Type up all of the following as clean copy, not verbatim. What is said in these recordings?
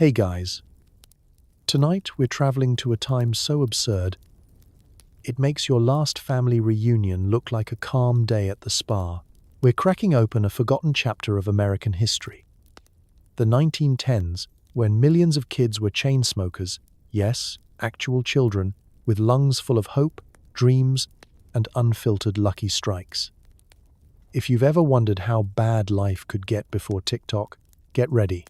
Hey guys, tonight we're traveling to a time so absurd, it makes your last family reunion look like a calm day at the spa. We're cracking open a forgotten chapter of American history. The 1910s, when millions of kids were chain smokers, yes, actual children, with lungs full of hope, dreams, and unfiltered lucky strikes. If you've ever wondered how bad life could get before TikTok, get ready.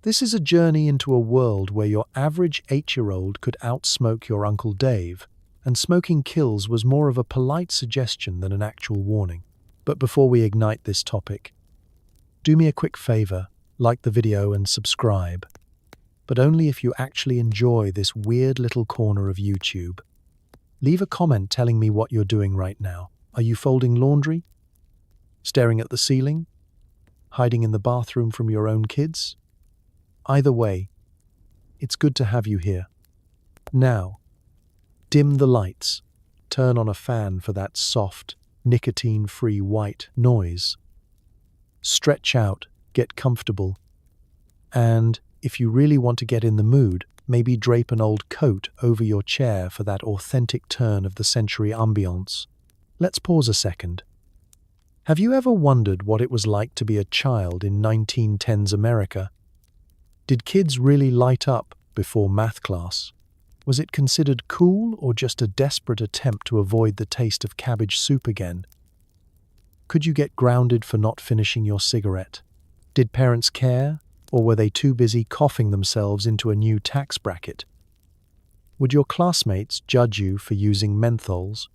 This is a journey into a world where your average 8-year-old could outsmoke your Uncle Dave, and smoking kills was more of a polite suggestion than an actual warning. But before we ignite this topic, do me a quick favor, like the video and subscribe. But only if you actually enjoy this weird little corner of YouTube. Leave a comment telling me what you're doing right now. Are you folding laundry? Staring at the ceiling? Hiding in the bathroom from your own kids? Either way, it's good to have you here. Now, dim the lights. Turn on a fan for that soft, nicotine-free white noise. Stretch out, get comfortable. And if you really want to get in the mood, maybe drape an old coat over your chair for that authentic turn-of-the-century ambiance. Let's pause a second. Have you ever wondered what it was like to be a child in 1910s America? Did kids really light up before math class? Was it considered cool or just a desperate attempt to avoid the taste of cabbage soup again? Could you get grounded for not finishing your cigarette? Did parents care, or were they too busy coughing themselves into a new tax bracket? Would your classmates judge you for using menthols?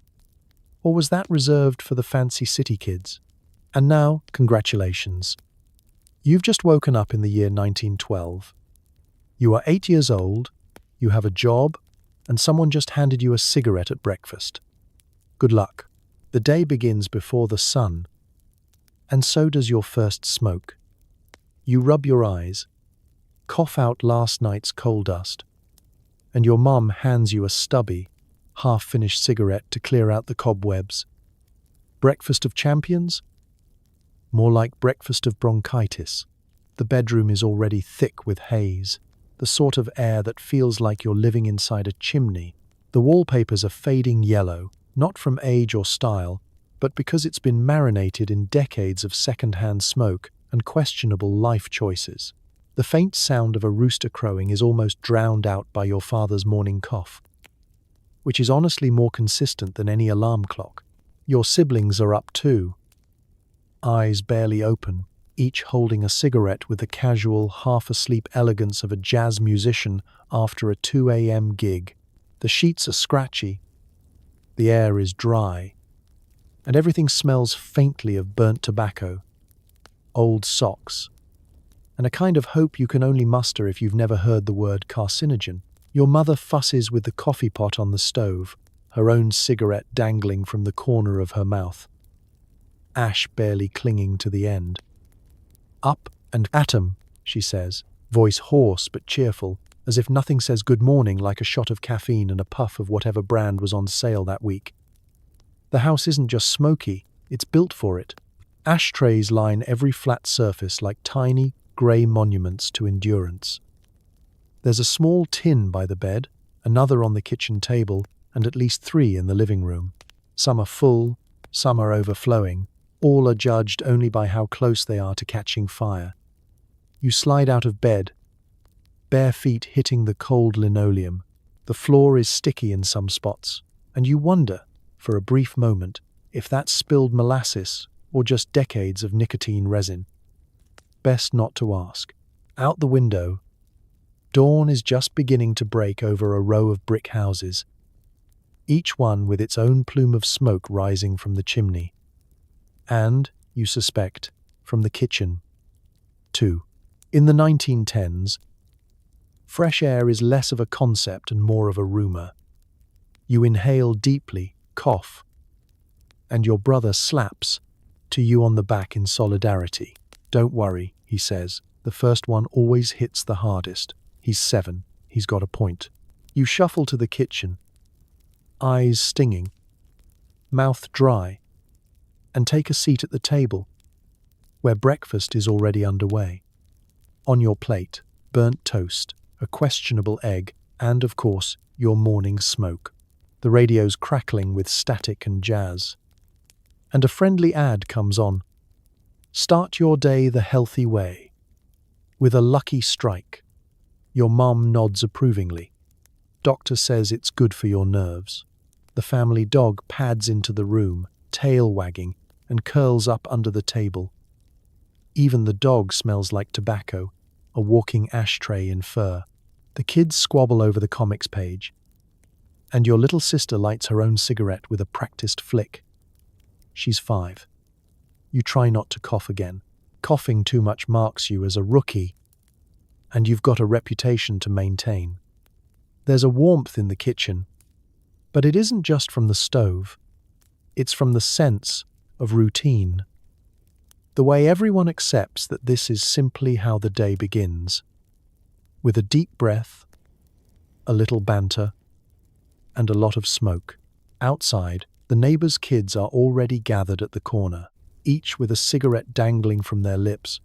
Or was that reserved for the fancy city kids? And now, congratulations. You've just woken up in the year 1912. You are 8 years old, you have a job, and someone just handed you a cigarette at breakfast. Good luck. The day begins before the sun, and so does your first smoke. You rub your eyes, cough out last night's coal dust, and your mum hands you a stubby, half-finished cigarette to clear out the cobwebs. Breakfast of champions? More like breakfast of bronchitis. The bedroom is already thick with haze, the sort of air that feels like you're living inside a chimney. The wallpapers are fading yellow, not from age or style, but because it's been marinated in decades of second-hand smoke and questionable life choices. The faint sound of a rooster crowing is almost drowned out by your father's morning cough, which is honestly more consistent than any alarm clock. Your siblings are up too, eyes barely open, each holding a cigarette with the casual, half-asleep elegance of a jazz musician after a 2 a.m. gig. The sheets are scratchy, the air is dry, and everything smells faintly of burnt tobacco, old socks, and a kind of hope you can only muster if you've never heard the word carcinogen. Your mother fusses with the coffee pot on the stove, her own cigarette dangling from the corner of her mouth, ash barely clinging to the end. Up and at 'em, she says, voice hoarse but cheerful, as if nothing says good morning like a shot of caffeine and a puff of whatever brand was on sale that week. The house isn't just smoky, it's built for it. Ashtrays line every flat surface like tiny, grey monuments to endurance. There's a small tin by the bed, another on the kitchen table, and at least 3 in the living room. Some are full, some are overflowing. All are judged only by how close they are to catching fire. You slide out of bed, bare feet hitting the cold linoleum. The floor is sticky in some spots, and you wonder, for a brief moment, if that's spilled molasses or just decades of nicotine resin. Best not to ask. Out the window, dawn is just beginning to break over a row of brick houses, each one with its own plume of smoke rising from the chimney. And, you suspect, from the kitchen, too. In the 1910s, fresh air is less of a concept and more of a rumor. You inhale deeply, cough, and your brother slaps to you on the back in solidarity. Don't worry, he says. The first one always hits the hardest. He's 7. He's got a point. You shuffle to the kitchen, eyes stinging, mouth dry, and take a seat at the table, where breakfast is already underway. On your plate, burnt toast, a questionable egg, and, of course, your morning smoke. The radio's crackling with static and jazz. And a friendly ad comes on. Start your day the healthy way. With a lucky strike. Your mom nods approvingly. Doctor says it's good for your nerves. The family dog pads into the room, tail wagging, and curls up under the table. Even the dog smells like tobacco, a walking ashtray in fur. The kids squabble over the comics page. And your little sister lights her own cigarette with a practiced flick. She's 5. You try not to cough again. Coughing too much marks you as a rookie, and you've got a reputation to maintain. There's a warmth in the kitchen, but it isn't just from the stove. It's from the sense of routine. The way everyone accepts that this is simply how the day begins. With a deep breath, a little banter, and a lot of smoke. Outside, the neighbors' kids are already gathered at the corner, each with a cigarette dangling from their lips,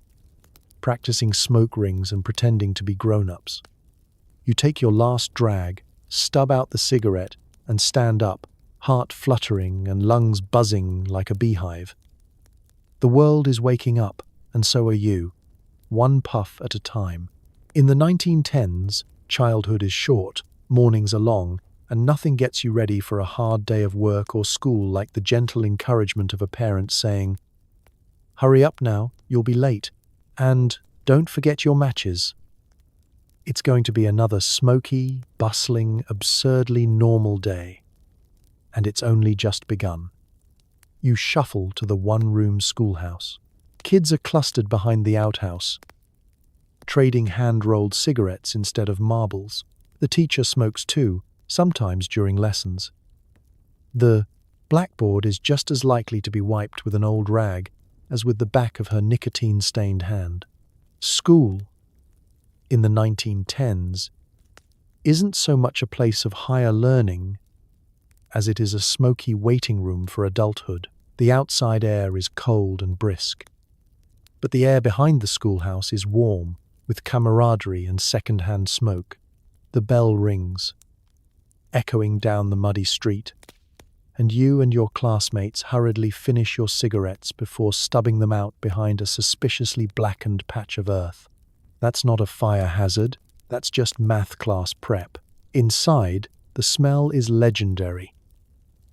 practicing smoke rings and pretending to be grown-ups. You take your last drag, stub out the cigarette, and stand up, heart fluttering and lungs buzzing like a beehive. The world is waking up, and so are you, one puff at a time. In the 1910s, childhood is short, mornings are long, and nothing gets you ready for a hard day of work or school like the gentle encouragement of a parent saying, "Hurry up now, you'll be late, and don't forget your matches." It's going to be another smoky, bustling, absurdly normal day. And it's only just begun. You shuffle to the one-room schoolhouse. Kids are clustered behind the outhouse, trading hand-rolled cigarettes instead of marbles. The teacher smokes too, sometimes during lessons. The blackboard is just as likely to be wiped with an old rag as with the back of her nicotine-stained hand. School, in the 1910s, isn't so much a place of higher learning as it is a smoky waiting room for adulthood. The outside air is cold and brisk, but the air behind the schoolhouse is warm, with camaraderie and second-hand smoke. The bell rings, echoing down the muddy street, and you and your classmates hurriedly finish your cigarettes before stubbing them out behind a suspiciously blackened patch of earth. That's not a fire hazard, that's just math class prep. Inside, the smell is legendary.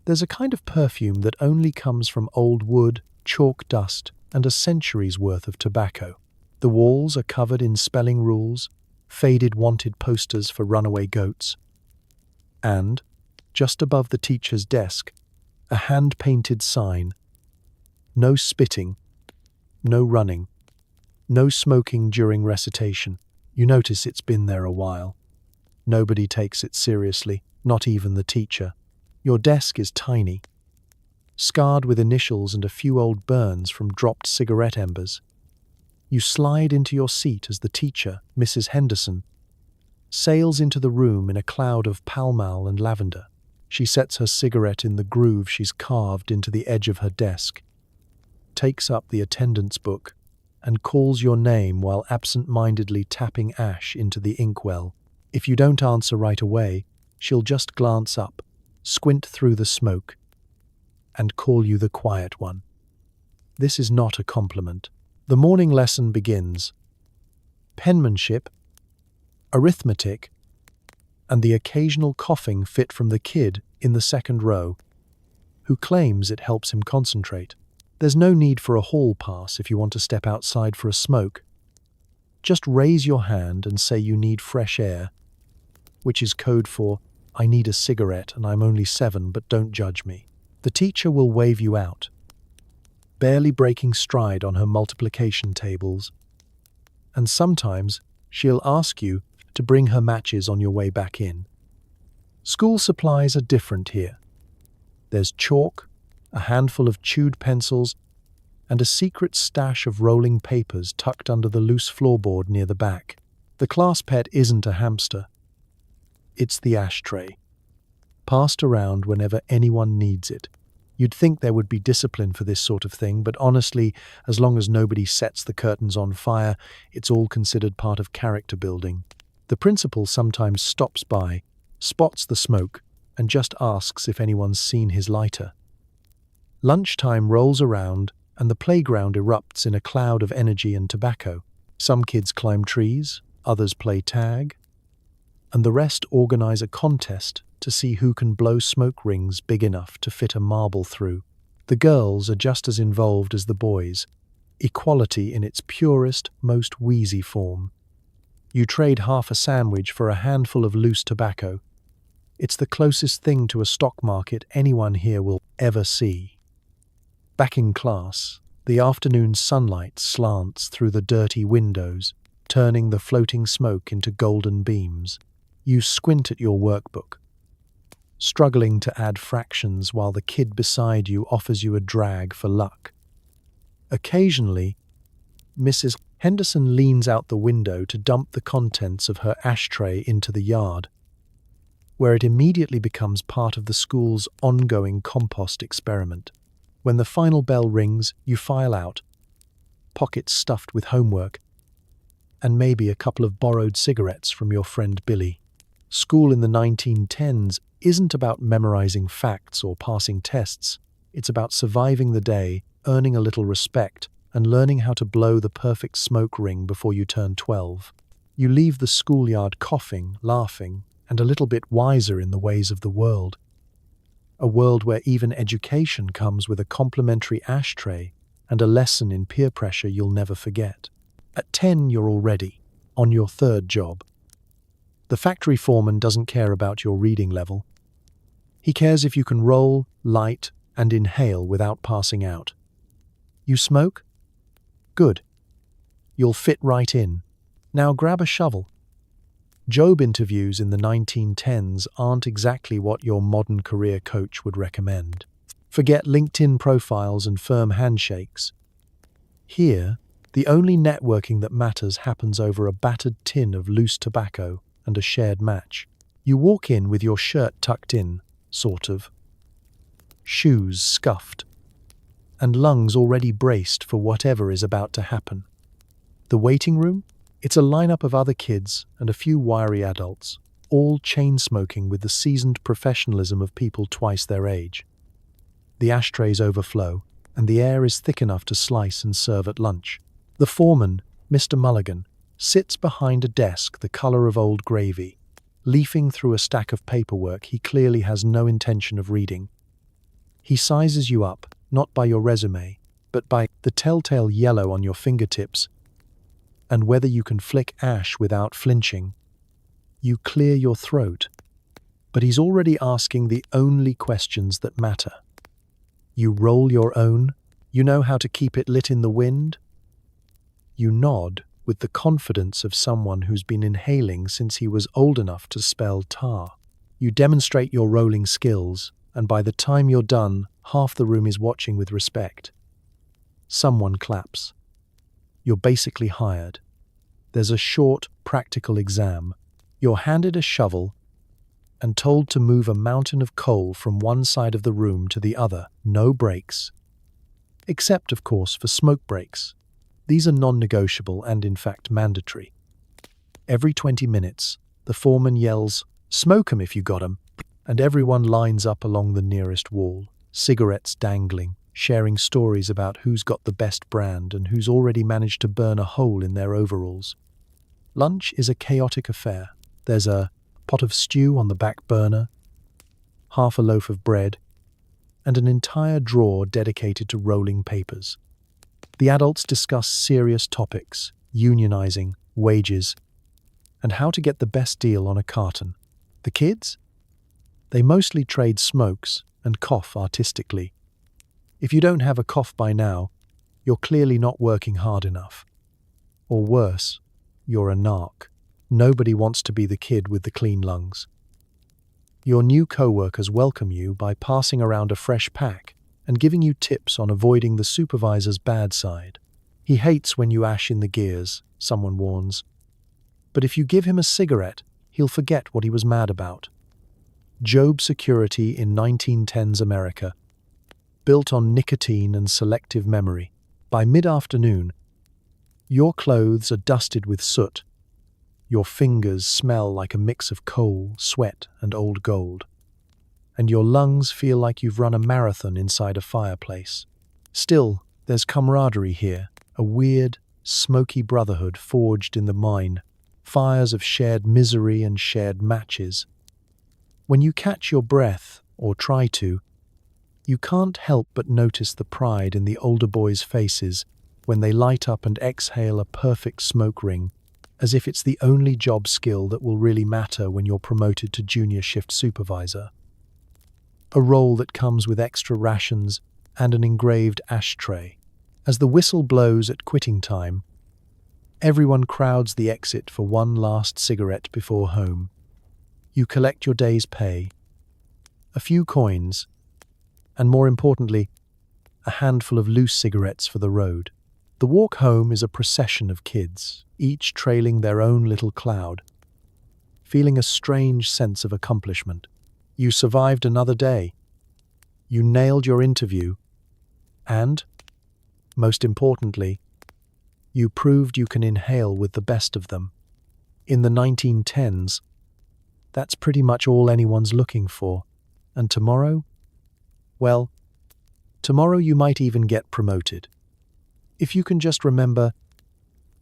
There's a kind of perfume that only comes from old wood, chalk dust, and a century's worth of tobacco. The walls are covered in spelling rules, faded wanted posters for runaway goats, and, just above the teacher's desk, a hand-painted sign. No spitting, no running, no smoking during recitation. You notice it's been there a while. Nobody takes it seriously, not even the teacher. Your desk is tiny, scarred with initials and a few old burns from dropped cigarette embers. You slide into your seat as the teacher, Mrs. Henderson, sails into the room in a cloud of Pall Mall and lavender. She sets her cigarette in the groove she's carved into the edge of her desk, takes up the attendance book, and calls your name while absent-mindedly tapping ash into the inkwell. If you don't answer right away, she'll just glance up, squint through the smoke, and call you the quiet one. This is not a compliment. The morning lesson begins. Penmanship, arithmetic, and the occasional coughing fit from the kid in the second row, who claims it helps him concentrate. There's no need for a hall pass if you want to step outside for a smoke. Just raise your hand and say you need fresh air, which is code for, "I need a cigarette and I'm only 7, but don't judge me." The teacher will wave you out, barely breaking stride on her multiplication tables, and sometimes she'll ask you to bring her matches on your way back in. School supplies are different here. There's chalk, a handful of chewed pencils, and a secret stash of rolling papers tucked under the loose floorboard near the back. The class pet isn't a hamster. It's the ashtray, passed around whenever anyone needs it. You'd think there would be discipline for this sort of thing, but honestly, as long as nobody sets the curtains on fire, it's all considered part of character building. The principal sometimes stops by, spots the smoke, and just asks if anyone's seen his lighter. Lunchtime rolls around, and the playground erupts in a cloud of energy and tobacco. Some kids climb trees, others play tag, and the rest organize a contest to see who can blow smoke rings big enough to fit a marble through. The girls are just as involved as the boys, equality in its purest, most wheezy form. You trade half a sandwich for a handful of loose tobacco. It's the closest thing to a stock market anyone here will ever see. Back in class, the afternoon sunlight slants through the dirty windows, turning the floating smoke into golden beams. You squint at your workbook, struggling to add fractions while the kid beside you offers you a drag for luck. Occasionally, Mrs. Henderson leans out the window to dump the contents of her ashtray into the yard, where it immediately becomes part of the school's ongoing compost experiment. When the final bell rings, you file out, pockets stuffed with homework, and maybe a couple of borrowed cigarettes from your friend Billy. School in the 1910s isn't about memorizing facts or passing tests. It's about surviving the day, earning a little respect, and learning how to blow the perfect smoke ring before you turn 12. You leave the schoolyard coughing, laughing, and a little bit wiser in the ways of the world. A world where even education comes with a complimentary ashtray and a lesson in peer pressure you'll never forget. At 10, you're already on your third job. The factory foreman doesn't care about your reading level. He cares if you can roll, light, and inhale without passing out. You smoke? Good. You'll fit right in. Now grab a shovel. Job interviews in the 1910s aren't exactly what your modern career coach would recommend. Forget LinkedIn profiles and firm handshakes. Here, the only networking that matters happens over a battered tin of loose tobacco and a shared match. You walk in with your shirt tucked in, sort of, shoes scuffed, and lungs already braced for whatever is about to happen. The waiting room? It's a lineup of other kids and a few wiry adults, all chain-smoking with the seasoned professionalism of people twice their age. The ashtrays overflow, and the air is thick enough to slice and serve at lunch. The foreman, Mr. Mulligan, sits behind a desk the color of old gravy, leafing through a stack of paperwork he clearly has no intention of reading. He sizes you up, not by your resume, but by the telltale yellow on your fingertips and whether you can flick ash without flinching. You clear your throat, but he's already asking the only questions that matter. You roll your own? You know how to keep it lit in the wind? You nod with the confidence of someone who's been inhaling since he was old enough to spell tar. You demonstrate your rolling skills, and by the time you're done, half the room is watching with respect. Someone claps. You're basically hired. There's a short, practical exam. You're handed a shovel and told to move a mountain of coal from one side of the room to the other, no breaks. Except, of course, for smoke breaks. These are non-negotiable and, in fact, mandatory. Every 20 minutes, the foreman yells, "Smoke 'em if you got 'em," and everyone lines up along the nearest wall, cigarettes dangling, sharing stories about who's got the best brand and who's already managed to burn a hole in their overalls. Lunch is a chaotic affair. There's a pot of stew on the back burner, half a loaf of bread, and an entire drawer dedicated to rolling papers. The adults discuss serious topics, unionizing, wages, and how to get the best deal on a carton. The kids? They mostly trade smokes and cough artistically. If you don't have a cough by now, you're clearly not working hard enough. Or worse, you're a narc. Nobody wants to be the kid with the clean lungs. Your new co-workers welcome you by passing around a fresh pack and giving you tips on avoiding the supervisor's bad side. He hates when you ash in the gears, someone warns. But if you give him a cigarette, he'll forget what he was mad about. Job security in 1910s America, built on nicotine and selective memory. By mid-afternoon, your clothes are dusted with soot, Your fingers smell like a mix of coal, sweat, and old gold. And your lungs feel like you've run a marathon inside a fireplace. Still, there's camaraderie here, a weird, smoky brotherhood forged in the mine, fires of shared misery and shared matches. When you catch your breath, or try to, you can't help but notice the pride in the older boys' faces when they light up and exhale a perfect smoke ring, as if it's the only job skill that will really matter when you're promoted to junior shift supervisor. A role that comes with extra rations and an engraved ashtray. As the whistle blows at quitting time, everyone crowds the exit for one last cigarette before home. You collect your day's pay, a few coins, and more importantly, a handful of loose cigarettes for the road. The walk home is a procession of kids, each trailing their own little cloud, feeling a strange sense of accomplishment. You survived another day. You nailed your interview. And, most importantly, you proved you can inhale with the best of them. In the 1910s, that's pretty much all anyone's looking for. And tomorrow? Well, tomorrow you might even get promoted. If you can just remember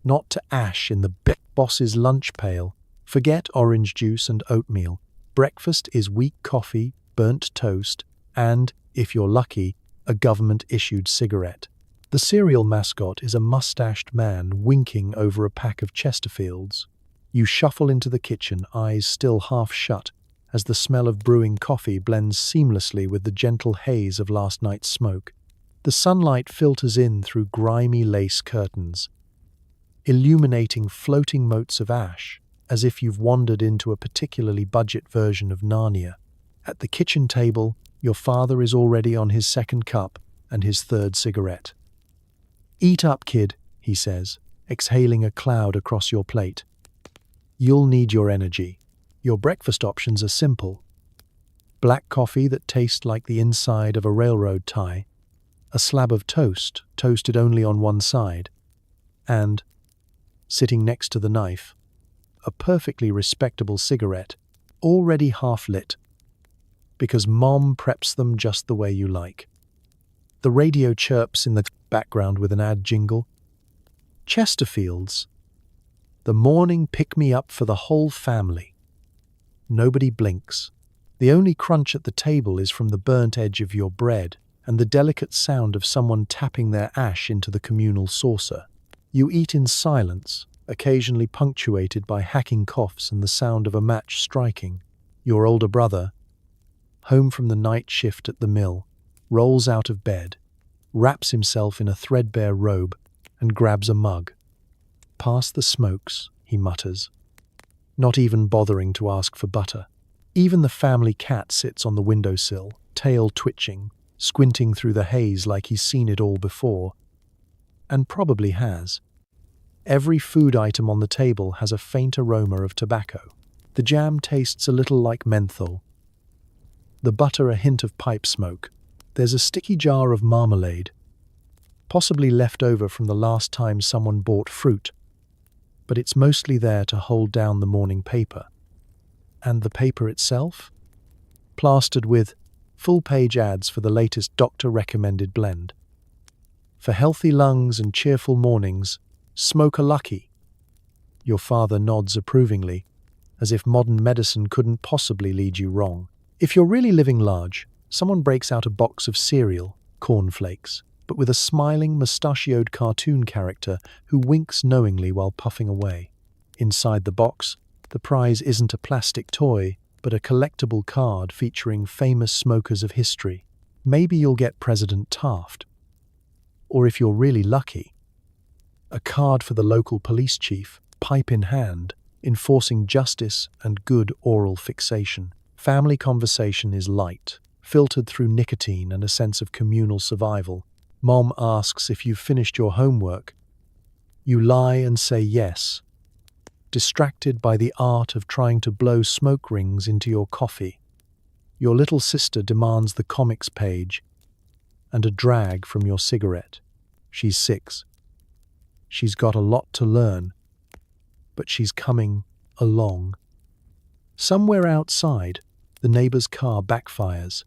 not to ash in the big boss's lunch pail, forget orange juice and oatmeal. Breakfast is weak coffee, burnt toast, and, if you're lucky, a government-issued cigarette. The cereal mascot is a mustached man winking over a pack of Chesterfields. You shuffle into the kitchen, eyes still half shut, as the smell of brewing coffee blends seamlessly with the gentle haze of last night's smoke. The sunlight filters in through grimy lace curtains, illuminating floating motes of ash, as if you've wandered into a particularly budget version of Narnia. At the kitchen table, your father is already on his second cup and his third cigarette. "Eat up, kid," he says, exhaling a cloud across your plate. "You'll need your energy." Your breakfast options are simple. Black coffee that tastes like the inside of a railroad tie, a slab of toast, toasted only on one side, and, sitting next to the knife, a perfectly respectable cigarette, already half lit, because Mom preps them just the way you like. The radio chirps in the background with an ad jingle. Chesterfields, the morning pick-me-up for the whole family. Nobody blinks. The only crunch at the table is from the burnt edge of your bread and the delicate sound of someone tapping their ash into the communal saucer. You eat in silence, occasionally punctuated by hacking coughs and the sound of a match striking. Your older brother, home from the night shift at the mill, rolls out of bed, wraps himself in a threadbare robe, and grabs a mug. "Pass the smokes," he mutters, not even bothering to ask for butter. Even the family cat sits on the windowsill, tail twitching, squinting through the haze like he's seen it all before. And probably has. Every food item on the table has a faint aroma of tobacco. The jam tastes a little like menthol. The butter a hint of pipe smoke. There's a sticky jar of marmalade, possibly left over from the last time someone bought fruit, but it's mostly there to hold down the morning paper. And the paper itself? Plastered with full-page ads for the latest doctor-recommended blend. For healthy lungs and cheerful mornings, smoke a Lucky. Your father nods approvingly, as if modern medicine couldn't possibly lead you wrong. If you're really living large, someone breaks out a box of cereal, cornflakes, but with a smiling, mustachioed cartoon character who winks knowingly while puffing away. Inside the box, the prize isn't a plastic toy, but a collectible card featuring famous smokers of history. Maybe you'll get President Taft. Or if you're really lucky, a card for the local police chief, pipe in hand, enforcing justice and good oral fixation. Family conversation is light, filtered through nicotine and a sense of communal survival. Mom asks if you've finished your homework. You lie and say yes, distracted by the art of trying to blow smoke rings into your coffee. Your little sister demands the comics page and a drag from your cigarette. She's 6. She's got a lot to learn, but she's coming along. Somewhere outside, the neighbor's car backfires,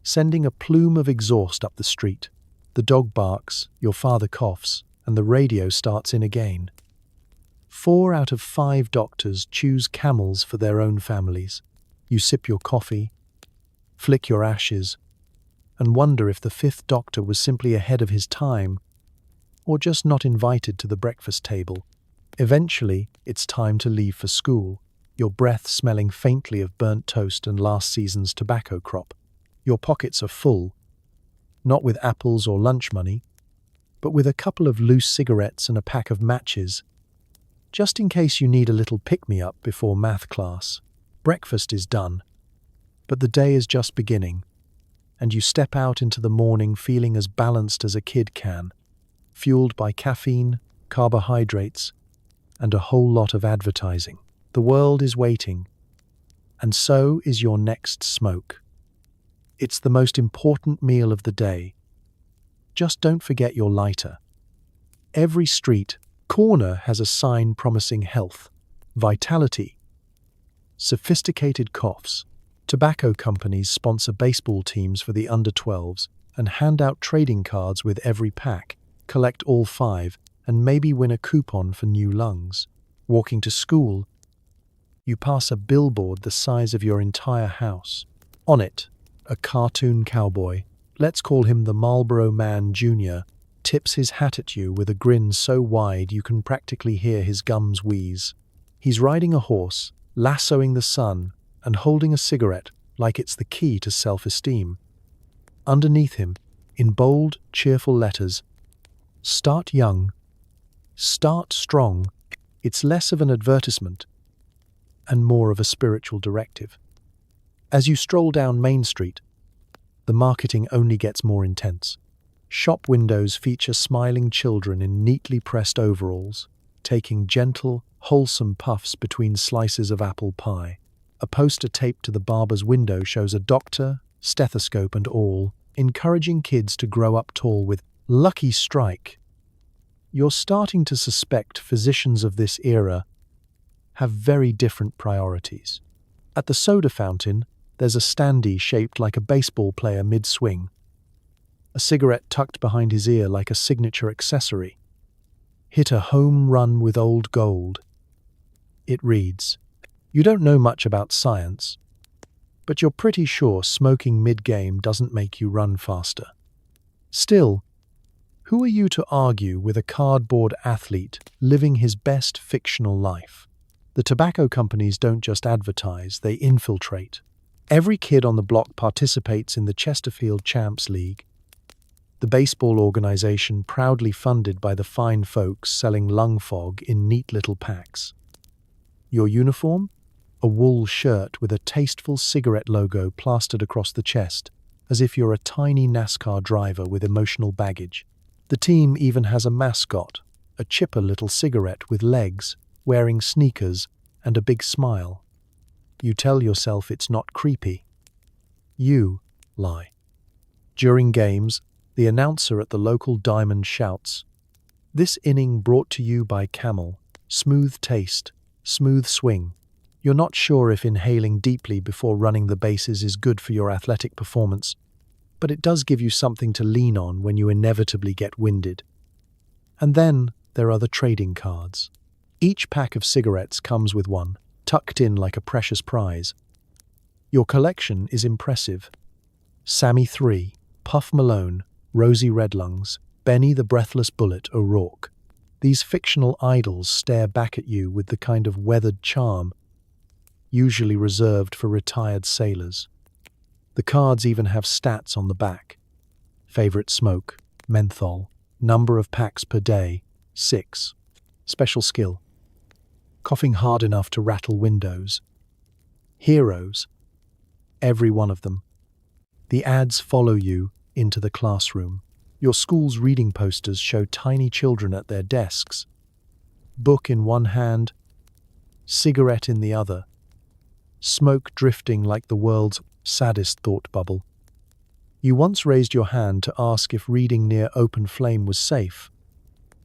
sending a plume of exhaust up the street. The dog barks, your father coughs, and the radio starts in again. 4 out of 5 doctors choose camels for their own families. You sip your coffee, flick your ashes, and wonder if the 5th doctor was simply ahead of his time or just not invited to the breakfast table. Eventually, it's time to leave for school, your breath smelling faintly of burnt toast and last season's tobacco crop. Your pockets are full, not with apples or lunch money, but with a couple of loose cigarettes and a pack of matches, just in case you need a little pick-me-up before math class. Breakfast is done, but the day is just beginning, and you step out into the morning feeling as balanced as a kid can, fueled by caffeine, carbohydrates, and a whole lot of advertising. The world is waiting, and so is your next smoke. It's the most important meal of the day. Just don't forget your lighter. Every street corner has a sign promising health, vitality, sophisticated coughs. Tobacco companies sponsor baseball teams for the under-12s and hand out trading cards with every pack. Collect all 5 and maybe win a coupon for new lungs. Walking to school, you pass a billboard the size of your entire house. On it, a cartoon cowboy, let's call him the Marlboro Man Jr., tips his hat at you with a grin so wide you can practically hear his gums wheeze. He's riding a horse, lassoing the sun, and holding a cigarette like it's the key to self-esteem. Underneath him, in bold, cheerful letters, "Start young, start strong." It's less of an advertisement and more of a spiritual directive. As you stroll down Main Street, the marketing only gets more intense. Shop windows feature smiling children in neatly pressed overalls, taking gentle, wholesome puffs between slices of apple pie. A poster taped to the barber's window shows a doctor, stethoscope and all, encouraging kids to grow up tall with "Lucky Strike." You're starting to suspect physicians of this era have very different priorities. At the soda fountain, there's a standee shaped like a baseball player mid-swing, a cigarette tucked behind his ear like a signature accessory. "Hit a home run with old gold." It reads, "You don't know much about science, but you're pretty sure smoking mid-game doesn't make you run faster." Still, who are you to argue with a cardboard athlete living his best fictional life? The tobacco companies don't just advertise, they infiltrate. Every kid on the block participates in the Chesterfield Champs League, the baseball organization proudly funded by the fine folks selling lung fog in neat little packs. Your uniform? A wool shirt with a tasteful cigarette logo plastered across the chest, as if you're a tiny NASCAR driver with emotional baggage. The team even has a mascot, a chipper little cigarette with legs, wearing sneakers, and a big smile. You tell yourself it's not creepy. You lie. During games, the announcer at the local diamond shouts, "This inning brought to you by Camel. Smooth taste, smooth swing." You're not sure if inhaling deeply before running the bases is good for your athletic performance, but it does give you something to lean on when you inevitably get winded. And then there are the trading cards. Each pack of cigarettes comes with one, tucked in like a precious prize. Your collection is impressive. Sammy 3, Puff Malone, Rosie Redlungs, Benny the Breathless Bullet O'Rourke. These fictional idols stare back at you with the kind of weathered charm usually reserved for retired sailors. The cards even have stats on the back. Favorite smoke, menthol. Number of packs per day, 6. Special skill, coughing hard enough to rattle windows. Heroes, every one of them. The ads follow you into the classroom. Your school's reading posters show tiny children at their desks, book in one hand, cigarette in the other, smoke drifting like the world's saddest thought bubble. You once raised your hand to ask if reading near open flame was safe,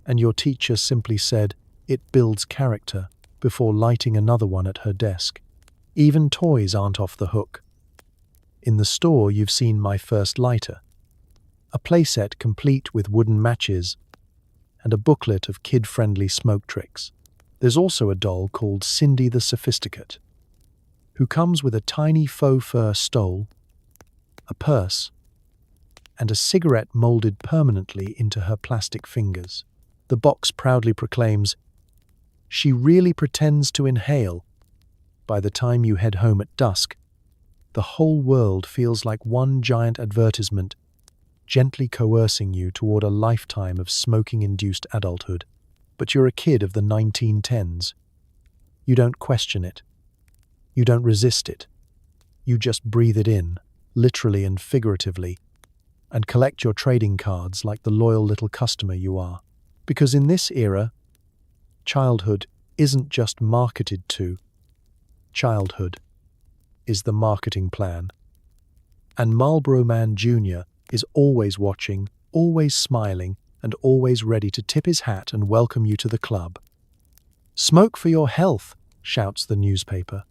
and your teacher simply said, "It builds character." before lighting another one at her desk. Even toys aren't off the hook. In the store, you've seen my first lighter, a playset complete with wooden matches and a booklet of kid-friendly smoke tricks. There's also a doll called Cindy the Sophisticate, who comes with a tiny faux fur stole, a purse, and a cigarette molded permanently into her plastic fingers. The box proudly proclaims, "She really pretends to inhale." By the time you head home at dusk, the whole world feels like one giant advertisement, gently coercing you toward a lifetime of smoking-induced adulthood. But you're a kid of the 1910s. You don't question it. You don't resist it. You just breathe it in, literally and figuratively, and collect your trading cards like the loyal little customer you are. Because in this era, childhood isn't just marketed to. Childhood is the marketing plan. And Marlboro Man Jr. is always watching, always smiling, and always ready to tip his hat and welcome you to the club. "Smoke for your health," shouts the newspaper.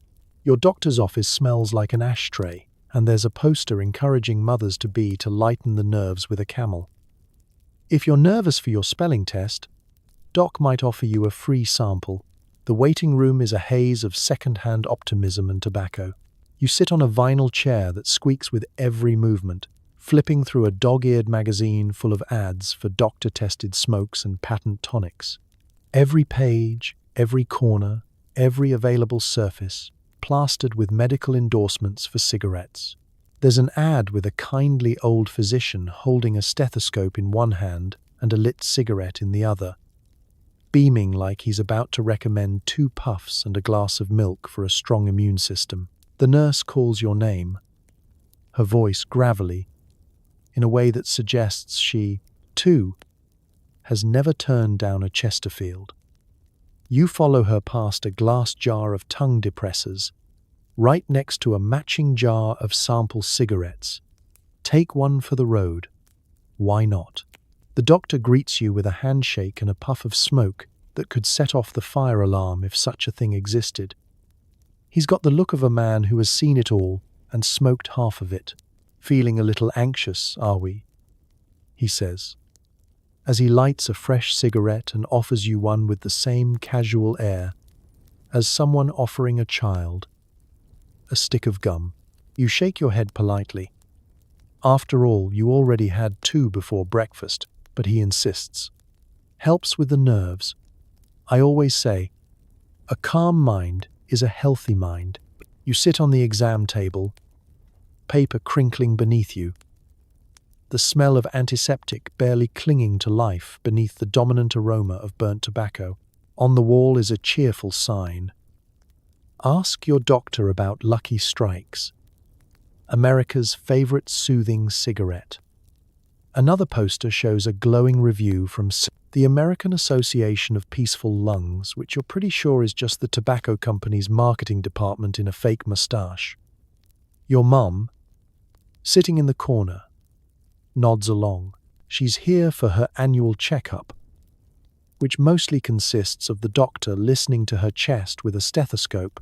Your doctor's office smells like an ashtray, and there's a poster encouraging mothers-to-be to lighten the nerves with a Camel. If you're nervous for your spelling test, Doc might offer you a free sample. The waiting room is a haze of second-hand optimism and tobacco. You sit on a vinyl chair that squeaks with every movement, flipping through a dog-eared magazine full of ads for doctor-tested smokes and patent tonics. Every page, every corner, every available surface, plastered with medical endorsements for cigarettes. There's an ad with a kindly old physician holding a stethoscope in one hand and a lit cigarette in the other, beaming like he's about to recommend 2 puffs and a glass of milk for a strong immune system. The nurse calls your name, her voice gravelly, in a way that suggests she, too, has never turned down a Chesterfield. You follow her past a glass jar of tongue depressors, right next to a matching jar of sample cigarettes. Take one for the road. Why not? The doctor greets you with a handshake and a puff of smoke that could set off the fire alarm if such a thing existed. He's got the look of a man who has seen it all and smoked half of it. "Feeling a little anxious, are we?" he says, as he lights a fresh cigarette and offers you one with the same casual air as someone offering a child a stick of gum. You shake your head politely. After all, you already had 2 before breakfast, but he insists. Helps with the nerves. I always say, a calm mind is a healthy mind. You sit on the exam table, paper crinkling beneath you, the smell of antiseptic barely clinging to life beneath the dominant aroma of burnt tobacco. On the wall is a cheerful sign. Ask your doctor about Lucky Strikes, America's favorite soothing cigarette. Another poster shows a glowing review from the American Association of Peaceful Lungs, which you're pretty sure is just the tobacco company's marketing department in a fake mustache. Your mum, sitting in the corner, nods along. She's here for her annual checkup, which mostly consists of the doctor listening to her chest with a stethoscope,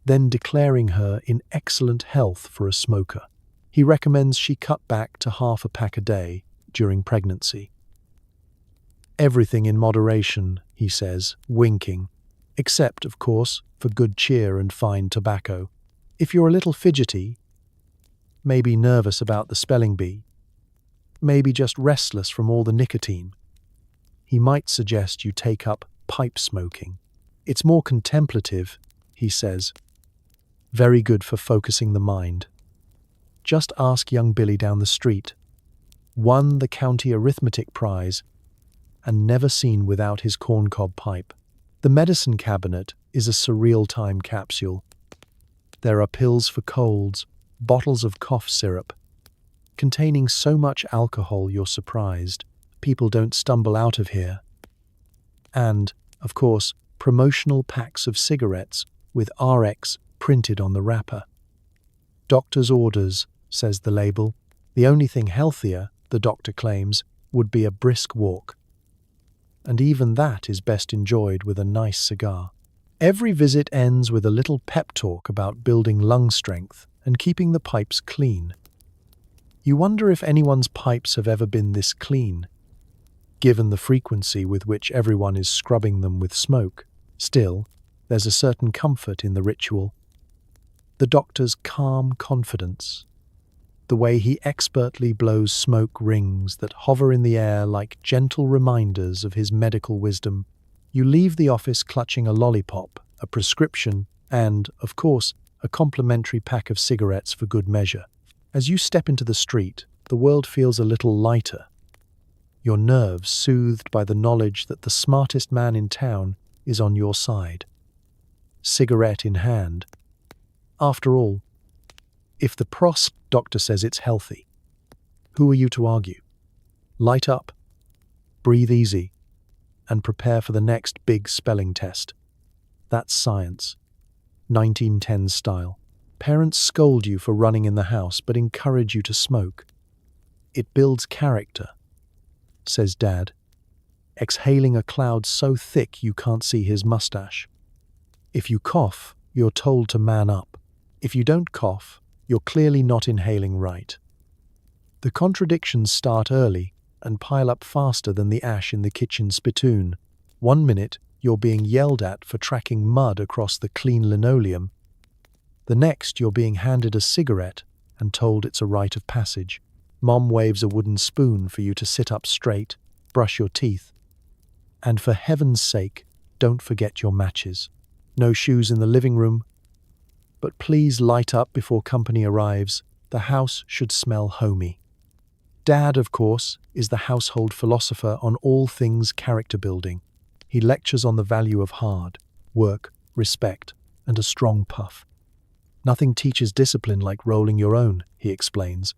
then declaring her in excellent health for a smoker. He recommends she cut back to half a pack a day during pregnancy. "Everything in moderation," he says, winking, except, of course, for good cheer and fine tobacco. If you're a little fidgety, maybe nervous about the spelling bee, maybe just restless from all the nicotine, he might suggest you take up pipe smoking. It's more contemplative, he says. Very good for focusing the mind. Just ask young Billy down the street. Won the county arithmetic prize and never seen without his corncob pipe. The medicine cabinet is a surreal time capsule. There are pills for colds, bottles of cough syrup, containing so much alcohol you're surprised people don't stumble out of here. And, of course, promotional packs of cigarettes with RX printed on the wrapper. "Doctor's orders," says the label. The only thing healthier, the doctor claims, would be a brisk walk. And even that is best enjoyed with a nice cigar. Every visit ends with a little pep talk about building lung strength and keeping the pipes clean. You wonder if anyone's pipes have ever been this clean, given the frequency with which everyone is scrubbing them with smoke. Still, there's a certain comfort in the ritual. The doctor's calm confidence, the way he expertly blows smoke rings that hover in the air like gentle reminders of his medical wisdom. You leave the office clutching a lollipop, a prescription, and, of course, a complimentary pack of cigarettes for good measure. As you step into the street, the world feels a little lighter, your nerves soothed by the knowledge that the smartest man in town is on your side. Cigarette in hand. After all, if the doctor says it's healthy, who are you to argue? Light up, breathe easy, and prepare for the next big spelling test. That's science. 1910s style. Parents scold you for running in the house but encourage you to smoke. It builds character, says Dad, exhaling a cloud so thick you can't see his mustache. If you cough, you're told to man up. If you don't cough, you're clearly not inhaling right. The contradictions start early and pile up faster than the ash in the kitchen spittoon. 1 minute, you're being yelled at for tracking mud across the clean linoleum. The next, you're being handed a cigarette and told it's a rite of passage. Mom waves a wooden spoon for you to sit up straight, brush your teeth. And for heaven's sake, don't forget your matches. No shoes in the living room. But please light up before company arrives. The house should smell homey. Dad, of course, is the household philosopher on all things character building. He lectures on the value of hard work, respect, and a strong puff. Nothing teaches discipline like rolling your own, he explains,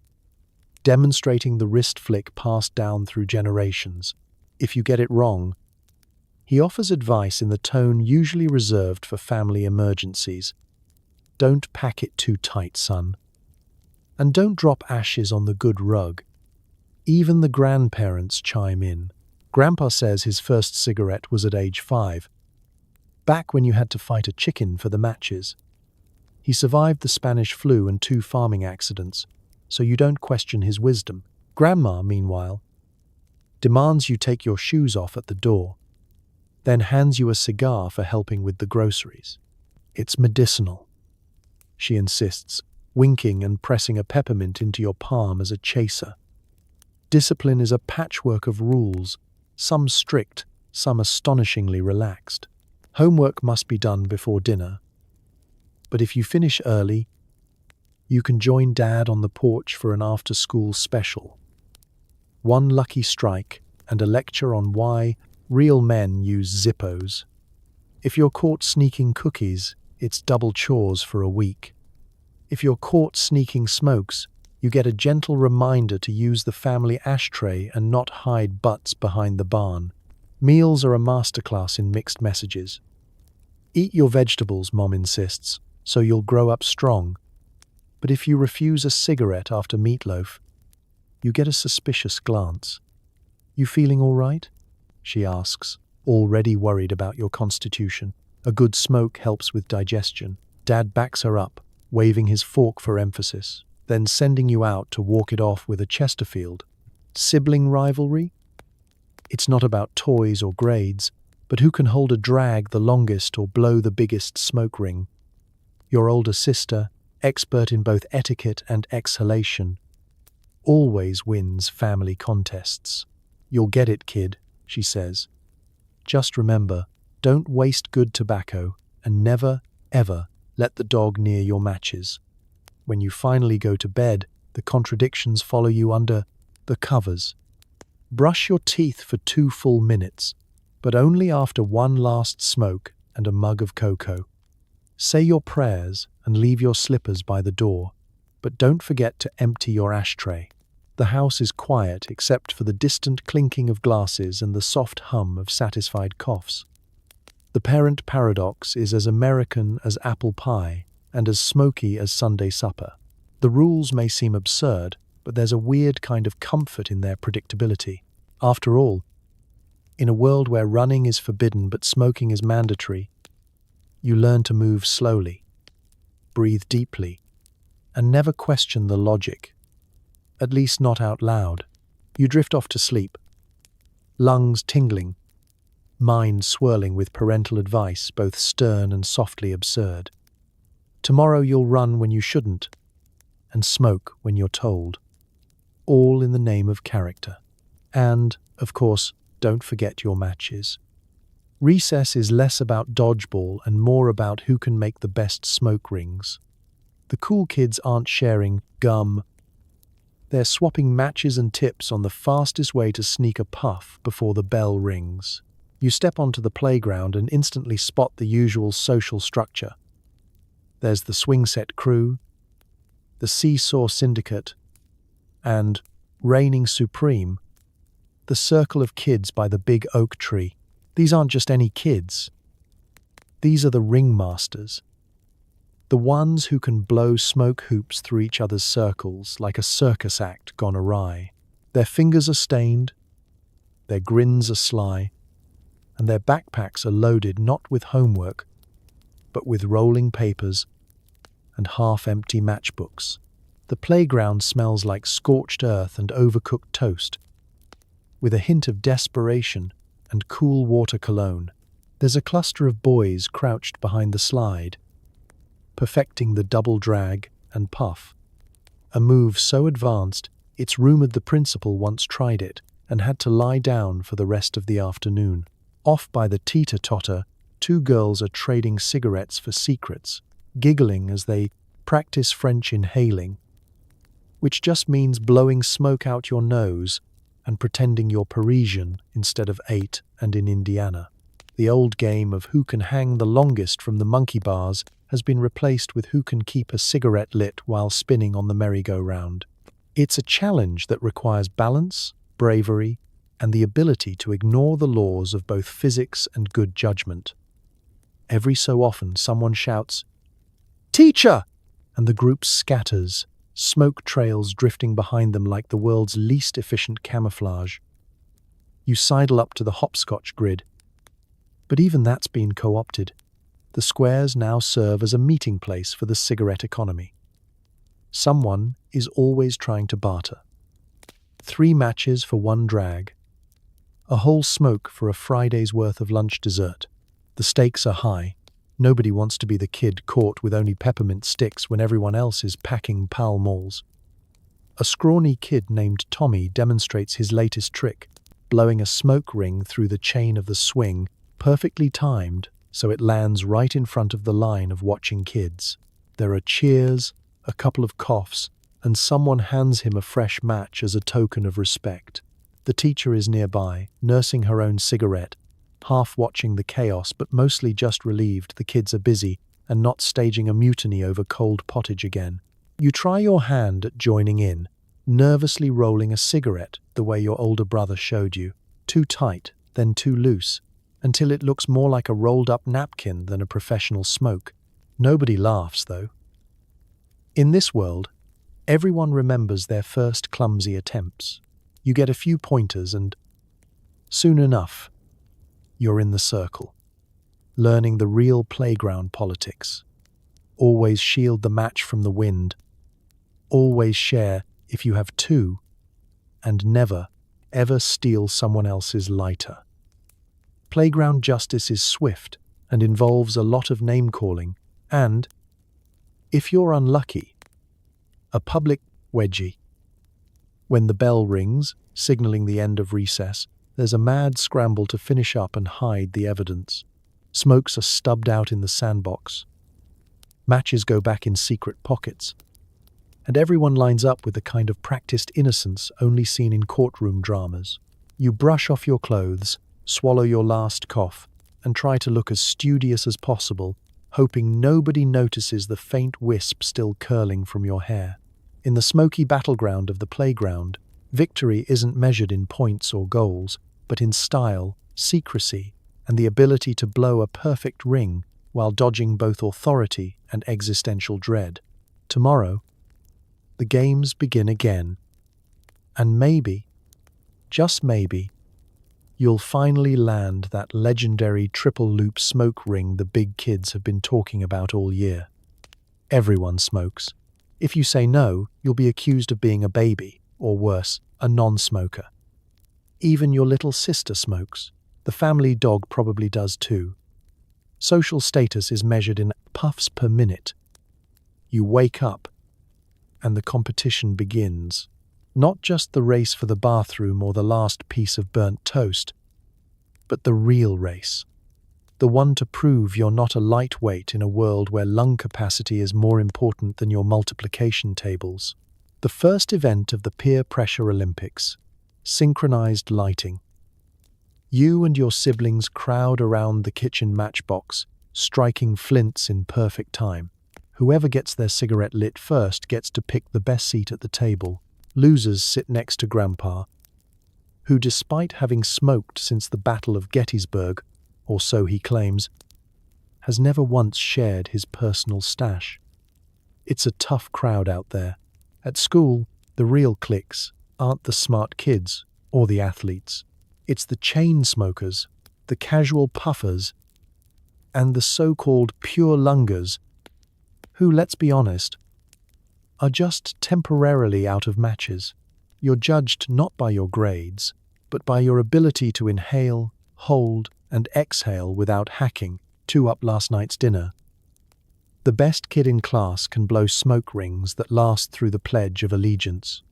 demonstrating the wrist flick passed down through generations. If you get it wrong, he offers advice in the tone usually reserved for family emergencies. Don't pack it too tight, son. And don't drop ashes on the good rug. Even the grandparents chime in. Grandpa says his first cigarette was at age 5, back when you had to fight a chicken for the matches. He survived the Spanish flu and 2 farming accidents, so you don't question his wisdom. Grandma, meanwhile, demands you take your shoes off at the door, then hands you a cigar for helping with the groceries. It's medicinal, she insists, winking and pressing a peppermint into your palm as a chaser. Discipline is a patchwork of rules, some strict, some astonishingly relaxed. Homework must be done before dinner, but if you finish early, you can join Dad on the porch for an after-school special. 1 lucky strike and a lecture on why real men use Zippos. If you're caught sneaking cookies, it's double chores for a week. If you're caught sneaking smokes, you get a gentle reminder to use the family ashtray and not hide butts behind the barn. Meals are a masterclass in mixed messages. Eat your vegetables, Mom insists, so you'll grow up strong. But if you refuse a cigarette after meatloaf, you get a suspicious glance. You feeling all right? She asks, already worried about your constitution. A good smoke helps with digestion. Dad backs her up, waving his fork for emphasis, then sending you out to walk it off with a Chesterfield. Sibling rivalry? It's not about toys or grades, but who can hold a drag the longest or blow the biggest smoke ring. Your older sister, expert in both etiquette and exhalation, always wins family contests. You'll get it, kid, she says. Just remember, don't waste good tobacco and never, ever let the dog near your matches. When you finally go to bed, the contradictions follow you under the covers. Brush your teeth for 2 full minutes, but only after 1 last smoke and a mug of cocoa. Say your prayers and leave your slippers by the door, but don't forget to empty your ashtray. The house is quiet except for the distant clinking of glasses and the soft hum of satisfied coughs. The parent paradox is as American as apple pie and as smoky as Sunday supper. The rules may seem absurd, but there's a weird kind of comfort in their predictability. After all, in a world where running is forbidden but smoking is mandatory, You learn to move slowly, breathe deeply, and never question the logic, at least not out loud. You drift off to sleep, lungs tingling, mind swirling with parental advice, both stern and softly absurd. Tomorrow you'll run when you shouldn't, and smoke when you're told, all in the name of character. And, of course, don't forget your matches. Recess is less about dodgeball and more about who can make the best smoke rings. The cool kids aren't sharing gum. They're swapping matches and tips on the fastest way to sneak a puff before the bell rings. You step onto the playground and instantly spot the usual social structure. There's the swing set crew, the seesaw syndicate, and, reigning supreme, the circle of kids by the big oak tree. These aren't just any kids. These are the ringmasters. The ones who can blow smoke hoops through each other's circles like a circus act gone awry. Their fingers are stained, their grins are sly, and their backpacks are loaded not with homework, but with rolling papers and half-empty matchbooks. The playground smells like scorched earth and overcooked toast, with a hint of desperation and cool water cologne. There's a cluster of boys crouched behind the slide, perfecting the double drag and puff, a move so advanced it's rumored the principal once tried it and had to lie down for the rest of the afternoon. Off by the teeter-totter, two girls are trading cigarettes for secrets, giggling as they practice French inhaling, which just means blowing smoke out your nose and pretending you're Parisian instead of 8 and in Indiana. The old game of who can hang the longest from the monkey bars has been replaced with who can keep a cigarette lit while spinning on the merry-go-round. It's a challenge that requires balance, bravery, and the ability to ignore the laws of both physics and good judgment. Every so often someone shouts, "Teacher!" and the group scatters, smoke trails drifting behind them like the world's least efficient camouflage. You sidle up to the hopscotch grid, but even that's been co-opted. The squares now serve as a meeting place for the cigarette economy. Someone is always trying to barter. 3 matches for 1 drag. A whole smoke for a Friday's worth of lunch dessert. The stakes are high. Nobody wants to be the kid caught with only peppermint sticks when everyone else is packing Pall Malls. A scrawny kid named Tommy demonstrates his latest trick, blowing a smoke ring through the chain of the swing, perfectly timed so it lands right in front of the line of watching kids. There are cheers, a couple of coughs, and someone hands him a fresh match as a token of respect. The teacher is nearby, nursing her own cigarette, half watching the chaos but mostly just relieved the kids are busy and not staging a mutiny over cold pottage again. You try your hand at joining in, nervously rolling a cigarette the way your older brother showed you, too tight, then too loose, until it looks more like a rolled-up napkin than a professional smoke. Nobody laughs, though. In this world, everyone remembers their first clumsy attempts. You get a few pointers and, soon enough, you're in the circle, learning the real playground politics. Always shield the match from the wind. Always share if you have 2, and never, ever steal someone else's lighter. Playground justice is swift and involves a lot of name-calling and, if you're unlucky, a public wedgie. When the bell rings, signaling the end of recess, there's a mad scramble to finish up and hide the evidence. Smokes are stubbed out in the sandbox. Matches go back in secret pockets. And everyone lines up with the kind of practiced innocence only seen in courtroom dramas. You brush off your clothes, swallow your last cough, and try to look as studious as possible, hoping nobody notices the faint wisp still curling from your hair. In the smoky battleground of the playground, victory isn't measured in points or goals, but in style, secrecy, and the ability to blow a perfect ring while dodging both authority and existential dread. Tomorrow, the games begin again. And maybe, just maybe, you'll finally land that legendary triple-loop smoke ring the big kids have been talking about all year. Everyone smokes. If you say no, you'll be accused of being a baby, or worse, a non-smoker. Even your little sister smokes. The family dog probably does too. Social status is measured in puffs per minute. You wake up, and the competition begins. Not just the race for the bathroom or the last piece of burnt toast, but the real race. The one to prove you're not a lightweight in a world where lung capacity is more important than your multiplication tables. The first event of the Peer Pressure Olympics. Synchronized lighting. You and your siblings crowd around the kitchen matchbox, striking flints in perfect time. Whoever gets their cigarette lit first gets to pick the best seat at the table. Losers sit next to Grandpa, who, despite having smoked since the Battle of Gettysburg, or so he claims, has never once shared his personal stash. It's a tough crowd out there. At school, the real cliques aren't the smart kids or the athletes. It's the chain smokers, the casual puffers, and the so-called pure lungers who, let's be honest, are just temporarily out of matches. You're judged not by your grades, but by your ability to inhale, hold, and exhale without hacking up last night's dinner. The best kid in class can blow smoke rings that last through the Pledge of Allegiance.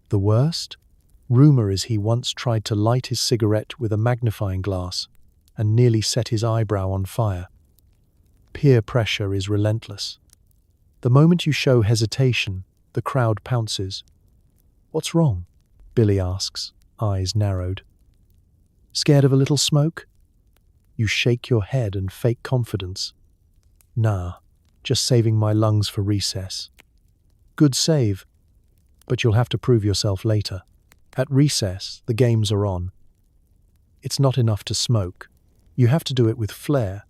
The worst? Rumor is he once tried to light his cigarette with a magnifying glass and nearly set his eyebrow on fire. Peer pressure is relentless. The moment you show hesitation, the crowd pounces. "What's wrong?" Billy asks, eyes narrowed. "Scared of a little smoke?" You shake your head and fake confidence. "Nah, just saving my lungs for recess." Good save, but you'll have to prove yourself later. At recess, the games are on. It's not enough to smoke. You have to do it with flair.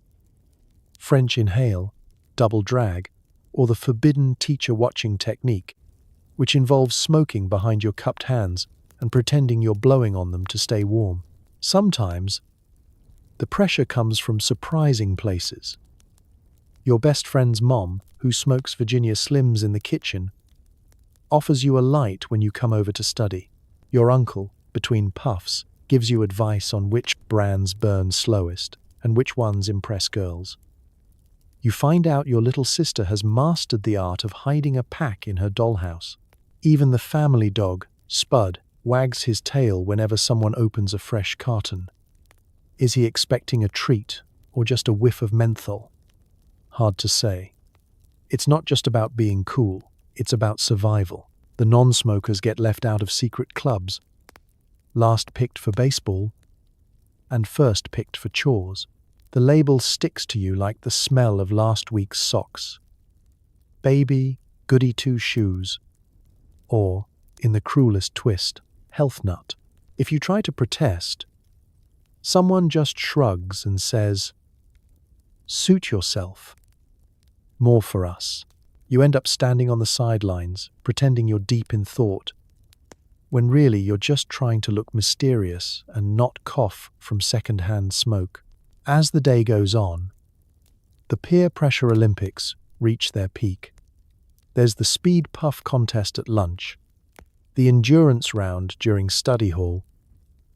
French inhale, double drag, or the forbidden teacher-watching technique, which involves smoking behind your cupped hands and pretending you're blowing on them to stay warm. Sometimes, the pressure comes from surprising places. Your best friend's mom, who smokes Virginia Slims in the kitchen, offers you a light when you come over to study. Your uncle, between puffs, gives you advice on which brands burn slowest and which ones impress girls. You find out your little sister has mastered the art of hiding a pack in her dollhouse. Even the family dog, Spud, wags his tail whenever someone opens a fresh carton. Is he expecting a treat or just a whiff of menthol? Hard to say. It's not just about being cool, it's about survival. The non-smokers get left out of secret clubs, last picked for baseball, and first picked for chores. The label sticks to you like the smell of last week's socks. Baby, goody two-shoes. Or, in the cruelest twist, health nut. If you try to protest, someone just shrugs and says, "Suit yourself." More for us. You end up standing on the sidelines, pretending you're deep in thought, when really you're just trying to look mysterious and not cough from second-hand smoke. As the day goes on, the Peer Pressure Olympics reach their peak. There's the speed puff contest at lunch, the endurance round during study hall,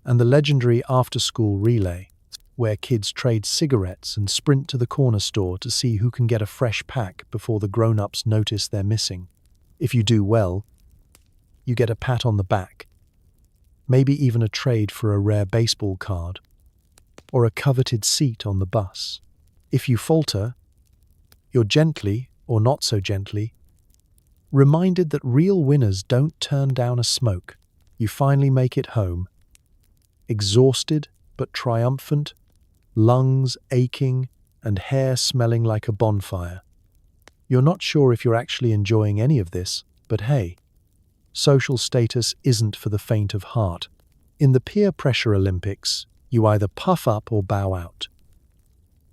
and the legendary after-school relay, where kids trade cigarettes and sprint to the corner store to see who can get a fresh pack before the grown-ups notice they're missing. If you do well, you get a pat on the back, maybe even a trade for a rare baseball card, or a coveted seat on the bus. If you falter, you're gently, or not so gently, reminded that real winners don't turn down a smoke. You finally make it home, exhausted but triumphant, lungs aching and hair smelling like a bonfire. You're not sure if you're actually enjoying any of this, but hey, social status isn't for the faint of heart. In the Peer Pressure Olympics, you either puff up or bow out.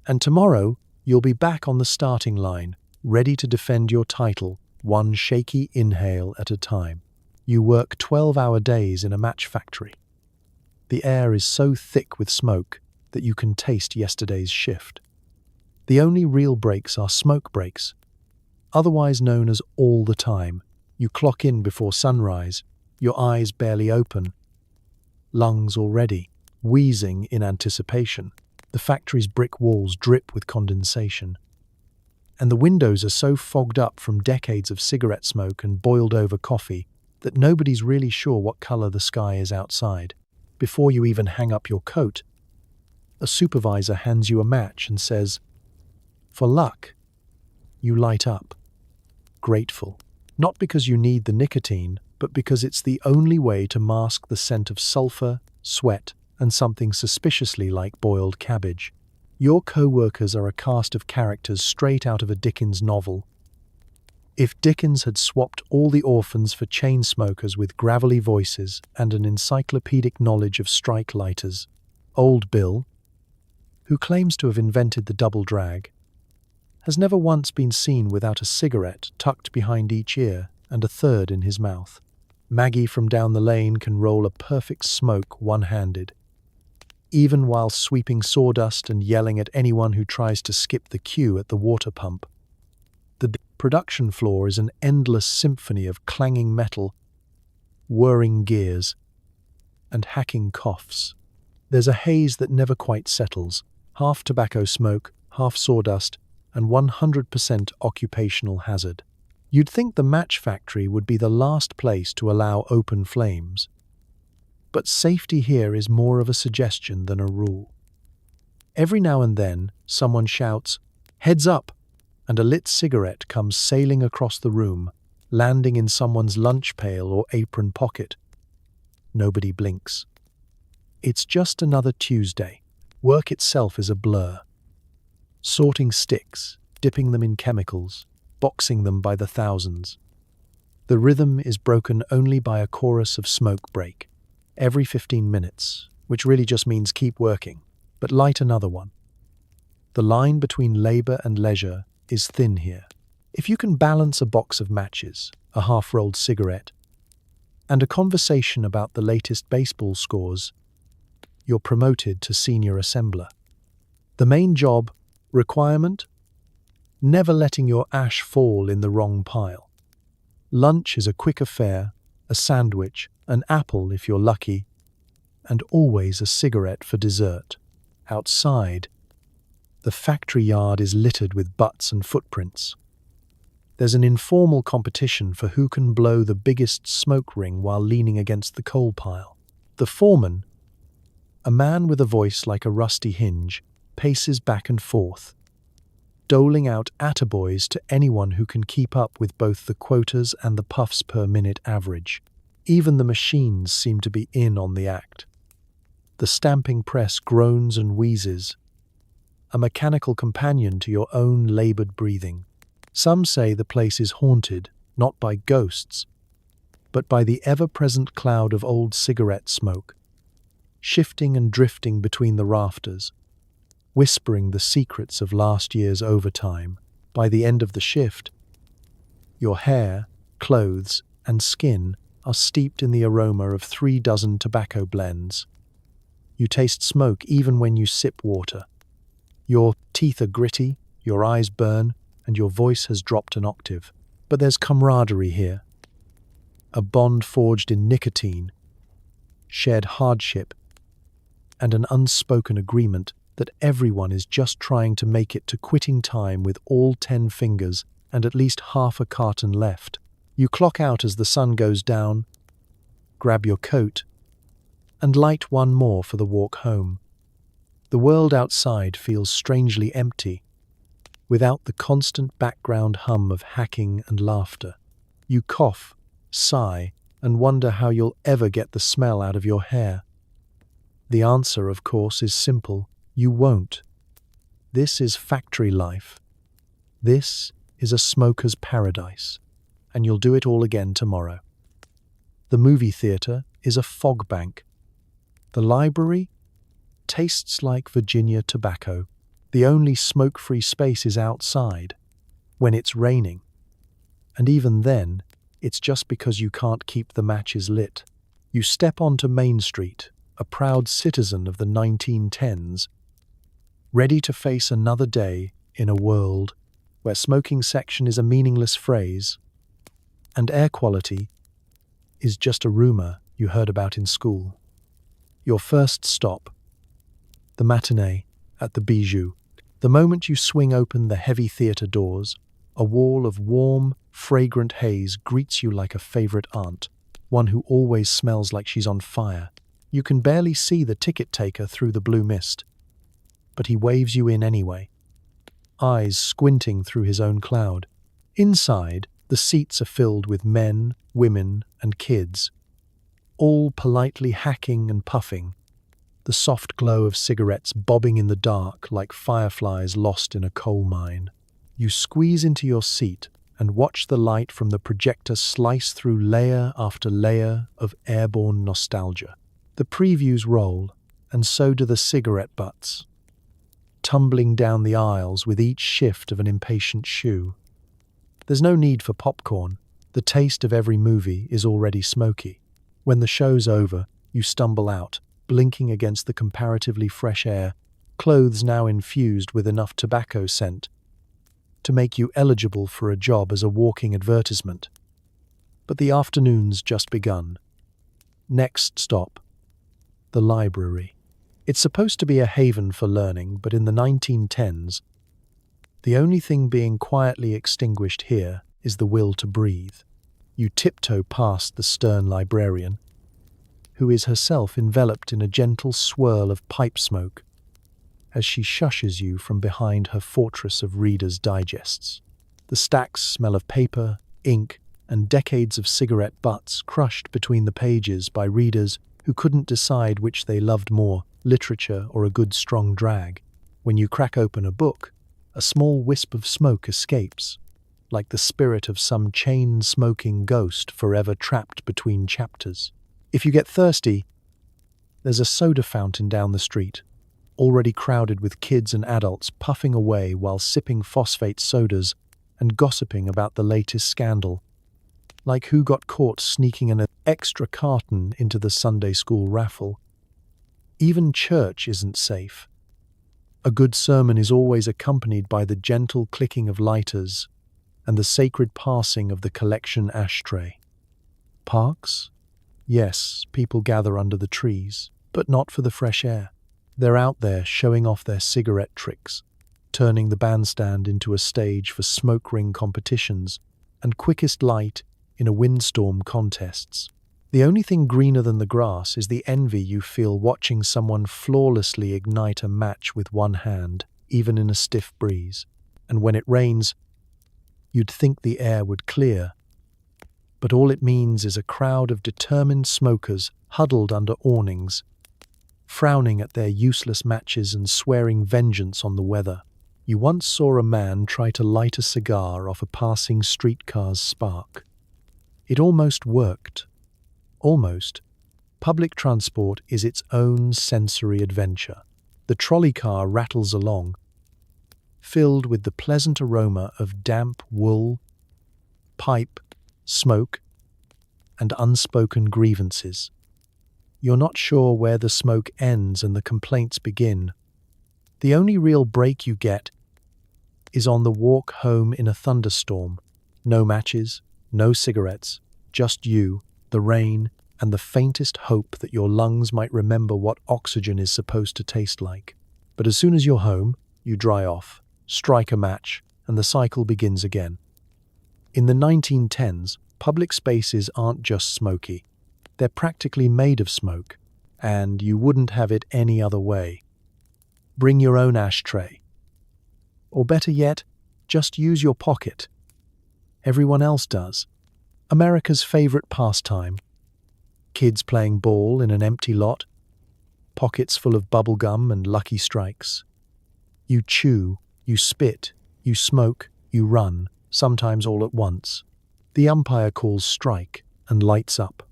And tomorrow, you'll be back on the starting line, ready to defend your title, one shaky inhale at a time. You work 12-hour days in a match factory. The air is so thick with smoke that you can taste yesterday's shift. The only real breaks are smoke breaks, otherwise known as all the time. You clock in before sunrise, your eyes barely open, lungs already wheezing in anticipation. The factory's brick walls drip with condensation, and the windows are so fogged up from decades of cigarette smoke and boiled-over coffee that nobody's really sure what color the sky is outside. Before you even hang up your coat, a supervisor hands you a match and says, "For luck." You light up, grateful, not because you need the nicotine, but because it's the only way to mask the scent of sulfur, sweat, and something suspiciously like boiled cabbage. Your co-workers are a cast of characters straight out of a Dickens novel. If Dickens had swapped all the orphans for chain smokers with gravelly voices and an encyclopedic knowledge of strike lighters, Old Bill, who claims to have invented the double drag, has never once been seen without a cigarette tucked behind each ear and a third in his mouth. Maggie from down the lane can roll a perfect smoke one-handed, even while sweeping sawdust and yelling at anyone who tries to skip the queue at the water pump. The production floor is an endless symphony of clanging metal, whirring gears, and hacking coughs. There's a haze that never quite settles, half tobacco smoke, half sawdust, and 100% occupational hazard. You'd think the match factory would be the last place to allow open flames, but safety here is more of a suggestion than a rule. Every now and then, someone shouts, "Heads up!" and a lit cigarette comes sailing across the room, landing in someone's lunch pail or apron pocket. Nobody blinks. It's just another Tuesday. Work itself is a blur. Sorting sticks, dipping them in chemicals, boxing them by the thousands. The rhythm is broken only by a chorus of smoke break, every 15 minutes, which really just means keep working, but light another one. The line between labor and leisure is thin here. If you can balance a box of matches, a half-rolled cigarette, and a conversation about the latest baseball scores, you're promoted to senior assembler. The main job requirement? Never letting your ash fall in the wrong pile. Lunch is a quick affair, a sandwich, an apple if you're lucky, and always a cigarette for dessert. Outside, the factory yard is littered with butts and footprints. There's an informal competition for who can blow the biggest smoke ring while leaning against the coal pile. The foreman, a man with a voice like a rusty hinge, paces back and forth, doling out attaboys to anyone who can keep up with both the quotas and the puffs per minute average. Even the machines seem to be in on the act. The stamping press groans and wheezes, a mechanical companion to your own labored breathing. Some say the place is haunted, not by ghosts, but by the ever-present cloud of old cigarette smoke, shifting and drifting between the rafters, whispering the secrets of last year's overtime. By the end of the shift, your hair, clothes, and skin are steeped in the aroma of 36 tobacco blends. You taste smoke even when you sip water. Your teeth are gritty, your eyes burn, and your voice has dropped an octave. But there's camaraderie here. A bond forged in nicotine, shared hardship, and an unspoken agreement that everyone is just trying to make it to quitting time with all 10 fingers and at least half a carton left. You clock out as the sun goes down, grab your coat, and light one more for the walk home. The world outside feels strangely empty, without the constant background hum of hacking and laughter. You cough, sigh, and wonder how you'll ever get the smell out of your hair. The answer, of course, is simple. You won't. This is factory life. This is a smoker's paradise, and you'll do it all again tomorrow. The movie theater is a fog bank. The library tastes like Virginia tobacco. The only smoke-free space is outside, when it's raining. And even then, it's just because you can't keep the matches lit. You step onto Main Street, a proud citizen of the 1910s, ready to face another day in a world where smoking section is a meaningless phrase and air quality is just a rumor you heard about in school. Your first stop, the matinee at the Bijou. The moment you swing open the heavy theatre doors, a wall of warm, fragrant haze greets you like a favorite aunt, one who always smells like she's on fire. You can barely see the ticket taker through the blue mist, but he waves you in anyway, eyes squinting through his own cloud. Inside, the seats are filled with men, women, and kids, all politely hacking and puffing, the soft glow of cigarettes bobbing in the dark like fireflies lost in a coal mine. You squeeze into your seat and watch the light from the projector slice through layer after layer of airborne nostalgia. The previews roll, and so do the cigarette butts, tumbling down the aisles with each shift of an impatient shoe. There's no need for popcorn. The taste of every movie is already smoky. When the show's over, you stumble out, blinking against the comparatively fresh air, clothes now infused with enough tobacco scent to make you eligible for a job as a walking advertisement. But the afternoon's just begun. Next stop, the library. It's supposed to be a haven for learning, but in the 1910s, the only thing being quietly extinguished here is the will to breathe. You tiptoe past the stern librarian, who is herself enveloped in a gentle swirl of pipe smoke, as she shushes you from behind her fortress of Reader's Digests. The stacks smell of paper, ink, and decades of cigarette butts crushed between the pages by readers who couldn't decide which they loved more, literature or a good strong drag. When you crack open a book, a small wisp of smoke escapes, like the spirit of some chain-smoking ghost forever trapped between chapters. If you get thirsty, there's a soda fountain down the street, already crowded with kids and adults puffing away while sipping phosphate sodas and gossiping about the latest scandal, like who got caught sneaking an extra carton into the Sunday school raffle. Even church isn't safe. A good sermon is always accompanied by the gentle clicking of lighters and the sacred passing of the collection ashtray. Parks? Yes, people gather under the trees, but not for the fresh air. They're out there showing off their cigarette tricks, turning the bandstand into a stage for smoke ring competitions and quickest light in a windstorm contests. The only thing greener than the grass is the envy you feel watching someone flawlessly ignite a match with one hand, even in a stiff breeze. And when it rains, you'd think the air would clear. But all it means is a crowd of determined smokers huddled under awnings, frowning at their useless matches and swearing vengeance on the weather. You once saw a man try to light a cigar off a passing streetcar's spark. It almost worked. Almost. Public transport is its own sensory adventure. The trolley car rattles along, filled with the pleasant aroma of damp wool, pipe, smoke, and unspoken grievances. You're not sure where the smoke ends and the complaints begin. The only real break you get is on the walk home in a thunderstorm. No matches, no cigarettes, just you, the rain, and the faintest hope that your lungs might remember what oxygen is supposed to taste like. But as soon as you're home, you dry off, strike a match, and the cycle begins again. In the 1910s, public spaces aren't just smoky. They're practically made of smoke, and you wouldn't have it any other way. Bring your own ashtray. Or better yet, just use your pocket. Everyone else does. America's favorite pastime. Kids playing ball in an empty lot, pockets full of bubble gum and Lucky Strikes. You chew, you spit, you smoke, you run, sometimes all at once. The umpire calls strike and lights up.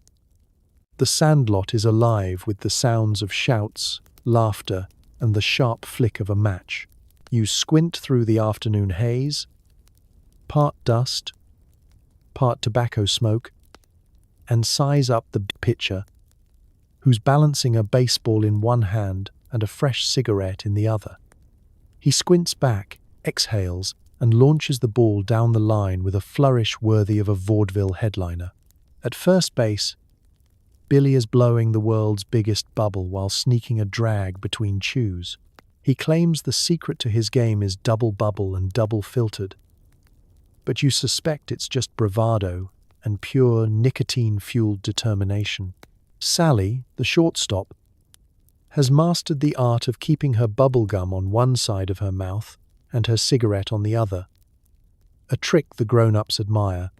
The sandlot is alive with the sounds of shouts, laughter, and the sharp flick of a match. You squint through the afternoon haze, part dust, part tobacco smoke, and size up the pitcher who's balancing a baseball in one hand and a fresh cigarette in the other. He squints back, exhales, and launches the ball down the line with a flourish worthy of a vaudeville headliner. At first base, Billy is blowing the world's biggest bubble while sneaking a drag between chews. He claims the secret to his game is double bubble and double filtered. But you suspect it's just bravado and pure nicotine-fueled determination. Sally, the shortstop, has mastered the art of keeping her bubble gum on one side of her mouth and her cigarette on the other, a trick the grown-ups admire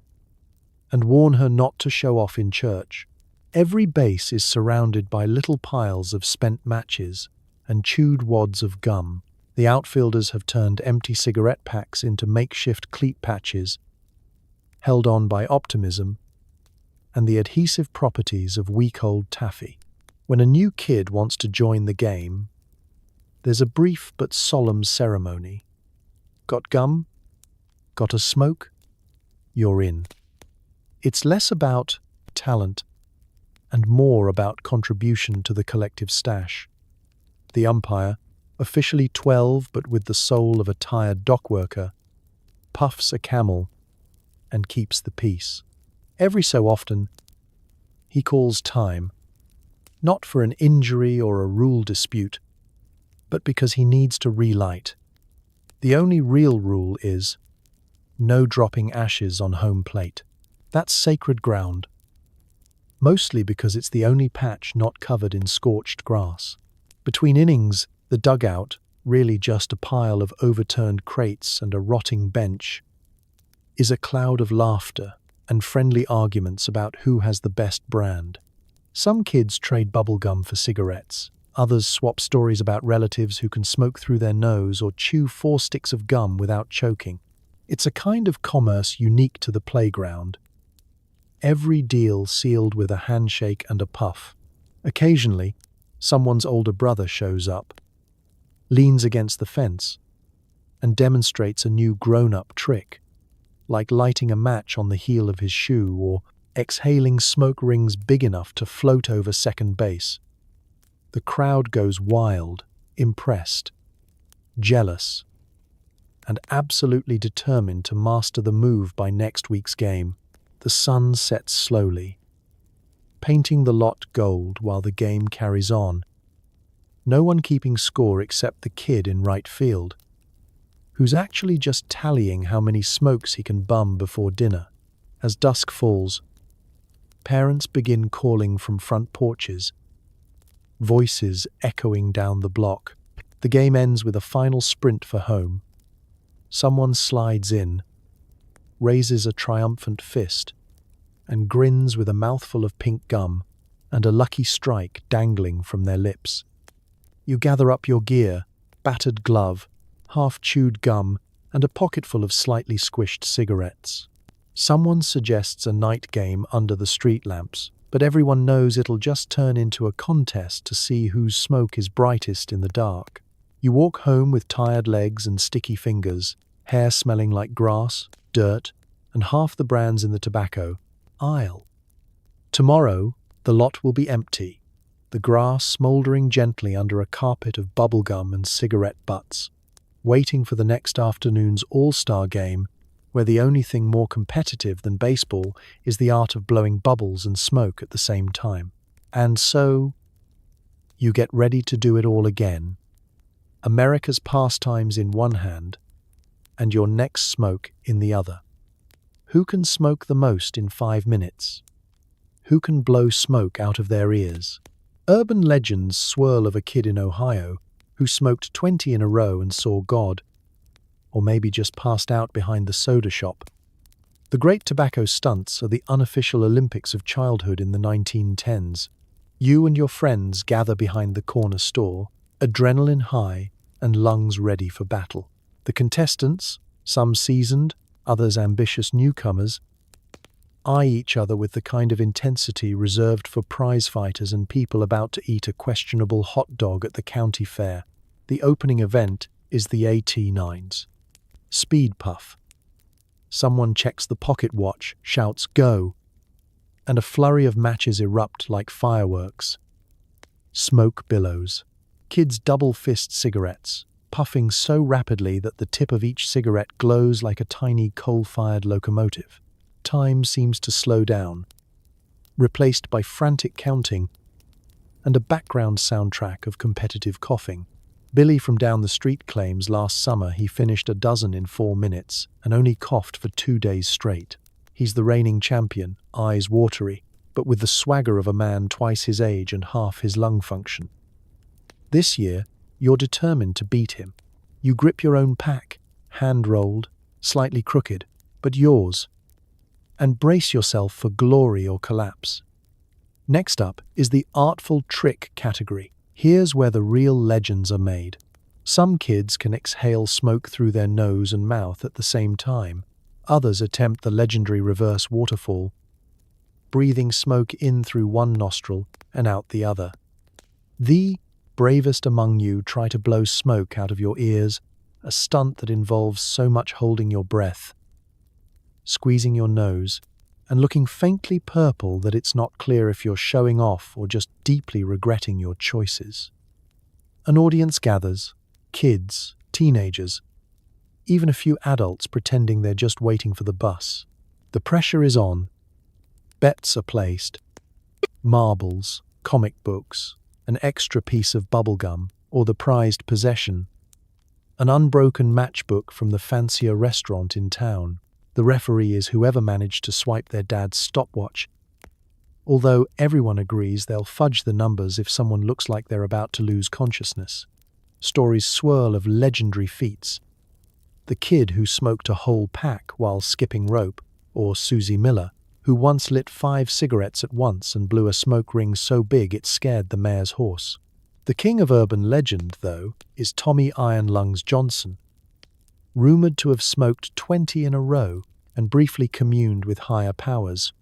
and warn her not to show off in church. Every base is surrounded by little piles of spent matches and chewed wads of gum. The outfielders have turned empty cigarette packs into makeshift cleat patches, held on by optimism and the adhesive properties of week-old taffy. When a new kid wants to join the game, there's a brief but solemn ceremony. Got gum? Got a smoke? You're in. It's less about talent and more about contribution to the collective stash. The umpire, officially 12 but with the soul of a tired dock worker, puffs a Camel and keeps the peace. Every so often, he calls time, not for an injury or a rule dispute, but because he needs to relight. The only real rule is no dropping ashes on home plate. That's sacred ground, mostly because it's the only patch not covered in scorched grass. Between innings, the dugout, really just a pile of overturned crates and a rotting bench, is a cloud of laughter and friendly arguments about who has the best brand. Some kids trade bubblegum for cigarettes. Others swap stories about relatives who can smoke through their nose or chew 4 sticks of gum without choking. It's a kind of commerce unique to the playground. Every deal sealed with a handshake and a puff. Occasionally, someone's older brother shows up, leans against the fence, and demonstrates a new grown-up trick, like lighting a match on the heel of his shoe or exhaling smoke rings big enough to float over second base. The crowd goes wild, impressed, jealous, and absolutely determined to master the move by next week's game. The sun sets slowly, painting the lot gold while the game carries on. No one keeping score except the kid in right field, who's actually just tallying how many smokes he can bum before dinner. As dusk falls, parents begin calling from front porches, voices echoing down the block. The game ends with a final sprint for home. Someone slides in, raises a triumphant fist, and grins with a mouthful of pink gum and a lucky strike dangling from their lips. You gather up your gear, battered glove, half-chewed gum, and a pocketful of slightly squished cigarettes. Someone suggests a night game under the street lamps, but everyone knows it'll just turn into a contest to see whose smoke is brightest in the dark. You walk home with tired legs and sticky fingers, hair smelling like grass, dirt, and half the brands in the tobacco aisle. Tomorrow, the lot will be empty, the grass smouldering gently under a carpet of bubblegum and cigarette butts, waiting for the next afternoon's all-star game, where the only thing more competitive than baseball is the art of blowing bubbles and smoke at the same time. And so, you get ready to do it all again. America's pastimes in one hand, and your next smoke in the other. Who can smoke the most in 5 minutes? Who can blow smoke out of their ears? Urban legends swirl of a kid in Ohio who smoked 20 in a row and saw God, or maybe just passed out behind the soda shop. The great tobacco stunts are the unofficial Olympics of childhood in the 1910s. You and your friends gather behind the corner store, adrenaline high and lungs ready for battle. The contestants, some seasoned, others ambitious newcomers, eye each other with the kind of intensity reserved for prize fighters and people about to eat a questionable hot dog at the county fair. The opening event is the AT9's Speed Puff. Someone checks the pocket watch, shouts "Go!" and a flurry of matches erupt like fireworks. Smoke billows. Kids double fist cigarettes, puffing so rapidly that the tip of each cigarette glows like a tiny coal-fired locomotive. Time seems to slow down, replaced by frantic counting and a background soundtrack of competitive coughing. Billy from down the street claims last summer he finished a dozen in 4 minutes and only coughed for 2 days straight. He's the reigning champion, eyes watery, but with the swagger of a man twice his age and half his lung function. This year, you're determined to beat him. You grip your own pack, hand-rolled, slightly crooked, but yours, and brace yourself for glory or collapse. Next up is the artful trick category. Here's where the real legends are made. Some kids can exhale smoke through their nose and mouth at the same time. Others attempt the legendary reverse waterfall, breathing smoke in through one nostril and out the other. The bravest among you try to blow smoke out of your ears, a stunt that involves so much holding your breath, squeezing your nose, and looking faintly purple that it's not clear if you're showing off or just deeply regretting your choices. An audience gathers, kids, teenagers, even a few adults pretending they're just waiting for the bus. The pressure is on. Bets are placed. Marbles, comic books, an extra piece of bubblegum, or the prized possession, an unbroken matchbook from the fancier restaurant in town. The referee is whoever managed to swipe their dad's stopwatch, although everyone agrees they'll fudge the numbers if someone looks like they're about to lose consciousness. Stories swirl of legendary feats. The kid who smoked a whole pack while skipping rope, or Susie Miller, who once lit 5 cigarettes at once and blew a smoke ring so big it scared the mayor's horse. The king of urban legend, though, is Tommy Iron Lungs Johnson, rumored to have smoked 20 in a row and briefly communed with higher powers,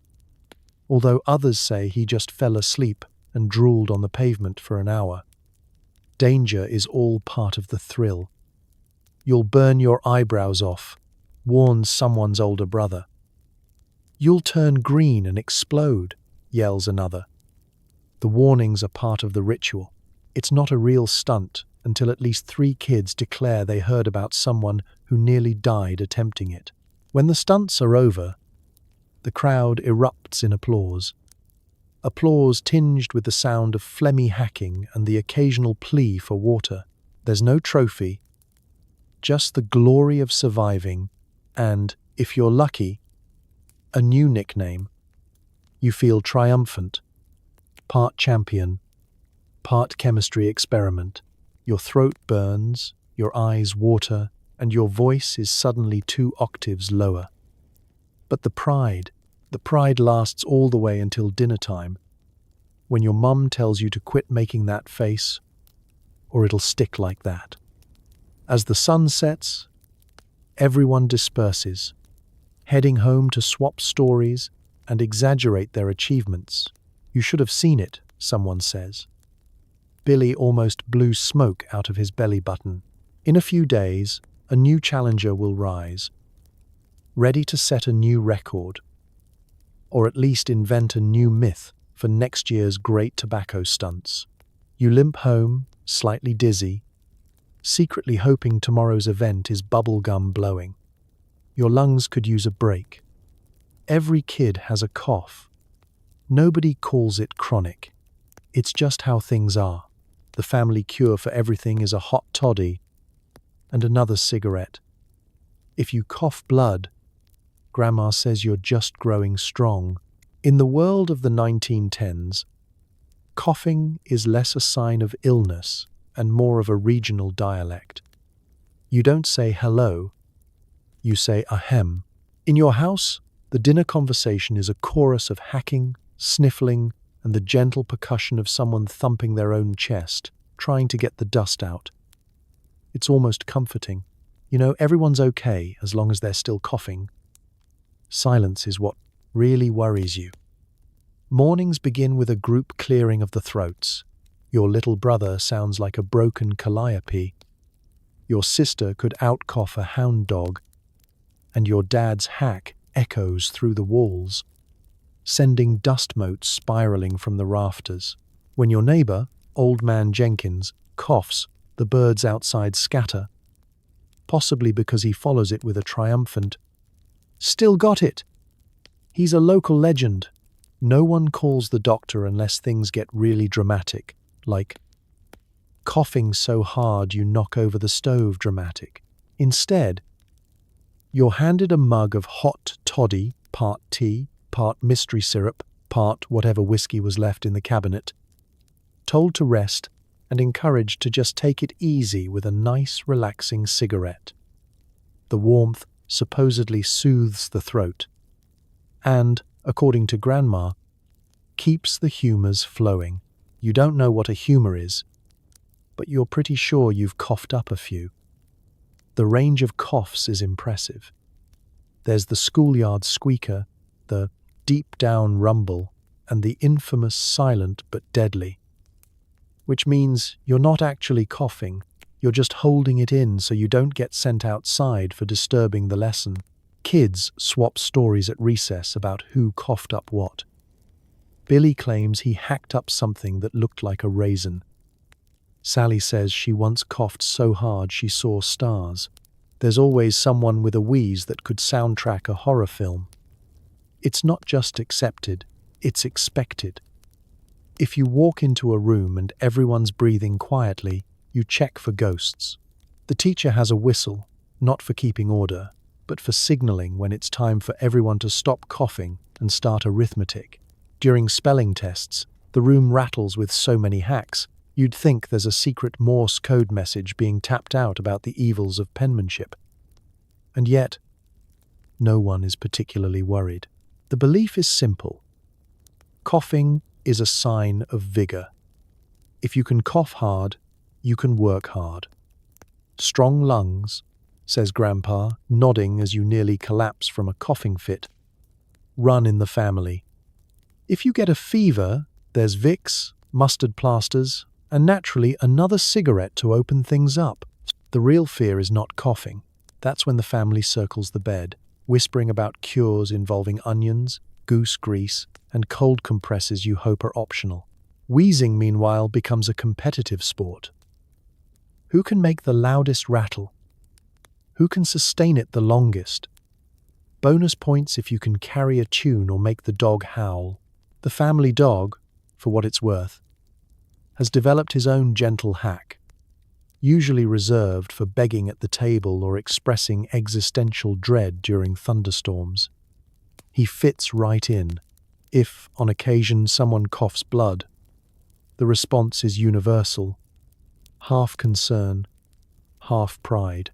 although others say he just fell asleep and drooled on the pavement for an hour. Danger is all part of the thrill. You'll burn your eyebrows off, warns someone's older brother. You'll turn green and explode, yells another. The warnings are part of the ritual. It's not a real stunt until at least 3 kids declare they heard about someone who nearly died attempting it. When the stunts are over, the crowd erupts in applause. Applause tinged with the sound of phlegmy hacking and the occasional plea for water. There's no trophy, just the glory of surviving and, if you're lucky, a new nickname. You feel triumphant, part champion, part chemistry experiment. Your throat burns, your eyes water, and your voice is suddenly 2 octaves lower. But the pride lasts all the way until dinner time, when your mum tells you to quit making that face, or it'll stick like that. As the sun sets, everyone disperses, heading home to swap stories and exaggerate their achievements. You should have seen it, someone says. Billy almost blew smoke out of his belly button. In a few days, a new challenger will rise, ready to set a new record, or at least invent a new myth for next year's great tobacco stunts. You limp home, slightly dizzy, secretly hoping tomorrow's event is bubblegum blowing. Your lungs could use a break. Every kid has a cough. Nobody calls it chronic. It's just how things are. The family cure for everything is a hot toddy and another cigarette. If you cough blood, Grandma says you're just growing strong. In the world of the 1910s, coughing is less a sign of illness and more of a regional dialect. You don't say hello, you say ahem. In your house, the dinner conversation is a chorus of hacking, sniffling, and the gentle percussion of someone thumping their own chest, trying to get the dust out. It's almost comforting. You know, everyone's okay as long as they're still coughing. Silence is what really worries you. Mornings begin with a group clearing of the throats. Your little brother sounds like a broken calliope. Your sister could outcough a hound dog, and your dad's hack echoes through the walls, sending dust motes spiraling from the rafters. When your neighbor, Old Man Jenkins coughs, the birds outside scatter, possibly because he follows it with a triumphant, "Still got it!" He's a local legend. No one calls the doctor unless things get really dramatic, like coughing so hard you knock over the stove dramatic. Instead, you're handed a mug of hot toddy, part tea, part mystery syrup, part whatever whiskey was left in the cabinet, told to rest and encouraged to just take it easy with a nice, relaxing cigarette. The warmth supposedly soothes the throat and, according to Grandma, keeps the humours flowing. You don't know what a humour is, but you're pretty sure you've coughed up a few. The range of coughs is impressive. There's the schoolyard squeaker, the deep-down rumble, and the infamous silent but deadly, which means you're not actually coughing, you're just holding it in so you don't get sent outside for disturbing the lesson. Kids swap stories at recess about who coughed up what. Billy claims he hacked up something that looked like a raisin. Sally says she once coughed so hard she saw stars. There's always someone with a wheeze that could soundtrack a horror film. It's not just accepted, it's expected. If you walk into a room and everyone's breathing quietly, you check for ghosts. The teacher has a whistle, not for keeping order, but for signaling when it's time for everyone to stop coughing and start arithmetic. During spelling tests, the room rattles with so many hacks, you'd think there's a secret Morse code message being tapped out about the evils of penmanship. And yet, no one is particularly worried. The belief is simple. Coughing is a sign of vigor. If you can cough hard, you can work hard. Strong lungs, says Grandpa, nodding as you nearly collapse from a coughing fit, run in the family. If you get a fever, there's Vicks, mustard plasters, and naturally another cigarette to open things up. The real fear is not coughing. That's when the family circles the bed, whispering about cures involving onions, goose grease, and cold compresses you hope are optional. Wheezing, meanwhile, becomes a competitive sport. Who can make the loudest rattle? Who can sustain it the longest? Bonus points if you can carry a tune or make the dog howl. The family dog, for what it's worth, has developed his own gentle hack, usually reserved for begging at the table or expressing existential dread during thunderstorms. He fits right in. If, on occasion, someone coughs blood, the response is universal. Half concern, half pride.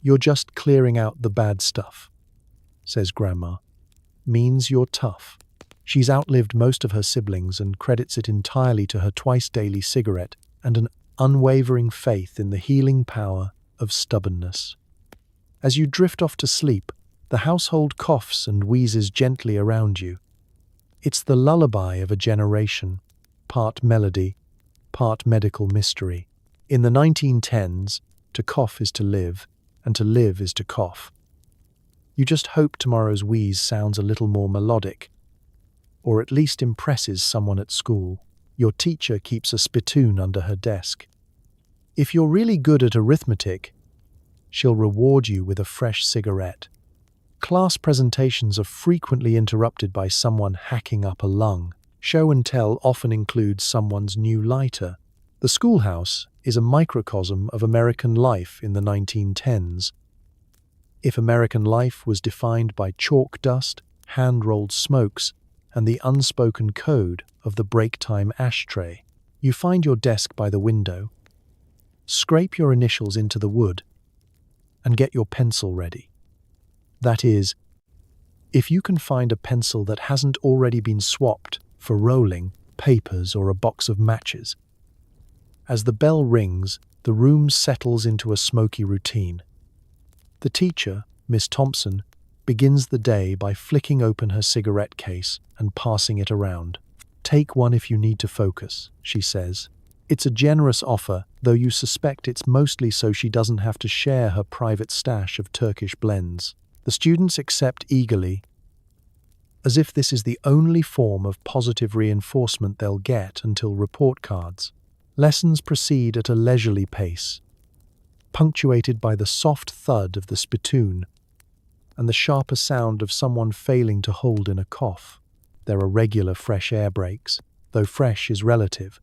"You're just clearing out the bad stuff," says Grandma. Means you're tough. She's outlived most of her siblings and credits it entirely to her twice-daily cigarette and an unwavering faith in the healing power of stubbornness. As you drift off to sleep, the household coughs and wheezes gently around you. It's the lullaby of a generation, part melody, part medical mystery. In the 1910s, to cough is to live, and to live is to cough. You just hope tomorrow's wheeze sounds a little more melodic, or at least impresses someone at school. Your teacher keeps a spittoon under her desk. If you're really good at arithmetic, she'll reward you with a fresh cigarette. Class presentations are frequently interrupted by someone hacking up a lung. Show and tell often includes someone's new lighter. The schoolhouse is a microcosm of American life in the 1910s. If American life was defined by chalk dust, hand-rolled smokes, and the unspoken code of the break-time ashtray, you find your desk by the window, scrape your initials into the wood, and get your pencil ready. That is, if you can find a pencil that hasn't already been swapped for rolling, papers, or a box of matches. As the bell rings, the room settles into a smoky routine. The teacher, Miss Thompson, begins the day by flicking open her cigarette case and passing it around. "Take one if you need to focus," she says. It's a generous offer, though you suspect it's mostly so she doesn't have to share her private stash of Turkish blends. The students accept eagerly, as if this is the only form of positive reinforcement they'll get until report cards. Lessons proceed at a leisurely pace, punctuated by the soft thud of the spittoon and the sharper sound of someone failing to hold in a cough. There are regular fresh air breaks, though fresh is relative,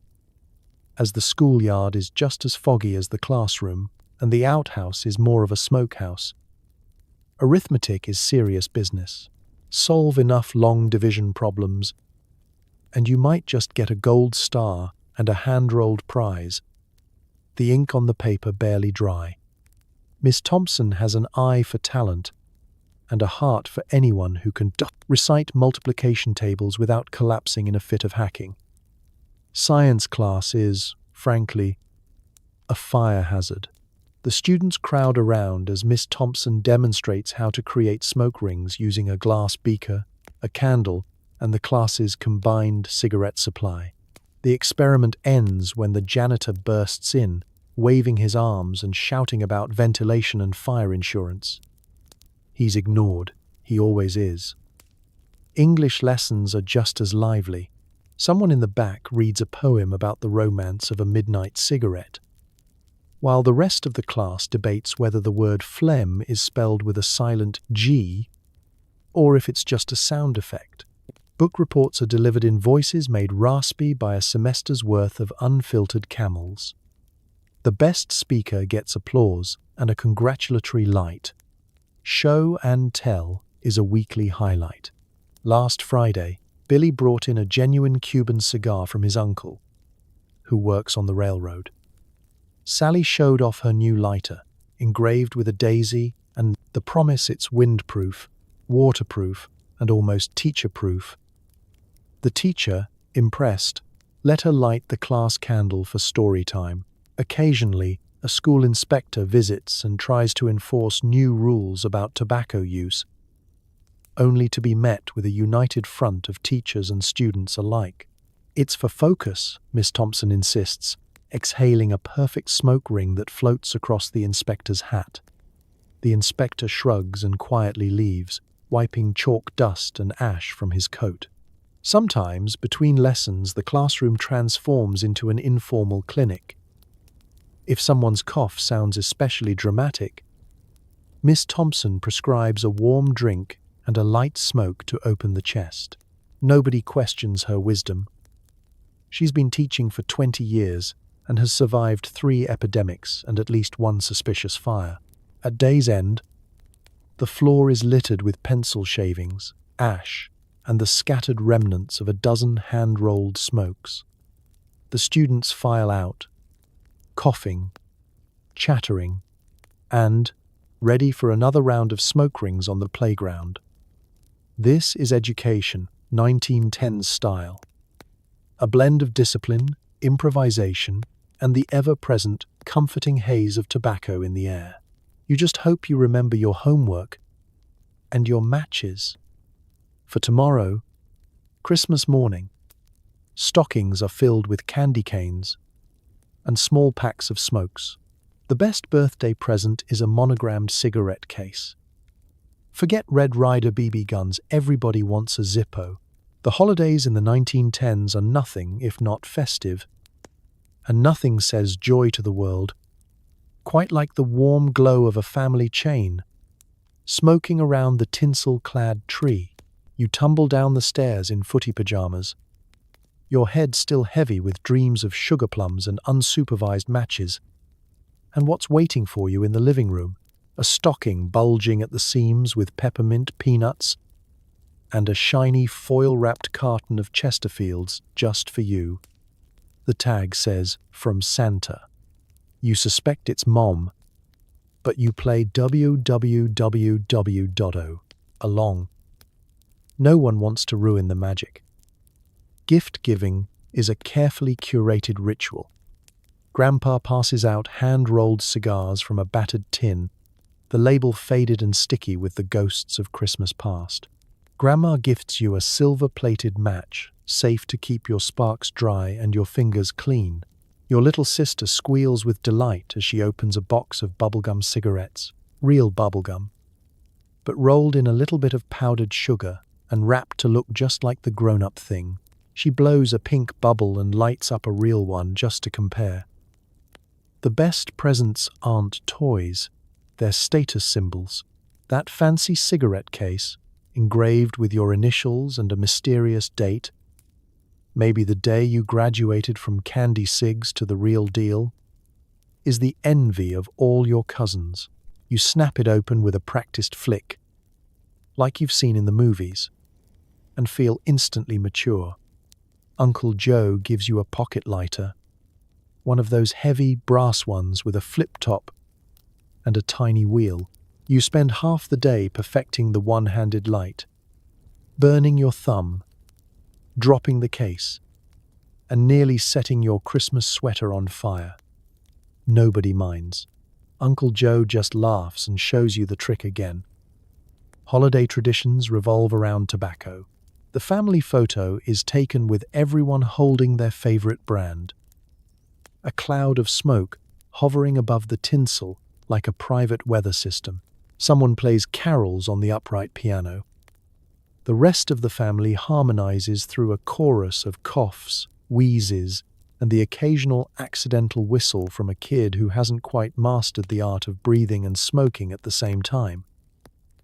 as the schoolyard is just as foggy as the classroom, and the outhouse is more of a smokehouse. Arithmetic is serious business. Solve enough long division problems, and you might just get a gold star and a hand-rolled prize. The ink on the paper barely dry. Miss Thompson has an eye for talent and a heart for anyone who can recite multiplication tables without collapsing in a fit of hacking. Science class is, frankly, a fire hazard. The students crowd around as Miss Thompson demonstrates how to create smoke rings using a glass beaker, a candle, and the class's combined cigarette supply. The experiment ends when the janitor bursts in, waving his arms and shouting about ventilation and fire insurance. He's ignored. He always is. English lessons are just as lively. Someone in the back reads a poem about the romance of a midnight cigarette, while the rest of the class debates whether the word phlegm is spelled with a silent G or if it's just a sound effect. Book reports are delivered in voices made raspy by a semester's worth of unfiltered camels. The best speaker gets applause and a congratulatory light. Show and tell is a weekly highlight. Last Friday, Billy brought in a genuine Cuban cigar from his uncle, who works on the railroad. Sally showed off her new lighter, engraved with a daisy and the promise it's windproof, waterproof, and almost teacher-proof. The teacher, impressed, let her light the class candle for story time. Occasionally, a school inspector visits and tries to enforce new rules about tobacco use, only to be met with a united front of teachers and students alike. It's for focus, Miss Thompson insists, exhaling a perfect smoke ring that floats across the inspector's hat. The inspector shrugs and quietly leaves, wiping chalk dust and ash from his coat. Sometimes, between lessons, the classroom transforms into an informal clinic. If someone's cough sounds especially dramatic, Miss Thompson prescribes a warm drink and a light smoke to open the chest. Nobody questions her wisdom. She's been teaching for 20 years and has survived 3 epidemics and at least 1 suspicious fire. At day's end, the floor is littered with pencil shavings, ash, and the scattered remnants of a dozen hand-rolled smokes. The students file out, coughing, chattering, and ready for another round of smoke rings on the playground. This is education, 1910s style. A blend of discipline, improvisation, and the ever-present, comforting haze of tobacco in the air. You just hope you remember your homework and your matches. For tomorrow, Christmas morning, stockings are filled with candy canes and small packs of smokes. The best birthday present is a monogrammed cigarette case. Forget Red Ryder BB guns, everybody wants a Zippo. The holidays in the 1910s are nothing if not festive, and nothing says joy to the world quite like the warm glow of a family chain, smoking around the tinsel-clad tree. You tumble down the stairs in footy pajamas, your head still heavy with dreams of sugar plums and unsupervised matches. And what's waiting for you in the living room? A stocking bulging at the seams with peppermint peanuts, and a shiny foil-wrapped carton of Chesterfields just for you. The tag says, "From Santa." You suspect it's Mom, but you play www.o along. No one wants to ruin the magic. Gift giving is a carefully curated ritual. Grandpa passes out hand-rolled cigars from a battered tin, the label faded and sticky with the ghosts of Christmas past. Grandma gifts you a silver-plated match, safe to keep your sparks dry and your fingers clean. Your little sister squeals with delight as she opens a box of bubblegum cigarettes, real bubblegum, but rolled in a little bit of powdered sugar and wrapped to look just like the grown-up thing. She blows a pink bubble and lights up a real one just to compare. The best presents aren't toys, they're status symbols. That fancy cigarette case, engraved with your initials and a mysterious date, maybe the day you graduated from candy cigs to the real deal, is the envy of all your cousins. You snap it open with a practiced flick, like you've seen in the movies, and feel instantly mature. Uncle Joe gives you a pocket lighter, one of those heavy brass ones with a flip top and a tiny wheel. You spend half the day perfecting the one-handed light, burning your thumb, dropping the case, and nearly setting your Christmas sweater on fire. Nobody minds. Uncle Joe just laughs and shows you the trick again. Holiday traditions revolve around tobacco. The family photo is taken with everyone holding their favorite brand. A cloud of smoke hovering above the tinsel like a private weather system. Someone plays carols on the upright piano. The rest of the family harmonizes through a chorus of coughs, wheezes, and the occasional accidental whistle from a kid who hasn't quite mastered the art of breathing and smoking at the same time.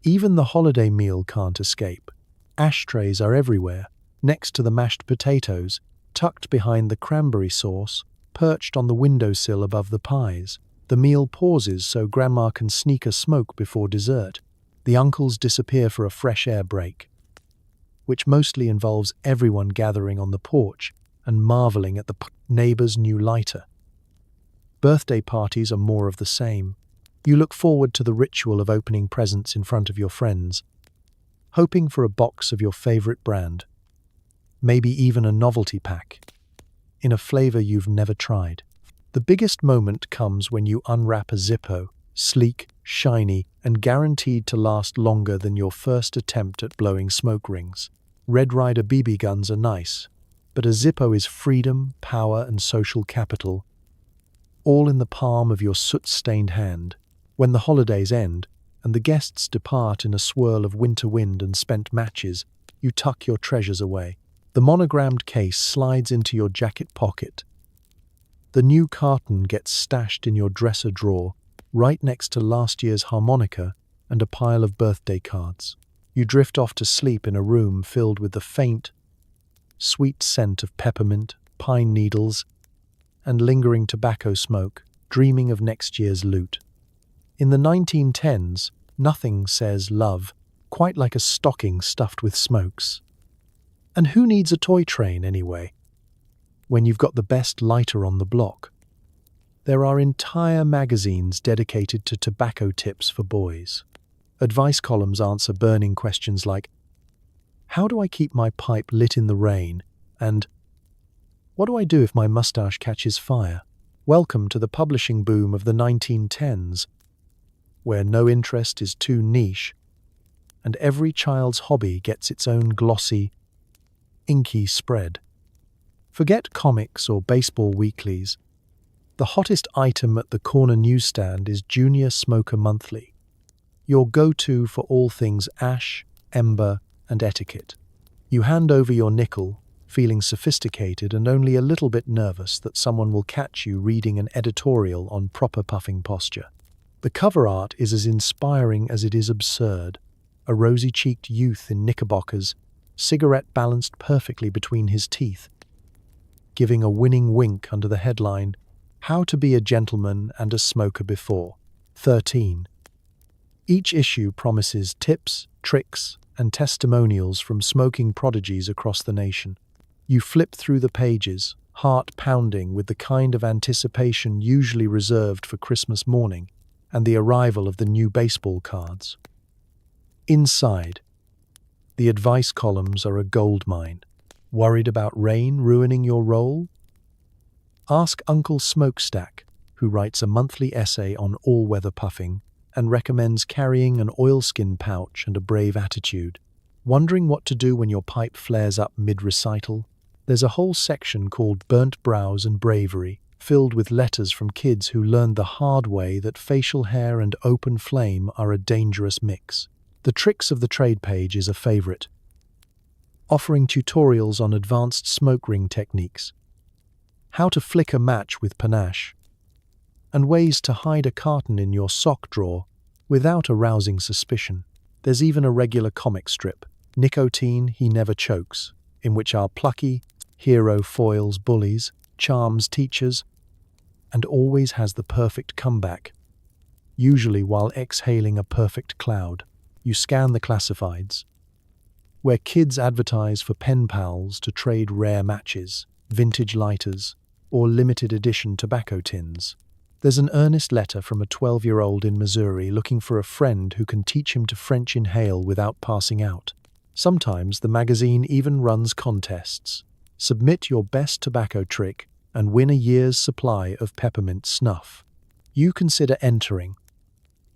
Even the holiday meal can't escape. Ashtrays are everywhere, next to the mashed potatoes, tucked behind the cranberry sauce, perched on the windowsill above the pies. The meal pauses so Grandma can sneak a smoke before dessert. The uncles disappear for a fresh air break, which mostly involves everyone gathering on the porch and marveling at the neighbor's new lighter. Birthday parties are more of the same. You look forward to the ritual of opening presents in front of your friends, hoping for a box of your favorite brand, maybe even a novelty pack, in a flavor you've never tried. The biggest moment comes when you unwrap a Zippo, sleek, shiny, and guaranteed to last longer than your first attempt at blowing smoke rings. Red Ryder BB guns are nice, but a Zippo is freedom, power, and social capital, all in the palm of your soot-stained hand. When the holidays end, and the guests depart in a swirl of winter wind and spent matches, you tuck your treasures away. The monogrammed case slides into your jacket pocket. The new carton gets stashed in your dresser drawer, right next to last year's harmonica and a pile of birthday cards. You drift off to sleep in a room filled with the faint, sweet scent of peppermint, pine needles, and lingering tobacco smoke, dreaming of next year's loot. In the 1910s, nothing says love quite like a stocking stuffed with smokes. And who needs a toy train anyway, when you've got the best lighter on the block? There are entire magazines dedicated to tobacco tips for boys. Advice columns answer burning questions like, how do I keep my pipe lit in the rain? And what do I do if my mustache catches fire? Welcome to the publishing boom of the 1910s, where no interest is too niche, and every child's hobby gets its own glossy, inky spread. Forget comics or baseball weeklies. The hottest item at the corner newsstand is Junior Smoker Monthly, your go-to for all things ash, ember, and etiquette. You hand over your nickel, feeling sophisticated and only a little bit nervous that someone will catch you reading an editorial on proper puffing posture. The cover art is as inspiring as it is absurd. A rosy-cheeked youth in knickerbockers, cigarette balanced perfectly between his teeth, giving a winning wink under the headline, How to Be a Gentleman and a Smoker Before 13. Each issue promises tips, tricks, and testimonials from smoking prodigies across the nation. You flip through the pages, heart pounding with the kind of anticipation usually reserved for Christmas morning and the arrival of the new baseball cards. Inside, the advice columns are a goldmine. Worried about rain ruining your roll? Ask Uncle Smokestack, who writes a monthly essay on all-weather puffing and recommends carrying an oilskin pouch and a brave attitude. Wondering what to do when your pipe flares up mid-recital? There's a whole section called Burnt Brows and Bravery, filled with letters from kids who learned the hard way that facial hair and open flame are a dangerous mix. The Tricks of the Trade page is a favorite. offering tutorials on advanced smoke ring techniques, how to flick a match with panache, and ways to hide a carton in your sock drawer without arousing suspicion. There's even a regular comic strip, Nicotine He Never Chokes, in which our plucky hero foils bullies, charms teachers, and always has the perfect comeback, usually while exhaling a perfect cloud. You scan the classifieds, where kids advertise for pen pals to trade rare matches, vintage lighters, or limited edition tobacco tins. There's an earnest letter from a 12-year-old in Missouri looking for a friend who can teach him to French inhale without passing out. Sometimes the magazine even runs contests. Submit your best tobacco trick and win a year's supply of peppermint snuff. You consider entering,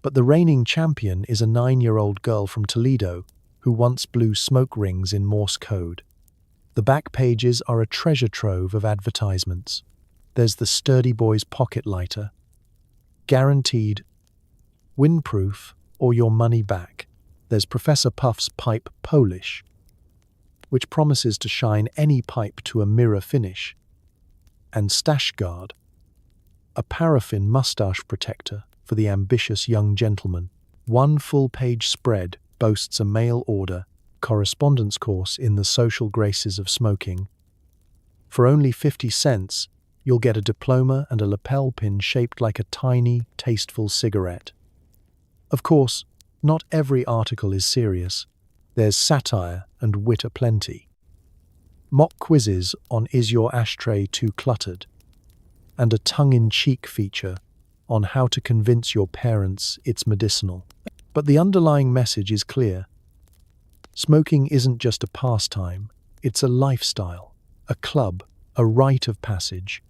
but the reigning champion is a 9-year-old girl from Toledo who once blew smoke rings in Morse code. The back pages are a treasure trove of advertisements. There's the Sturdy Boys pocket lighter, guaranteed, windproof, or your money back. There's Professor Puff's pipe Polish, which promises to shine any pipe to a mirror finish, and Stash Guard, a paraffin mustache protector for the ambitious young gentleman. One full-page spread boasts a mail-order correspondence course in the social graces of smoking. For only 50 cents, you'll get a diploma and a lapel pin shaped like a tiny, tasteful cigarette. Of course, not every article is serious. There's satire and wit aplenty. Mock quizzes on Is Your Ashtray Too Cluttered? And a tongue-in-cheek feature on how to convince your parents it's medicinal. But the underlying message is clear. Smoking isn't just a pastime, it's a lifestyle, a club, a rite of passage.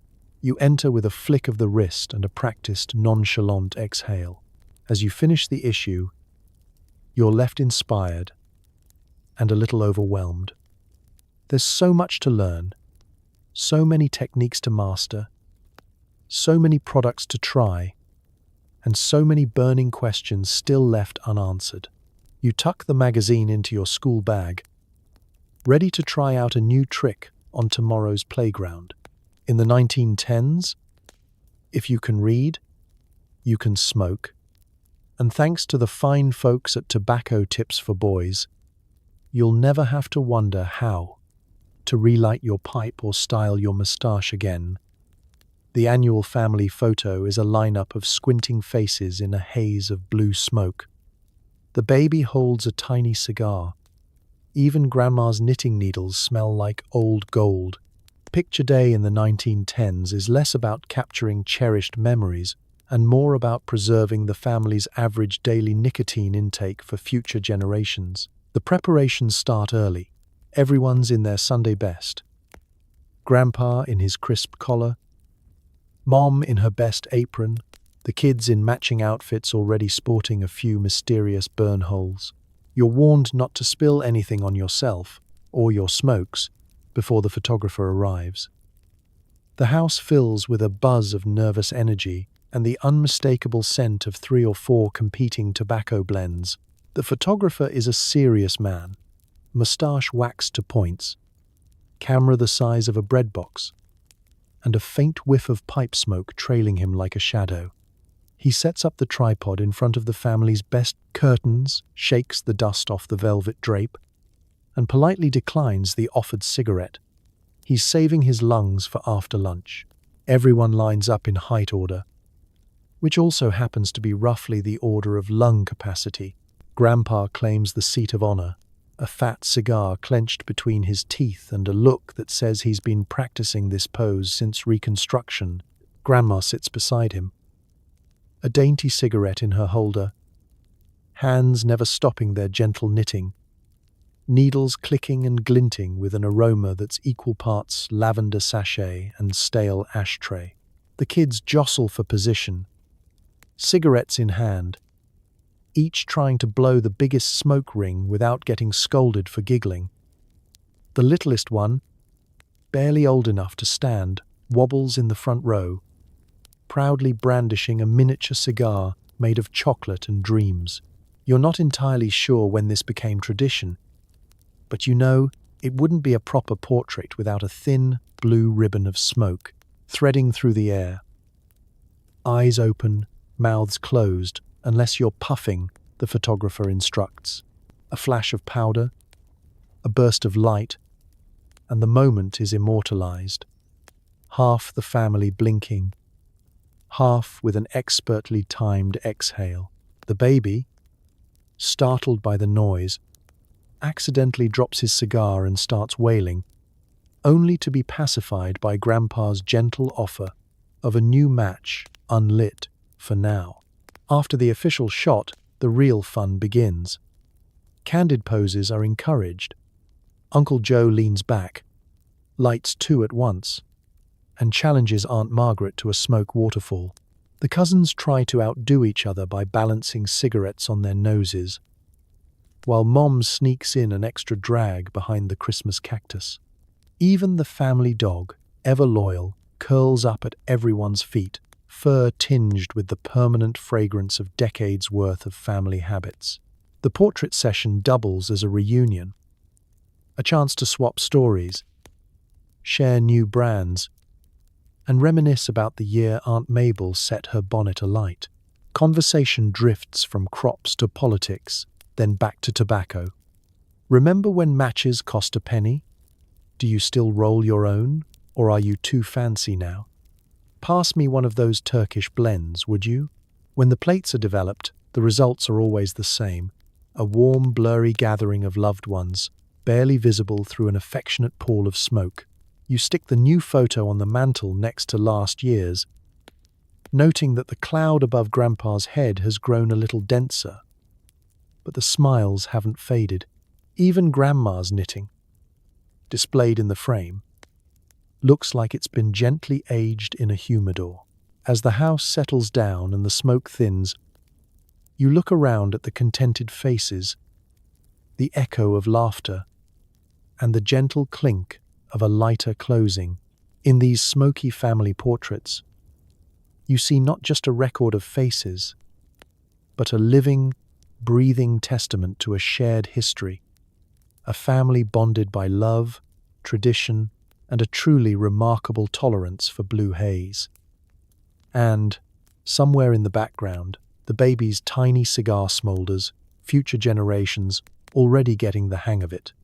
You enter with a flick of the wrist and a practiced, nonchalant exhale. As you finish the issue, you're left inspired and a little overwhelmed. There's so much to learn, so many techniques to master, so many products to try, and so many burning questions still left unanswered. You tuck the magazine into your school bag, ready to try out a new trick on tomorrow's playground. In the 1910s, if you can read, you can smoke. And thanks to the fine folks at Tobacco Tips for Boys, you'll never have to wonder how to relight your pipe or style your moustache again. The annual family photo is a lineup of squinting faces in a haze of blue smoke. The baby holds a tiny cigar. Even Grandma's knitting needles smell like old gold. Picture Day in the 1910s is less about capturing cherished memories and more about preserving the family's average daily nicotine intake for future generations. The preparations start early. Everyone's in their Sunday best. Grandpa in his crisp collar, Mom in her best apron, the kids in matching outfits already sporting a few mysterious burn holes. You're warned not to spill anything on yourself or your smokes before the photographer arrives. The house fills with a buzz of nervous energy and the unmistakable scent of 3 or 4 competing tobacco blends. The photographer is a serious man, moustache waxed to points, camera the size of a bread box, and a faint whiff of pipe smoke trailing him like a shadow. He sets up the tripod in front of the family's best curtains, shakes the dust off the velvet drape, and politely declines the offered cigarette. He's saving his lungs for after lunch. Everyone lines up in height order, which also happens to be roughly the order of lung capacity. Grandpa claims the seat of honor, a fat cigar clenched between his teeth and a look that says he's been practicing this pose since Reconstruction. Grandma sits beside him, a dainty cigarette in her holder, hands never stopping their gentle knitting, needles clicking and glinting with an aroma that's equal parts lavender sachet and stale ashtray. The kids jostle for position, cigarettes in hand, each trying to blow the biggest smoke ring without getting scolded for giggling. The littlest one, barely old enough to stand, wobbles in the front row, proudly brandishing a miniature cigar made of chocolate and dreams. You're not entirely sure when this became tradition, but you know It wouldn't be a proper portrait without a thin, blue ribbon of smoke threading through the air. Eyes open, mouths closed, unless you're puffing, the photographer instructs. A flash of powder, a burst of light, and the moment is immortalized. Half the family blinking, half with an expertly timed exhale. The baby, startled by the noise, accidentally drops his cigar and starts wailing, only to be pacified by Grandpa's gentle offer of a new match, unlit, for now. After the official shot, the real fun begins. Candid poses are encouraged. Uncle Joe leans back, lights two at once, and challenges Aunt Margaret to a smoke waterfall. The cousins try to outdo each other by balancing cigarettes on their noses, while Mom sneaks in an extra drag behind the Christmas cactus. Even the family dog, ever loyal, curls up at everyone's feet, fur tinged with the permanent fragrance of decades' worth of family habits. The portrait session doubles as a reunion, a chance to swap stories, share new brands, and reminisce about the year Aunt Mabel set her bonnet alight. Conversation drifts from crops to politics, then back to tobacco. Remember when matches cost a penny? Do you still roll your own, or are you too fancy now? Pass me one of those Turkish blends, would you? When the plates are developed, the results are always the same. A warm, blurry gathering of loved ones, barely visible through an affectionate pall of smoke. You stick the new photo on the mantel next to last year's, noting that the cloud above Grandpa's head has grown a little denser. But the smiles haven't faded. Even Grandma's knitting, displayed in the frame, looks like it's been gently aged in a humidor. As the house settles down and the smoke thins, you look around at the contented faces, the echo of laughter, and the gentle clink of a lighter closing. In these smoky family portraits, you see not just a record of faces, but a living, breathing testament to a shared history, a family bonded by love, tradition, and a truly remarkable tolerance for blue haze. And, somewhere in the background, the baby's tiny cigar smolders, future generations already getting the hang of it.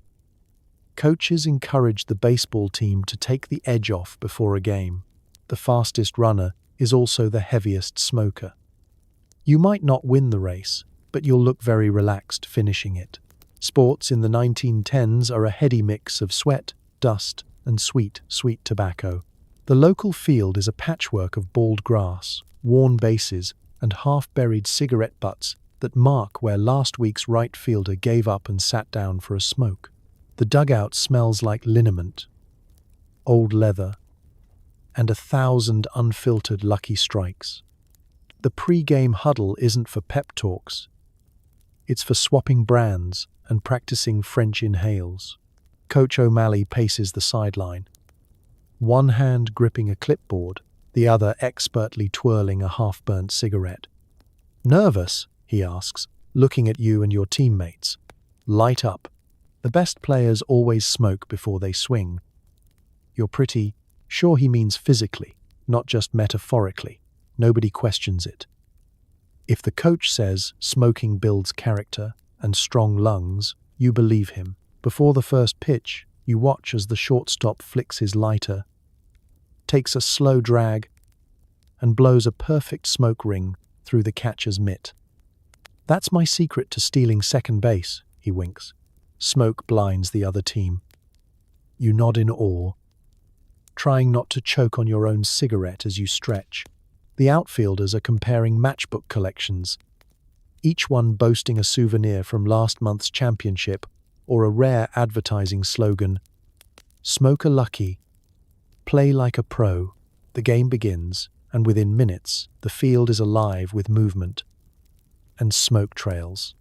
Coaches encourage the baseball team to take the edge off before a game. The fastest runner is also the heaviest smoker. You might not win the race, but you'll look very relaxed finishing it. Sports in the 1910s are a heady mix of sweat, dust, and sweet, sweet tobacco. The local field is a patchwork of bald grass, worn bases, and half-buried cigarette butts that mark where last week's right fielder gave up and sat down for a smoke. The dugout smells like liniment, old leather, and 1,000 unfiltered lucky strikes. The pre-game huddle isn't for pep talks. It's for swapping brands and practicing French inhales. Coach O'Malley paces the sideline, one hand gripping a clipboard, the other expertly twirling a half-burnt cigarette. "Nervous?" he asks, looking at you and your teammates. "Light up. The best players always smoke before they swing." You're pretty sure he means physically, not just metaphorically. Nobody questions it. If the coach says smoking builds character and strong lungs, you believe him. Before the first pitch, you watch as the shortstop flicks his lighter, takes a slow drag, and blows a perfect smoke ring through the catcher's mitt. "That's my secret to stealing second base," he winks. Smoke blinds the other team. You nod in awe, trying not to choke on your own cigarette as you stretch. The outfielders are comparing matchbook collections, each one boasting a souvenir from last month's championship or a rare advertising slogan. "Smoke a lucky, play like a pro." The game begins, and within minutes, the field is alive with movement and smoke trails.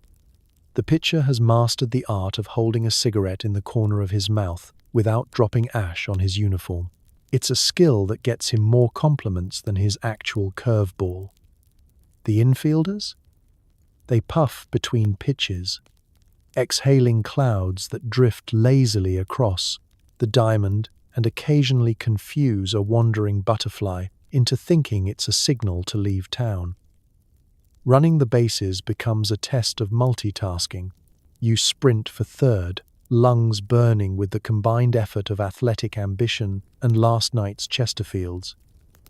The pitcher has mastered the art of holding a cigarette in the corner of his mouth without dropping ash on his uniform. It's a skill that gets him more compliments than his actual curveball. The infielders? They puff between pitches, exhaling clouds that drift lazily across the diamond and occasionally confuse a wandering butterfly into thinking it's a signal to leave town. Running the bases becomes a test of multitasking. You sprint for third, lungs burning with the combined effort of athletic ambition and last night's Chesterfields.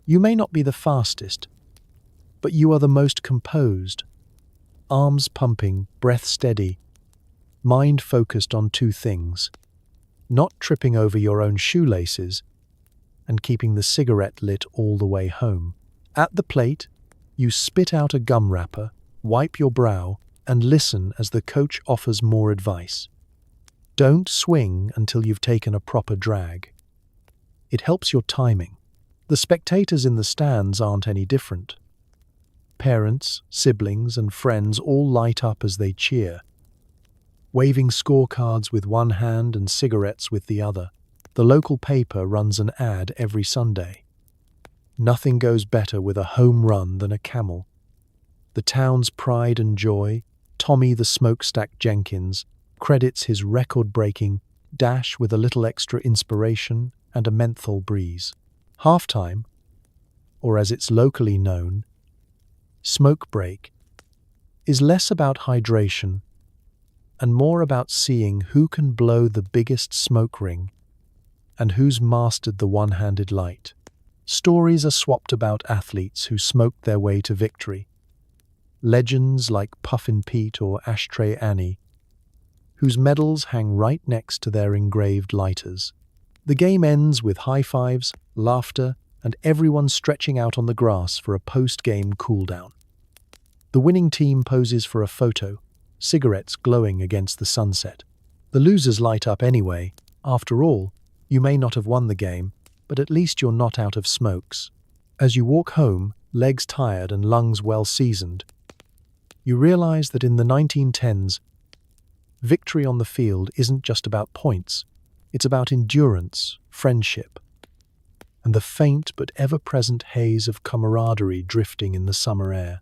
You may not be the fastest, but you are the most composed. Arms pumping, breath steady, mind focused on two things: not tripping over your own shoelaces and keeping the cigarette lit all the way home. At the plate, you spit out a gum wrapper, wipe your brow, and listen as the coach offers more advice. Don't swing until you've taken a proper drag. It helps your timing. The spectators in the stands aren't any different. Parents, siblings, and friends all light up as they cheer, waving scorecards with one hand and cigarettes with the other. The local paper runs an ad every Sunday. Nothing goes better with a home run than a camel. The town's pride and joy, Tommy the Smokestack Jenkins, credits his record-breaking dash with a little extra inspiration and a menthol breeze. Halftime, or as it's locally known, smoke break, is less about hydration and more about seeing who can blow the biggest smoke ring and who's mastered the one-handed light. Stories are swapped about athletes who smoked their way to victory. Legends like Puffin Pete or Ashtray Annie, whose medals hang right next to their engraved lighters. The game ends with high fives, laughter, and everyone stretching out on the grass for a post-game cool-down. The winning team poses for a photo, cigarettes glowing against the sunset. The losers light up anyway. After all, you may not have won the game, but at least you're not out of smokes. As you walk home, legs tired and lungs well seasoned, you realize that in the 1910s, victory on the field isn't just about points. It's about endurance, friendship, and the faint but ever-present haze of camaraderie drifting in the summer air.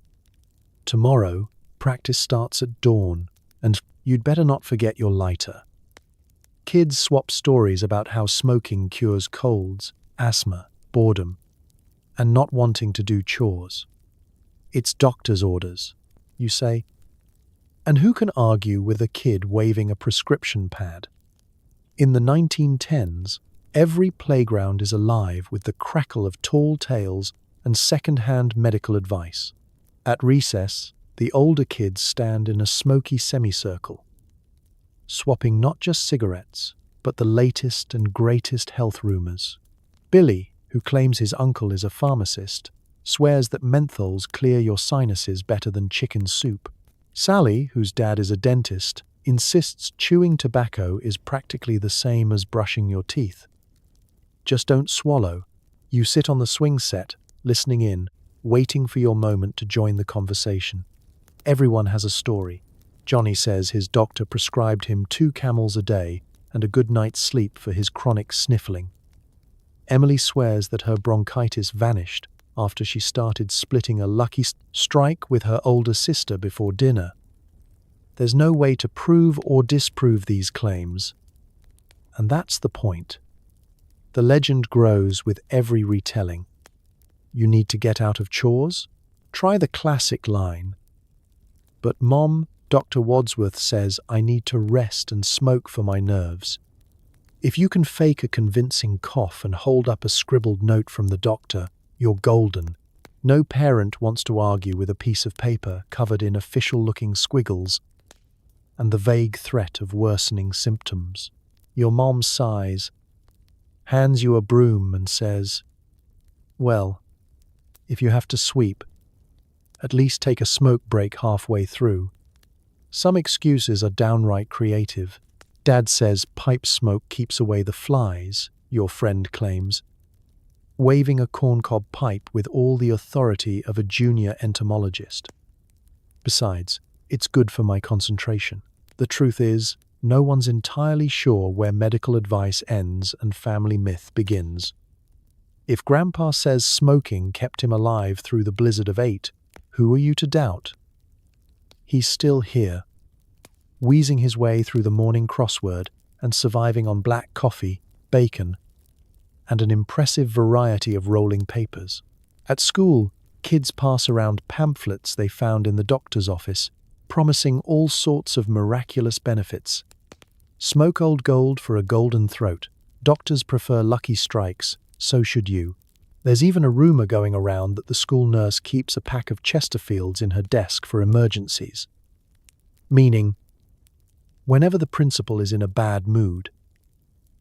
Tomorrow, practice starts at dawn, and you'd better not forget your lighter. Kids swap stories about how smoking cures colds, asthma, boredom, and not wanting to do chores. It's doctor's orders, you say. And who can argue with a kid waving a prescription pad? In the 1910s, every playground is alive with the crackle of tall tales and second-hand medical advice. At recess, the older kids stand in a smoky semicircle, swapping not just cigarettes, but the latest and greatest health rumors. Billy, who claims his uncle is a pharmacist, swears that menthols clear your sinuses better than chicken soup. Sally, whose dad is a dentist, insists chewing tobacco is practically the same as brushing your teeth. Just don't swallow. You sit on the swing set, listening in, waiting for your moment to join the conversation. Everyone has a story. Johnny says his doctor prescribed him 2 Camels a day and a good night's sleep for his chronic sniffling. Emily swears that her bronchitis vanished after she started splitting a lucky strike with her older sister before dinner. There's no way to prove or disprove these claims, and that's the point. The legend grows with every retelling. You need to get out of chores? Try the classic line. But Mom, Dr. Wadsworth says I need to rest and smoke for my nerves. If you can fake a convincing cough and hold up a scribbled note from the doctor, you're golden. No parent wants to argue with a piece of paper covered in official-looking squiggles and the vague threat of worsening symptoms. Your mom sighs, hands you a broom and says, "Well, if you have to sweep, at least take a smoke break halfway through." Some excuses are downright creative. Dad says pipe smoke keeps away the flies, your friend claims, waving a corncob pipe with all the authority of a junior entomologist. Besides, it's good for my concentration. The truth is, no one's entirely sure where medical advice ends and family myth begins. If Grandpa says smoking kept him alive through the blizzard of 8, who are you to doubt? He's still here. wheezing his way through the morning crossword and surviving on black coffee, bacon, and an impressive variety of rolling papers. At school, kids pass around pamphlets they found in the doctor's office, promising all sorts of miraculous benefits. Smoke old gold for a golden throat. Doctors prefer lucky strikes, so should you. There's even a rumor going around that the school nurse keeps a pack of Chesterfields in her desk for emergencies. Meaning, whenever the principal is in a bad mood,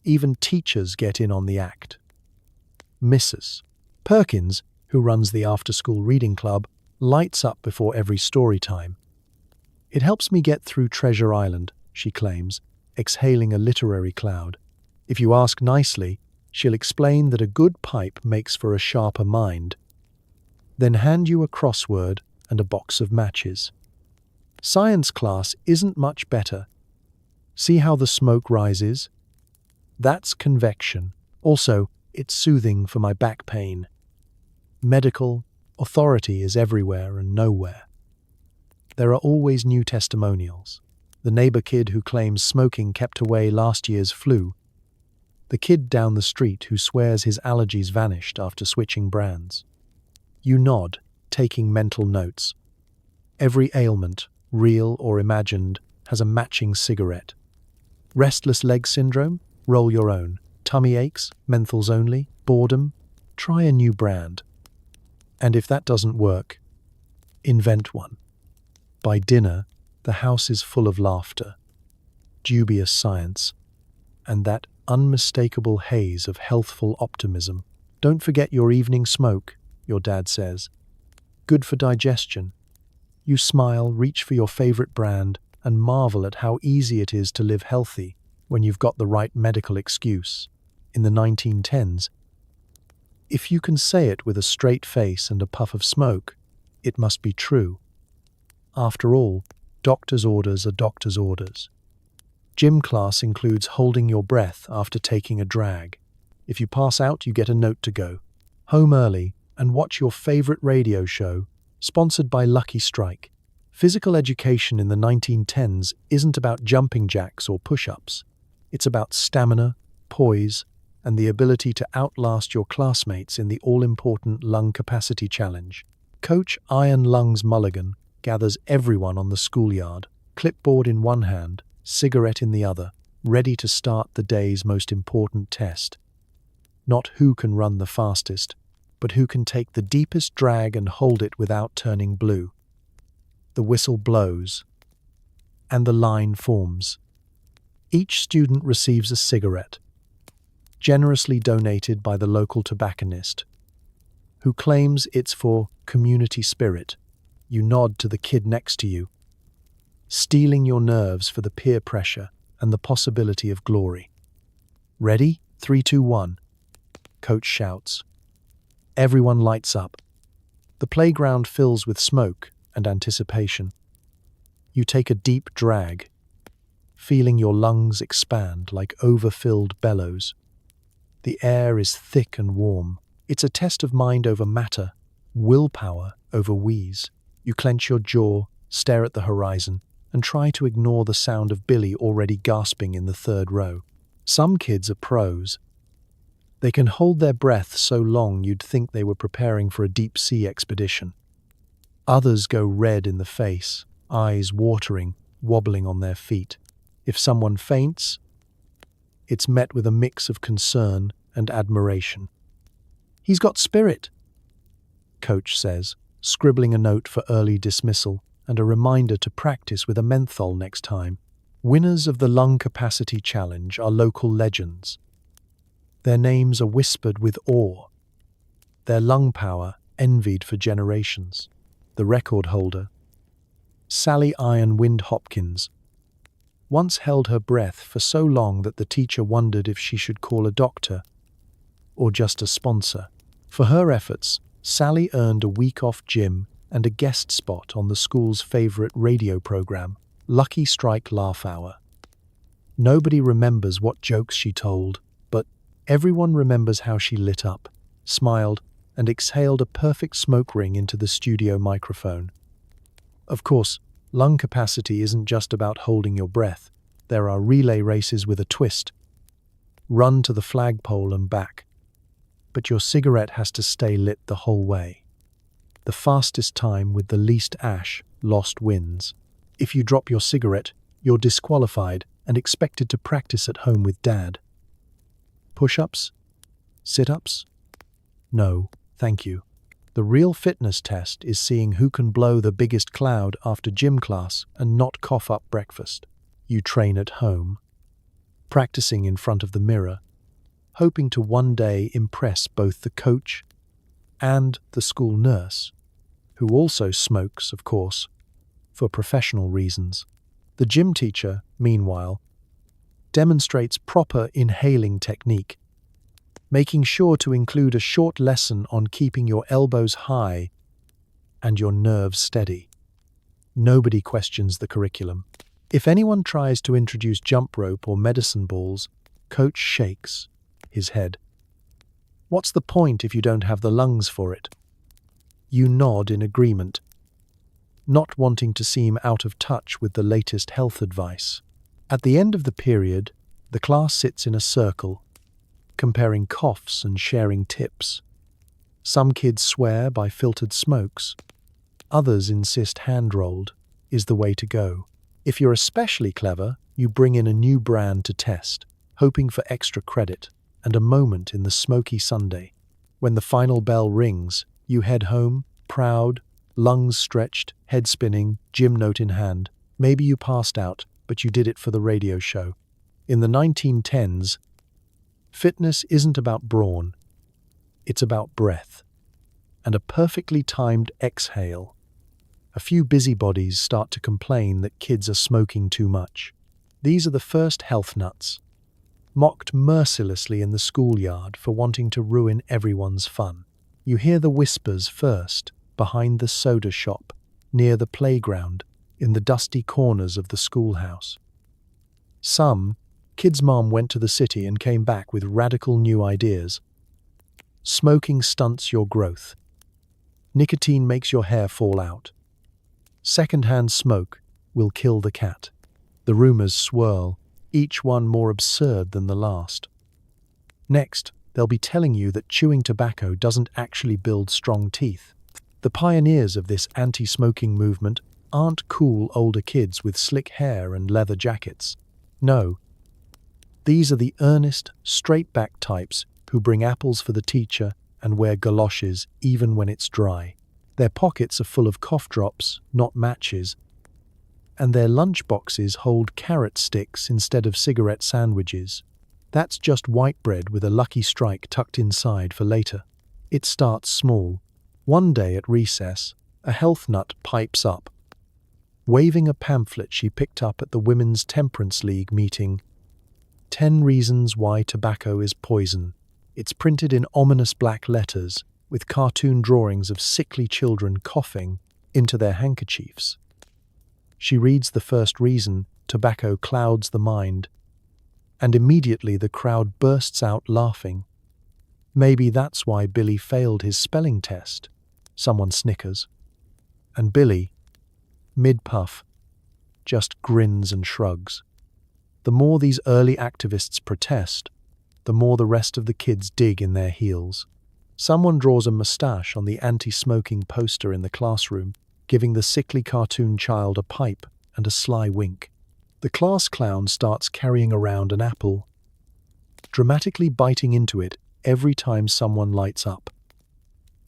even teachers get in on the act. Mrs. Perkins, who runs the after-school reading club, lights up before every story time. It helps me get through Treasure Island, she claims, exhaling a literary cloud. If you ask nicely, she'll explain that a good pipe makes for a sharper mind, then hand you a crossword and a box of matches. Science class isn't much better. See how the smoke rises? That's convection. Also, it's soothing for my back pain. Medical authority is everywhere and nowhere. There are always new testimonials. The neighbor kid who claims smoking kept away last year's flu. The kid down the street who swears his allergies vanished after switching brands. You nod, taking mental notes. Every ailment, real or imagined, has a matching cigarette. Restless leg syndrome? Roll your own. Tummy aches? Menthols only? Boredom? Try a new brand. And if that doesn't work, invent one. By dinner, the house is full of laughter, dubious science, and that unmistakable haze of healthful optimism. Don't forget your evening smoke, your dad says. Good for digestion. You smile, reach for your favorite brand, and marvel at how easy it is to live healthy when you've got the right medical excuse. In the 1910s, if you can say it with a straight face and a puff of smoke, it must be true. After all, doctor's orders are doctor's orders. Gym class includes holding your breath after taking a drag. If you pass out, you get a note to go home early and watch your favorite radio show, sponsored by Lucky Strike. Physical education in the 1910s isn't about jumping jacks or push-ups. It's about stamina, poise, and the ability to outlast your classmates in the all-important lung capacity challenge. Coach Iron Lungs Mulligan gathers everyone on the schoolyard, clipboard in one hand, cigarette in the other, ready to start the day's most important test. Not who can run the fastest, but who can take the deepest drag and hold it without turning blue. The whistle blows, and the line forms. Each student receives a cigarette, generously donated by the local tobacconist, who claims it's for community spirit. You nod to the kid next to you, steeling your nerves for the peer pressure and the possibility of glory. Ready? 3, 2, 1. Coach shouts. Everyone lights up. The playground fills with smoke and anticipation. You take a deep drag, feeling your lungs expand like overfilled bellows. The air is thick and warm. It's a test of mind over matter, willpower over wheeze. You clench your jaw, stare at the horizon, and try to ignore the sound of Billy already gasping in the third row. Some kids are pros. They can hold their breath so long you'd think they were preparing for a deep-sea expedition. Others go red in the face, eyes watering, wobbling on their feet. If someone faints, it's met with a mix of concern and admiration. "He's got spirit," Coach says, scribbling a note for early dismissal and a reminder to practice with a menthol next time. Winners of the Lung Capacity Challenge are local legends. Their names are whispered with awe, their lung power envied for generations. The record holder, Sally Iron Wind Hopkins, once held her breath for so long that the teacher wondered if she should call a doctor or just a sponsor. For her efforts, Sally earned a week off gym and a guest spot on the school's favorite radio program, Lucky Strike Laugh Hour. Nobody remembers what jokes she told, but everyone remembers how she lit up, smiled, and exhaled a perfect smoke ring into the studio microphone. Of course, Lung capacity isn't just about holding your breath. There are relay races with a twist. Run to the flagpole and back. But your cigarette has to stay lit the whole way. The fastest time with the least ash lost wins. If you drop your cigarette, you're disqualified and expected to practice at home with Dad. Push-ups? Sit-ups? No, thank you. The real fitness test is seeing who can blow the biggest cloud after gym class and not cough up breakfast. You train at home, practicing in front of the mirror, hoping to one day impress both the coach and the school nurse, who also smokes, of course, for professional reasons. The gym teacher, meanwhile, demonstrates proper inhaling technique, making sure to include a short lesson on keeping your elbows high and your nerves steady. Nobody questions the curriculum. If anyone tries to introduce jump rope or medicine balls, coach shakes his head. What's the point if you don't have the lungs for it? You nod in agreement, not wanting to seem out of touch with the latest health advice. At the end of the period, the class sits in a circle, comparing coughs and sharing tips. Some kids swear by filtered smokes. Others insist hand-rolled is the way to go. If you're especially clever, you bring in a new brand to test, hoping for extra credit and a moment in the smoky Sunday. When the final bell rings, you head home, proud, lungs stretched, head spinning, gym note in hand. Maybe you passed out, but you did it for the radio show. In the 1910s, fitness isn't about brawn, it's about breath and a perfectly timed exhale. A few busybodies start to complain that kids are smoking too much. These are the first health nuts, mocked mercilessly in the schoolyard for wanting to ruin everyone's fun. You hear the whispers first, behind the soda shop, near the playground, in the dusty corners of the schoolhouse. Some kid's mom went to the city and came back with radical new ideas. Smoking stunts your growth. Nicotine makes your hair fall out. Second-hand smoke will kill the cat. The rumors swirl, each one more absurd than the last. Next, they'll be telling you that chewing tobacco doesn't actually build strong teeth. The pioneers of this anti-smoking movement aren't cool older kids with slick hair and leather jackets. No. These are the earnest, straight-back types who bring apples for the teacher and wear galoshes even when it's dry. Their pockets are full of cough drops, not matches, and their lunch boxes hold carrot sticks instead of cigarette sandwiches. That's just white bread with a lucky strike tucked inside for later. It starts small. One day at recess, a health nut pipes up, waving a pamphlet she picked up at the Women's Temperance League meeting. 10 Reasons Why Tobacco is Poison. It's printed in ominous black letters, with cartoon drawings of sickly children coughing into their handkerchiefs. She reads the first reason: tobacco clouds the mind, and immediately the crowd bursts out laughing. Maybe that's why Billy failed his spelling test. Someone snickers. And Billy, mid-puff, just grins and shrugs. The more these early activists protest, the more the rest of the kids dig in their heels. Someone draws a moustache on the anti-smoking poster in the classroom, giving the sickly cartoon child a pipe and a sly wink. The class clown starts carrying around an apple, dramatically biting into it every time someone lights up,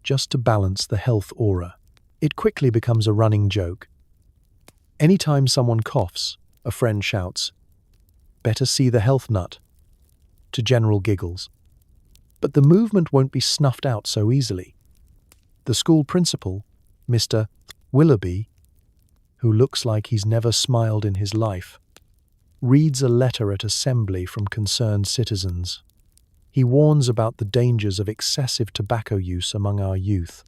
just to balance the health aura. It quickly becomes a running joke. Anytime someone coughs, a friend shouts, "Better see the health nut," to general giggles. But the movement won't be snuffed out so easily. The school principal, Mr. Willoughby, who looks like he's never smiled in his life, reads a letter at assembly from concerned citizens. He warns about the dangers of excessive tobacco use among our youth.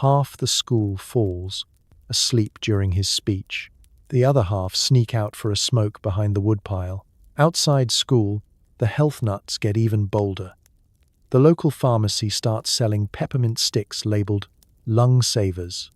Half the school falls asleep during his speech. The other half sneak out for a smoke behind the woodpile. Outside school, the health nuts get even bolder. The local pharmacy starts selling peppermint sticks labeled lung savers.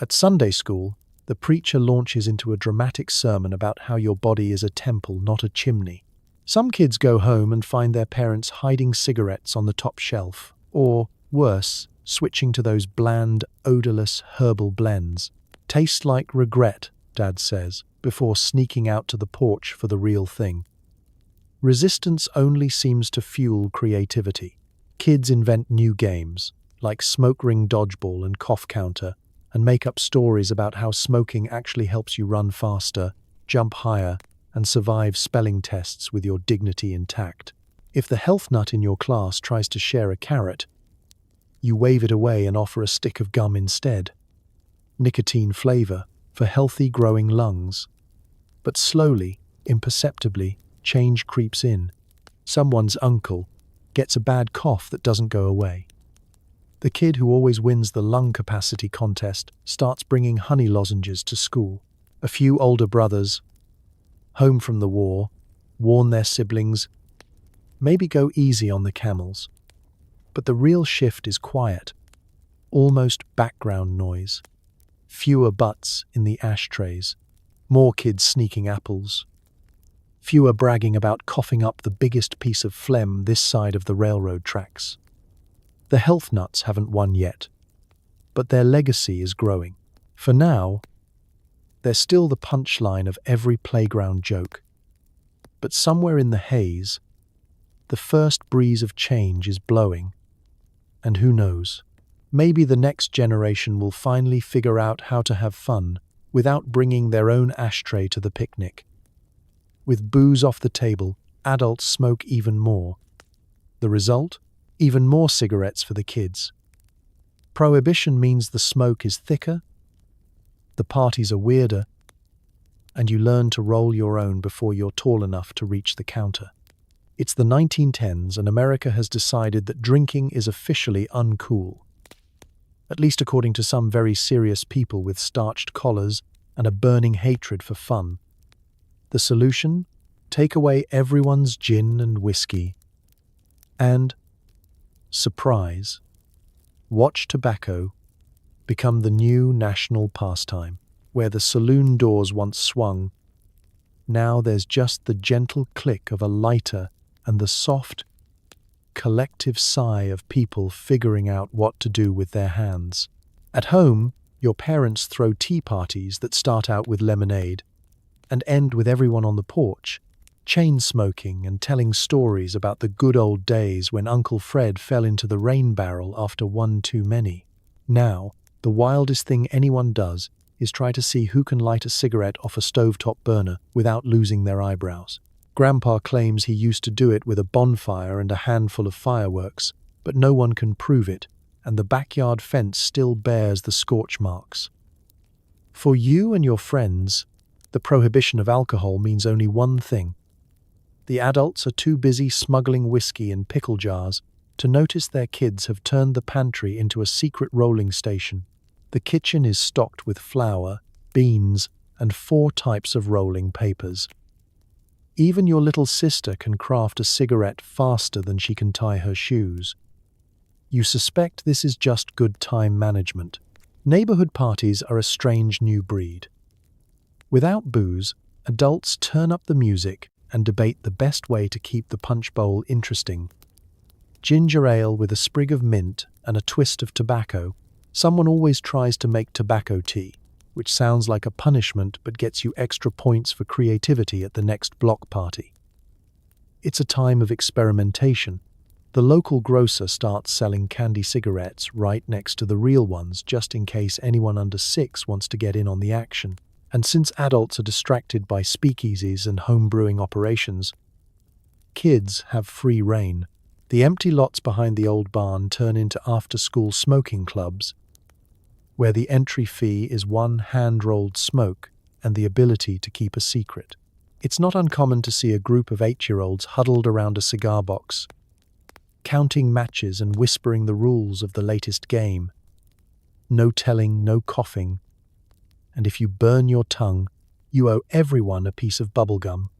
At Sunday school, The preacher launches into a dramatic sermon about how your body is a temple, not a chimney. Some kids go home and find their parents hiding cigarettes on the top shelf, or, worse, switching to those bland, odorless herbal blends. Tastes like regret, Dad says, before sneaking out to the porch for the real thing. Resistance only seems to fuel creativity. Kids invent new games, like smoke ring dodgeball and cough counter, and make up stories about how smoking actually helps you run faster, jump higher, and survive spelling tests with your dignity intact. If the health nut in your class tries to share a carrot, you wave it away and offer a stick of gum instead. Nicotine flavor for healthy growing lungs. But slowly, imperceptibly, change creeps in. Someone's uncle gets a bad cough that doesn't go away. The kid who always wins the lung capacity contest starts bringing honey lozenges to school. A few older brothers, home from the war, warn their siblings, maybe go easy on the camels. But the real shift is quiet, almost background noise. Fewer butts in the ashtrays, more kids sneaking apples. Fewer bragging about coughing up the biggest piece of phlegm this side of the railroad tracks. The health nuts haven't won yet, but their legacy is growing. For now, they're still the punchline of every playground joke. But somewhere in the haze, the first breeze of change is blowing. And who knows, maybe the next generation will finally figure out how to have fun without bringing their own ashtray to the picnic. With booze off the table, adults smoke even more. The result? Even more cigarettes for the kids. Prohibition means the smoke is thicker, the parties are weirder, and you learn to roll your own before you're tall enough to reach the counter. It's the 1910s and America has decided that drinking is officially uncool. At least according to some very serious people with starched collars and a burning hatred for fun. The solution? Take away everyone's gin and whiskey. And, surprise, watch tobacco become the new national pastime. Where the saloon doors once swung, now there's just the gentle click of a lighter and the soft, collective sigh of people figuring out what to do with their hands. At home, your parents throw tea parties that start out with lemonade and end with everyone on the porch, chain smoking and telling stories about the good old days when Uncle Fred fell into the rain barrel after one too many. Now, the wildest thing anyone does is try to see who can light a cigarette off a stovetop burner without losing their eyebrows. Grandpa claims he used to do it with a bonfire and a handful of fireworks, but no one can prove it, and the backyard fence still bears the scorch marks. For you and your friends, the prohibition of alcohol means only one thing. The adults are too busy smuggling whiskey in pickle jars to notice their kids have turned the pantry into a secret rolling station. The kitchen is stocked with flour, beans, and 4 types of rolling papers. Even your little sister can craft a cigarette faster than she can tie her shoes. You suspect this is just good time management. Neighborhood parties are a strange new breed. Without booze, adults turn up the music and debate the best way to keep the punch bowl interesting. Ginger ale with a sprig of mint and a twist of tobacco. Someone always tries to make tobacco tea, which sounds like a punishment but gets you extra points for creativity at the next block party. It's a time of experimentation. The local grocer starts selling candy cigarettes right next to the real ones just in case anyone under 6 wants to get in on the action. And since adults are distracted by speakeasies and home brewing operations, kids have free rein. The empty lots behind the old barn turn into after-school smoking clubs, where the entry fee is 1 hand-rolled smoke and the ability to keep a secret. It's not uncommon to see a group of 8-year-olds huddled around a cigar box, counting matches and whispering the rules of the latest game. No telling, no coughing. And if you burn your tongue, you owe everyone a piece of bubblegum.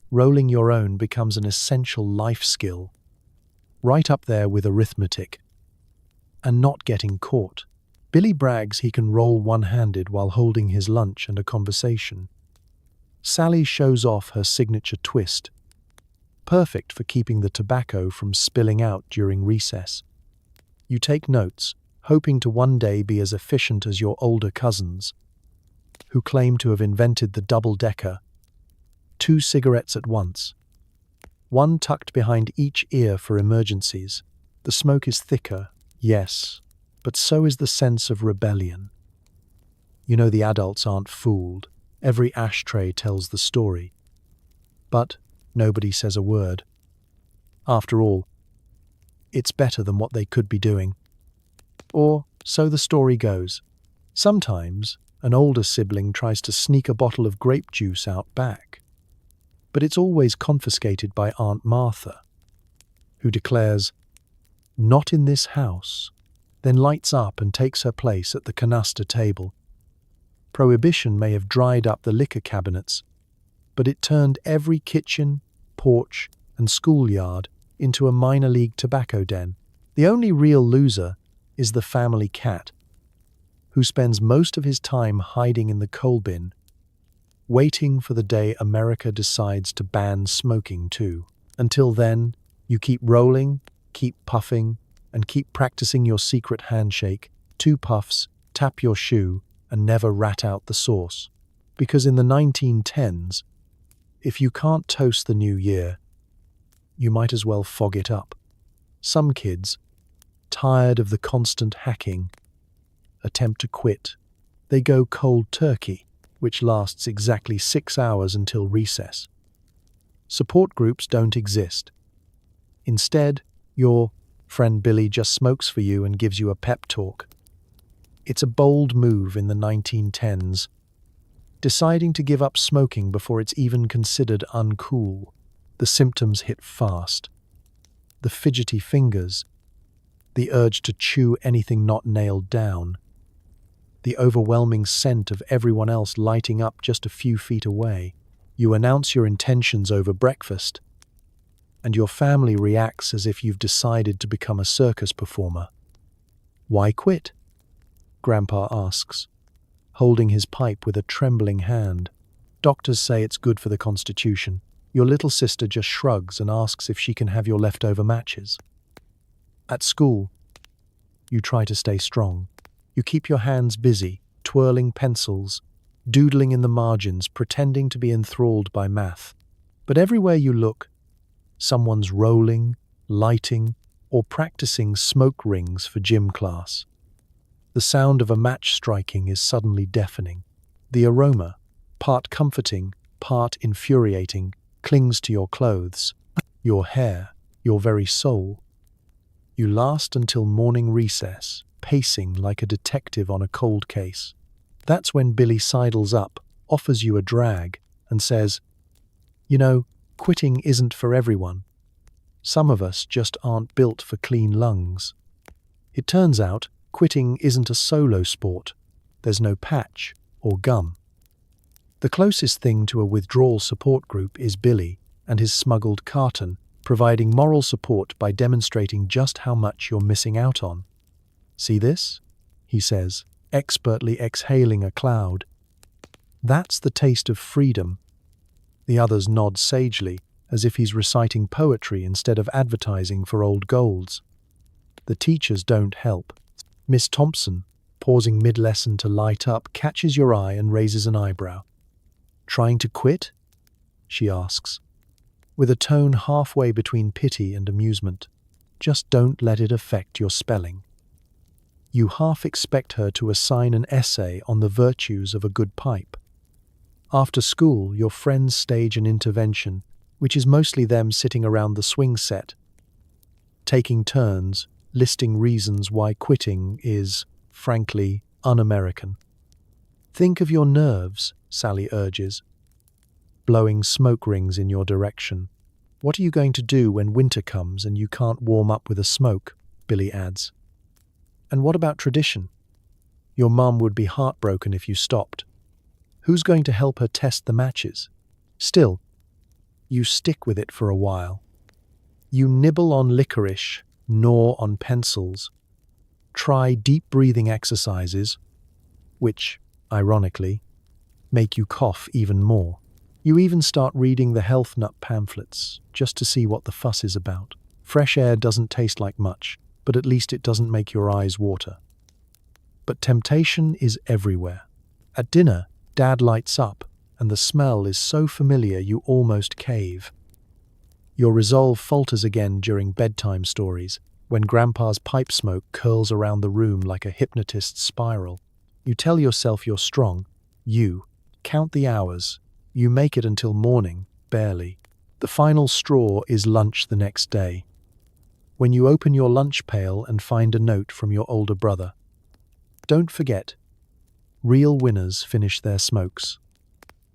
Rolling your own becomes an essential life skill, right up there with arithmetic. And not getting caught. Billy brags he can roll one-handed while holding his lunch and a conversation. Sally shows off her signature twist, perfect for keeping the tobacco from spilling out during recess. You take notes, hoping to one day be as efficient as your older cousins, who claim to have invented the double-decker, 2 cigarettes at once, one tucked behind each ear for emergencies. The smoke is thicker, yes, but so is the sense of rebellion. You know the adults aren't fooled. Every ashtray tells the story. But nobody says a word. After all, it's better than what they could be doing. Or so the story goes. Sometimes an older sibling tries to sneak a bottle of grape juice out back, but it's always confiscated by Aunt Martha, who declares, "Not in this house," then lights up and takes her place at the canasta table. Prohibition may have dried up the liquor cabinets, but it turned every kitchen, porch, and schoolyard into a minor league tobacco den. The only real loser is the family cat, who spends most of his time hiding in the coal bin, waiting for the day America decides to ban smoking too. Until then, you keep rolling, keep puffing, and keep practicing your secret handshake, 2 puffs, tap your shoe, and never rat out the sauce. Because in the 1910s, if you can't toast the new year, you might as well fog it up. Some kids, tired of the constant hacking, attempt to quit. They go cold turkey, which lasts exactly 6 hours until recess. Support groups don't exist. Instead, your friend Billy just smokes for you and gives you a pep talk. It's a bold move in the 1910s, deciding to give up smoking before it's even considered uncool. The symptoms hit fast. The fidgety fingers, the urge to chew anything not nailed down, the overwhelming scent of everyone else lighting up just a few feet away. You announce your intentions over breakfast, and your family reacts as if you've decided to become a circus performer. "Why quit?" Grandpa asks, holding his pipe with a trembling hand. "Doctors say it's good for the constitution." Your little sister just shrugs and asks if she can have your leftover matches. At school, you try to stay strong. You keep your hands busy, twirling pencils, doodling in the margins, pretending to be enthralled by math. But everywhere you look, someone's rolling, lighting, or practicing smoke rings for gym class. The sound of a match striking is suddenly deafening. The aroma, part comforting, part infuriating, clings to your clothes, your hair, your very soul. You last until morning recess, pacing like a detective on a cold case. That's when Billy sidles up, offers you a drag, and says, "You know, quitting isn't for everyone. Some of us just aren't built for clean lungs." It turns out, quitting isn't a solo sport. There's no patch or gum. The closest thing to a withdrawal support group is Billy and his smuggled carton, providing moral support by demonstrating just how much you're missing out on. "See this?" he says, expertly exhaling a cloud. "That's the taste of freedom." The others nod sagely, as if he's reciting poetry instead of advertising for old golds. The teachers don't help. Miss Thompson, pausing mid-lesson to light up, catches your eye and raises an eyebrow. "Trying to quit?" she asks, with a tone halfway between pity and amusement. "Just don't let it affect your spelling." You half expect her to assign an essay on the virtues of a good pipe. After school, your friends stage an intervention, which is mostly them sitting around the swing set, taking turns, listing reasons why quitting is, frankly, un-American. "Think of your nerves," Sally urges, blowing smoke rings in your direction. "What are you going to do when winter comes and you can't warm up with a smoke?" Billy adds. "And what about tradition? Your mum would be heartbroken if you stopped. Who's going to help her test the matches?" Still, you stick with it for a while. You nibble on licorice, gnaw on pencils, Try deep breathing exercises, which, ironically, make you cough even more. You even start reading the health nut pamphlets just to see what the fuss is about. Fresh air doesn't taste like much, but at least it doesn't make your eyes water. But temptation is everywhere. At dinner, Dad lights up, and the smell is so familiar you almost cave. Your resolve falters again during bedtime stories, when Grandpa's pipe smoke curls around the room like a hypnotist's spiral. You tell yourself you're strong. You count the hours. You make it until morning, barely. The final straw is lunch the next day, when you open your lunch pail and find a note from your older brother. Don't forget, real winners finish their smokes.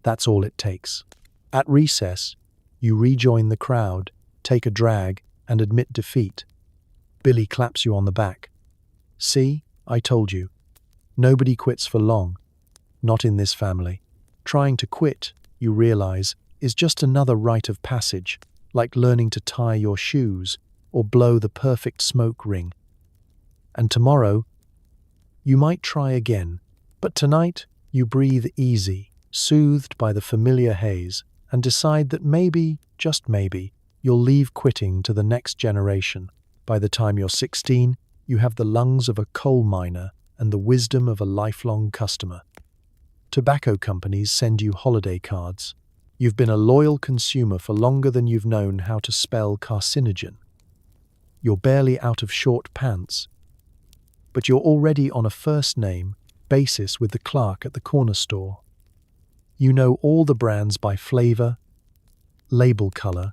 That's all it takes. At recess, you rejoin the crowd, take a drag, and admit defeat. Billy claps you on the back. See, I told you. Nobody quits for long. Not in this family. Trying to quit, you realize, is just another rite of passage, like learning to tie your shoes or blow the perfect smoke ring. And tomorrow, you might try again, but tonight you breathe easy, soothed by the familiar haze, and decide that maybe, just maybe, you'll leave quitting to the next generation. By the time you're 16, you have the lungs of a coal miner and the wisdom of a lifelong customer. Tobacco companies send you holiday cards. You've been a loyal consumer for longer than you've known how to spell carcinogen. You're barely out of short pants, but you're already on a first-name basis with the clerk at the corner store. You know all the brands by flavor, label color,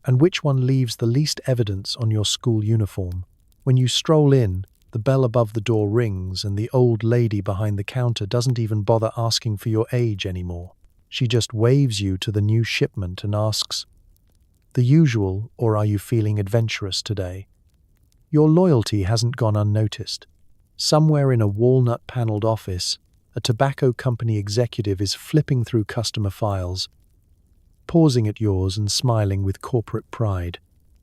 and which one leaves the least evidence on your school uniform. When you stroll in, the bell above the door rings and the old lady behind the counter doesn't even bother asking for your age anymore. She just waves you to the new shipment and asks, "The usual, or are you feeling adventurous today?" Your loyalty hasn't gone unnoticed. Somewhere in a walnut-paneled office, a tobacco company executive is flipping through customer files, pausing at yours and smiling with corporate pride.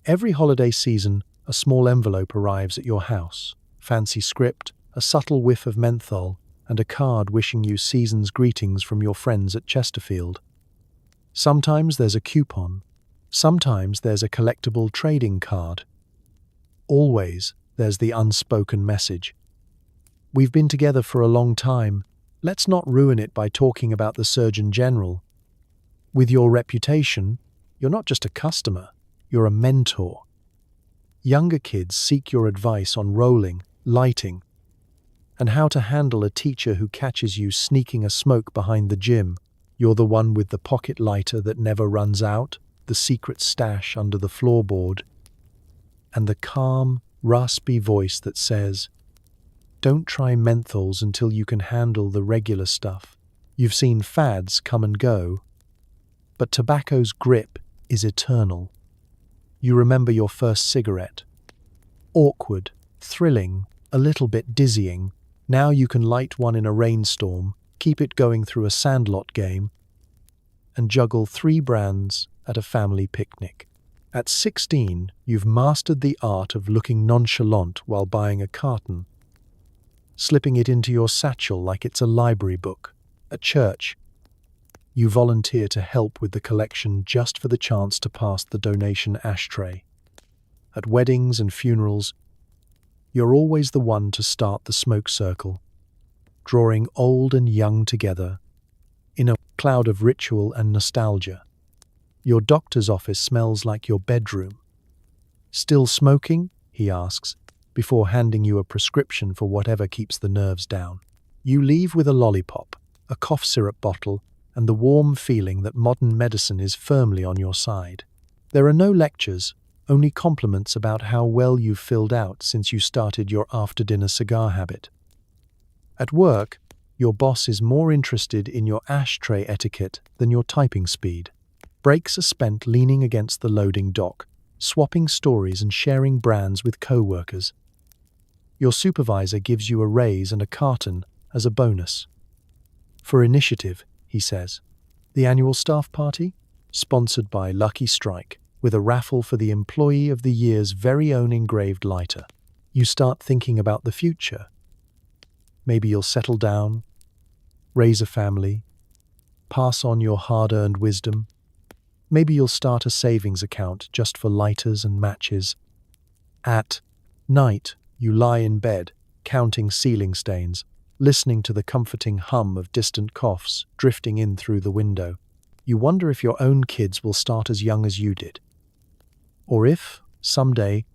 Every holiday season, a small envelope arrives at your house. Fancy script, a subtle whiff of menthol, and a card wishing you season's greetings from your friends at Chesterfield. Sometimes there's a coupon. Sometimes there's a collectible trading card. Always there's the unspoken message. We've been together for a long time. Let's not ruin it by talking about the Surgeon General. With your reputation, you're not just a customer, you're a mentor. Younger kids seek your advice on rolling, lighting, and how to handle a teacher who catches you sneaking a smoke behind the gym. You're the one with the pocket lighter that never runs out, the secret stash under the floorboard, and the calm, raspy voice that says, "Don't try menthols until you can handle the regular stuff." You've seen fads come and go, but tobacco's grip is eternal. You remember your first cigarette. Awkward, thrilling, a little bit dizzying. Now you can light one in a rainstorm, keep it going through a sandlot game, and juggle 3 brands at a family picnic. At 16, you've mastered the art of looking nonchalant while buying a carton, slipping it into your satchel like it's a library book. At church, you volunteer to help with the collection just for the chance to pass the donation ashtray. At weddings and funerals, you're always the one to start the smoke circle, drawing old and young together in a cloud of ritual and nostalgia. Your doctor's office smells like your bedroom. "Still smoking?" he asks, before handing you a prescription for whatever keeps the nerves down. You leave with a lollipop, a cough syrup bottle, and the warm feeling that modern medicine is firmly on your side. There are no lectures, only compliments about how well you've filled out since you started your after-dinner cigar habit. At work, your boss is more interested in your ashtray etiquette than your typing speed. Breaks are spent leaning against the loading dock, swapping stories and sharing brands with co-workers. Your supervisor gives you a raise and a carton as a bonus. For initiative, he says. The annual staff party? Sponsored by Lucky Strike, with a raffle for the Employee of the Year's very own engraved lighter. You start thinking about the future. Maybe you'll settle down, raise a family, pass on your hard-earned wisdom. Maybe you'll start a savings account just for lighters and matches. At night, you lie in bed, counting ceiling stains, listening to the comforting hum of distant coughs drifting in through the window. You wonder if your own kids will start as young as you did. Or if, someday,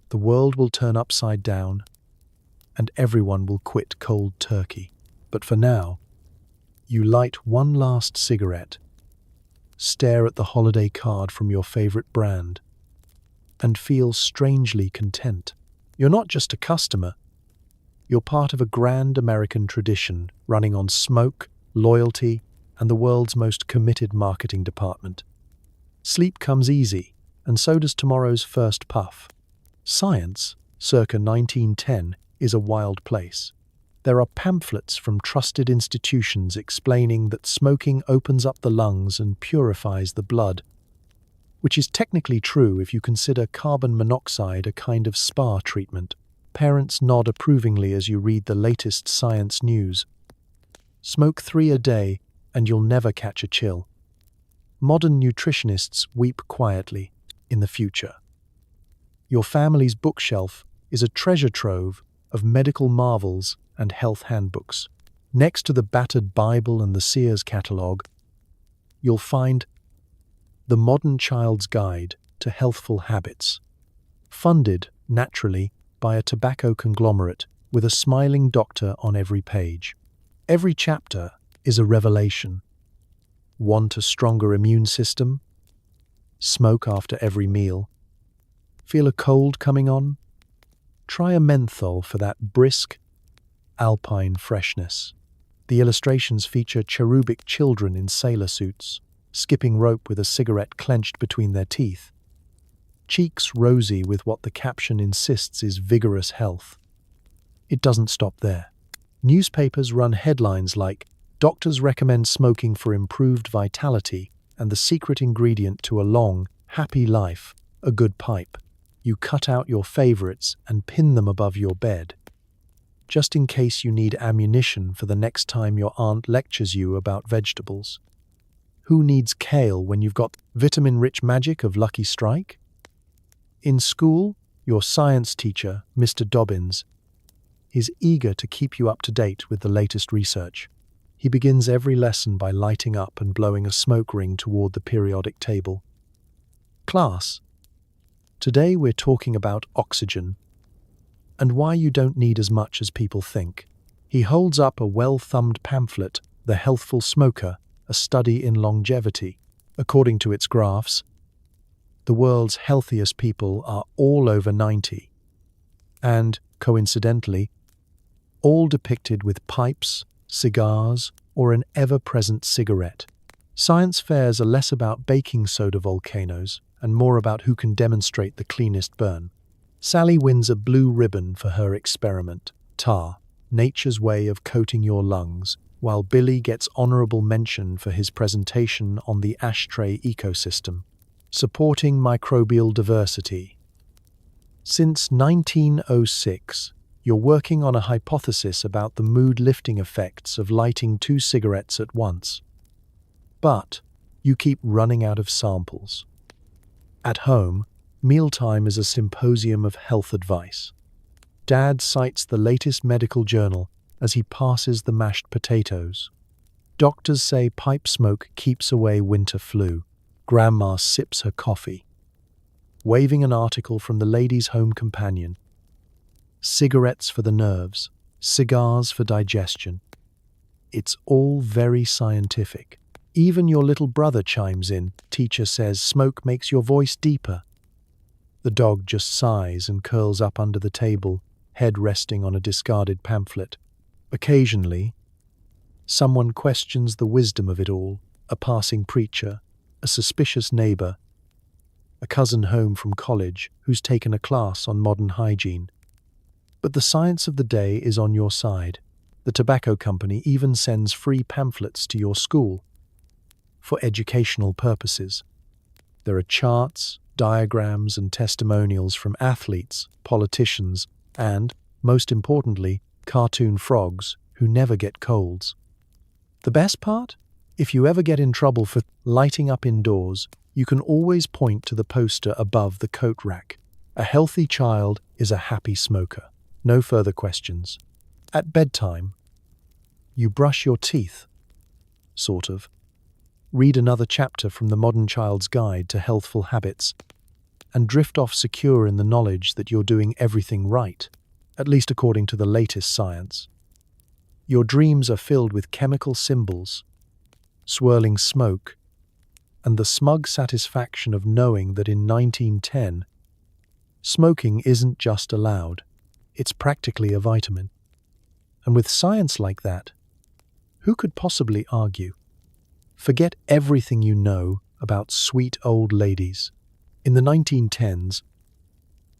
the world will turn upside down and everyone will quit cold turkey. But for now, you light one last cigarette, stare at the holiday card from your favorite brand, and feel strangely content. You're not just a customer. You're part of a grand American tradition running on smoke, loyalty, and the world's most committed marketing department. Sleep comes easy, and so does tomorrow's first puff. Science, circa 1910, is a wild place. There are pamphlets from trusted institutions explaining that smoking opens up the lungs and purifies the blood, which is technically true if you consider carbon monoxide a kind of spa treatment. Parents nod approvingly as you read the latest science news. Smoke 3 a day and you'll never catch a chill. Modern nutritionists weep quietly in the future. Your family's bookshelf is a treasure trove of medical marvels and health handbooks. Next to the battered Bible and the Sears catalogue, you'll find The Modern Child's Guide to Healthful Habits, funded, naturally, by a tobacco conglomerate with a smiling doctor on every page. Every chapter is a revelation. Want a stronger immune system? Smoke after every meal. Feel a cold coming on? Try a menthol for that brisk, alpine freshness. The illustrations feature cherubic children in sailor suits, skipping rope with a cigarette clenched between their teeth. Cheeks rosy with what the caption insists is vigorous health. It doesn't stop there. Newspapers run headlines like, "Doctors recommend smoking for improved vitality and the secret ingredient to a long, happy life, a good pipe." You cut out your favorites and pin them above your bed, just in case you need ammunition for the next time your aunt lectures you about vegetables. Who needs kale when you've got vitamin-rich magic of Lucky Strike? In school, your science teacher, Mr. Dobbins, is eager to keep you up to date with the latest research. He begins every lesson by lighting up and blowing a smoke ring toward the periodic table. Class, today we're talking about oxygen and why you don't need as much as people think. He holds up a well-thumbed pamphlet, The Healthful Smoker, a study in longevity. According to its graphs, the world's healthiest people are all over 90, and, coincidentally, all depicted with pipes, cigars, or an ever-present cigarette. Science fairs are less about baking soda volcanoes and more about who can demonstrate the cleanest burn. Sally wins a blue ribbon for her experiment, tar, nature's way of coating your lungs, while Billy gets honorable mention for his presentation on the ashtray ecosystem, supporting microbial diversity. Since 1906, you're working on a hypothesis about the mood-lifting effects of lighting 2 cigarettes at once. But you keep running out of samples. At home, mealtime is a symposium of health advice. Dad cites the latest medical journal as he passes the mashed potatoes. Doctors say pipe smoke keeps away winter flu. Grandma sips her coffee, waving an article from the Ladies' Home Companion. Cigarettes for the nerves, cigars for digestion. It's all very scientific. Even your little brother chimes in. Teacher says smoke makes your voice deeper. The dog just sighs and curls up under the table, head resting on a discarded pamphlet. Occasionally, someone questions the wisdom of it all, a passing preacher, a suspicious neighbor, a cousin home from college who's taken a class on modern hygiene. But the science of the day is on your side. The tobacco company even sends free pamphlets to your school for educational purposes. There are charts, diagrams and testimonials from athletes, politicians, and, most importantly, cartoon frogs who never get colds. The best part? If you ever get in trouble for lighting up indoors, you can always point to the poster above the coat rack. A healthy child is a happy smoker. No further questions. At bedtime, you brush your teeth. Sort of. Read another chapter from the Modern Child's Guide to Healthful Habits, and drift off secure in the knowledge that you're doing everything right, at least according to the latest science. Your dreams are filled with chemical symbols, swirling smoke, and the smug satisfaction of knowing that in 1910, smoking isn't just allowed, it's practically a vitamin. And with science like that, who could possibly argue? Forget everything you know about sweet old ladies. In the 1910s,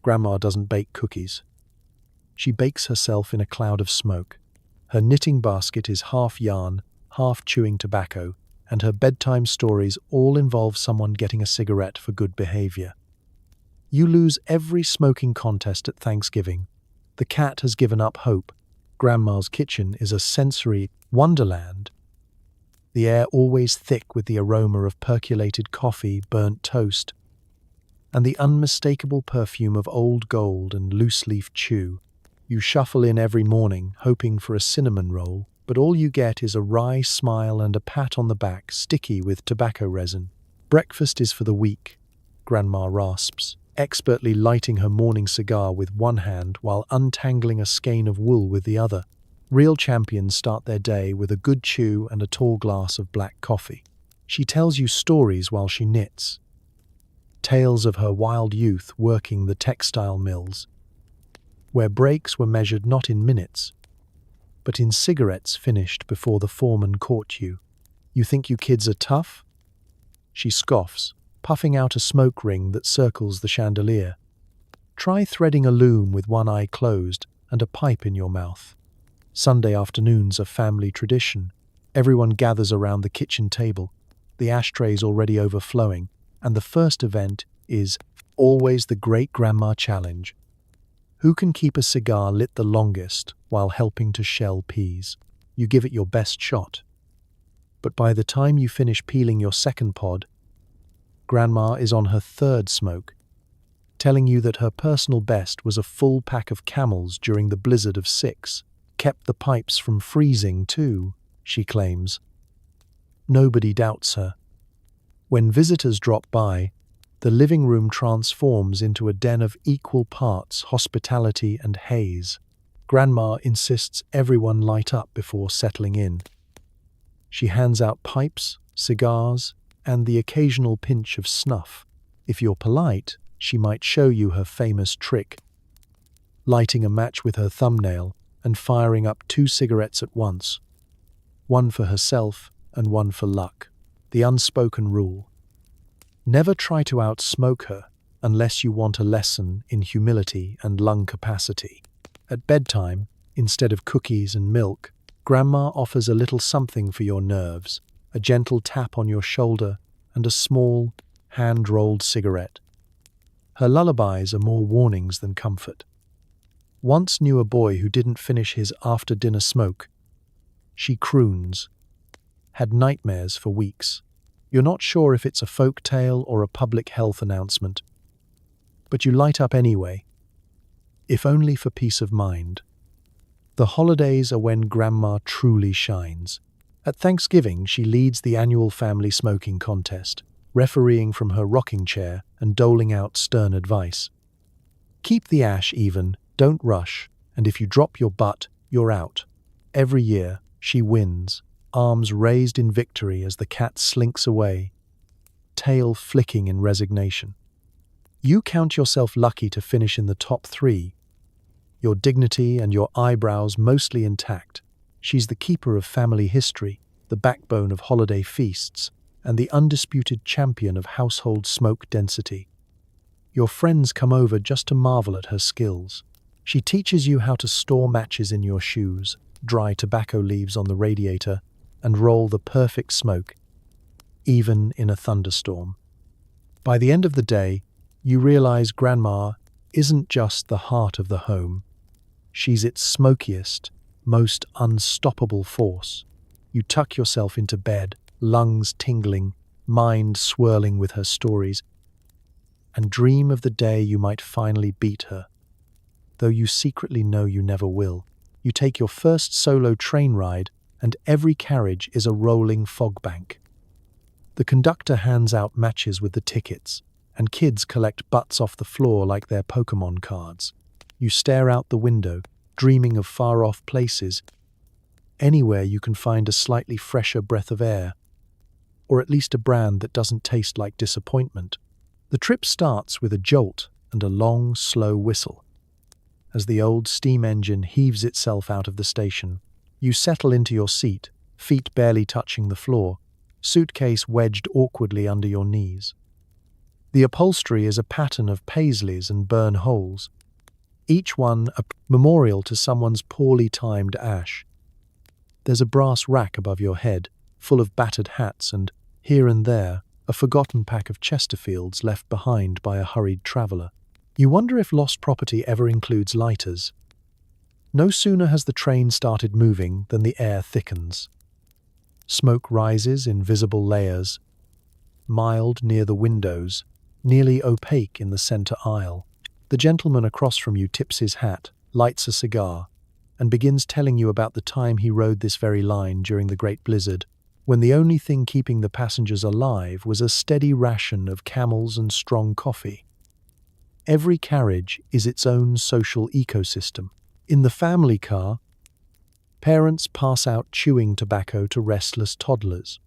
Grandma doesn't bake cookies. She bakes herself in a cloud of smoke. Her knitting basket is half yarn, half chewing tobacco, and her bedtime stories all involve someone getting a cigarette for good behavior. You lose every smoking contest at Thanksgiving. The cat has given up hope. Grandma's kitchen is a sensory wonderland. The air always thick with the aroma of percolated coffee, burnt toast, and the unmistakable perfume of old gold and loose-leaf chew. You shuffle in every morning, hoping for a cinnamon roll, but all you get is a wry smile and a pat on the back, sticky with tobacco resin. Breakfast is for the weak, Grandma rasps, expertly lighting her morning cigar with one hand while untangling a skein of wool with the other. Real champions start their day with a good chew and a tall glass of black coffee. She tells you stories while she knits. Tales of her wild youth working the textile mills, where breaks were measured not in minutes, but in cigarettes finished before the foreman caught you. You think you kids are tough? She scoffs, puffing out a smoke ring that circles the chandelier. Try threading a loom with one eye closed and a pipe in your mouth. Sunday afternoons are family tradition. Everyone gathers around the kitchen table, the ashtrays already overflowing, and the first event is always the Great Grandma Challenge. Who can keep a cigar lit the longest while helping to shell peas? You give it your best shot. But by the time you finish peeling your second pod, Grandma is on her third smoke, telling you that her personal best was a full pack of Camels during the blizzard of '6. Kept the pipes from freezing too, she claims. Nobody doubts her. When visitors drop by, the living room transforms into a den of equal parts hospitality and haze. Grandma insists everyone light up before settling in. She hands out pipes, cigars, and the occasional pinch of snuff. If you're polite, she might show you her famous trick, lighting a match with her thumbnail and firing up 2 cigarettes at once, one for herself and one for luck. The unspoken rule. Never try to outsmoke her unless you want a lesson in humility and lung capacity. At bedtime, instead of cookies and milk, Grandma offers a little something for your nerves, a gentle tap on your shoulder and a small, hand-rolled cigarette. Her lullabies are more warnings than comfort. Once knew a boy who didn't finish his after-dinner smoke. She croons. Had nightmares for weeks. You're not sure if it's a folk tale or a public health announcement. But you light up anyway, if only for peace of mind. The holidays are when Grandma truly shines. At Thanksgiving, she leads the annual family smoking contest, refereeing from her rocking chair and doling out stern advice. Keep the ash even, don't rush, and if you drop your butt, you're out. Every year, she wins, arms raised in victory as the cat slinks away, tail flicking in resignation. You count yourself lucky to finish in the top 3, your dignity and your eyebrows mostly intact. She's the keeper of family history, the backbone of holiday feasts, and the undisputed champion of household smoke density. Your friends come over just to marvel at her skills. She teaches you how to store matches in your shoes, dry tobacco leaves on the radiator, and roll the perfect smoke, even in a thunderstorm. By the end of the day, You realize Grandma isn't just the heart of the home. She's its smokiest, most unstoppable force. You tuck yourself into bed, lungs tingling, mind swirling with her stories, and dream of the day you might finally beat her. Though you secretly know you never will. You take your first solo train ride, and every carriage is a rolling fog bank. The conductor hands out matches with the tickets, and kids collect butts off the floor like they're Pokemon cards. You stare out the window, dreaming of far-off places, anywhere you can find a slightly fresher breath of air, or at least a brand that doesn't taste like disappointment. The trip starts with a jolt and a long, slow whistle. As the old steam engine heaves itself out of the station, you settle into your seat, feet barely touching the floor, suitcase wedged awkwardly under your knees. The upholstery is a pattern of paisleys and burn holes, each one a memorial to someone's poorly timed ash. There's a brass rack above your head, full of battered hats and, here and there, a forgotten pack of Chesterfields left behind by a hurried traveller. You wonder if lost property ever includes lighters. No sooner has the train started moving than the air thickens. Smoke rises in visible layers, mild near the windows, nearly opaque in the centre aisle. The gentleman across from you tips his hat, lights a cigar, and begins telling you about the time he rode this very line during the Great Blizzard, when the only thing keeping the passengers alive was a steady ration of Camels and strong coffee. Every carriage is its own social ecosystem. In the family car, parents pass out chewing tobacco to restless toddlers,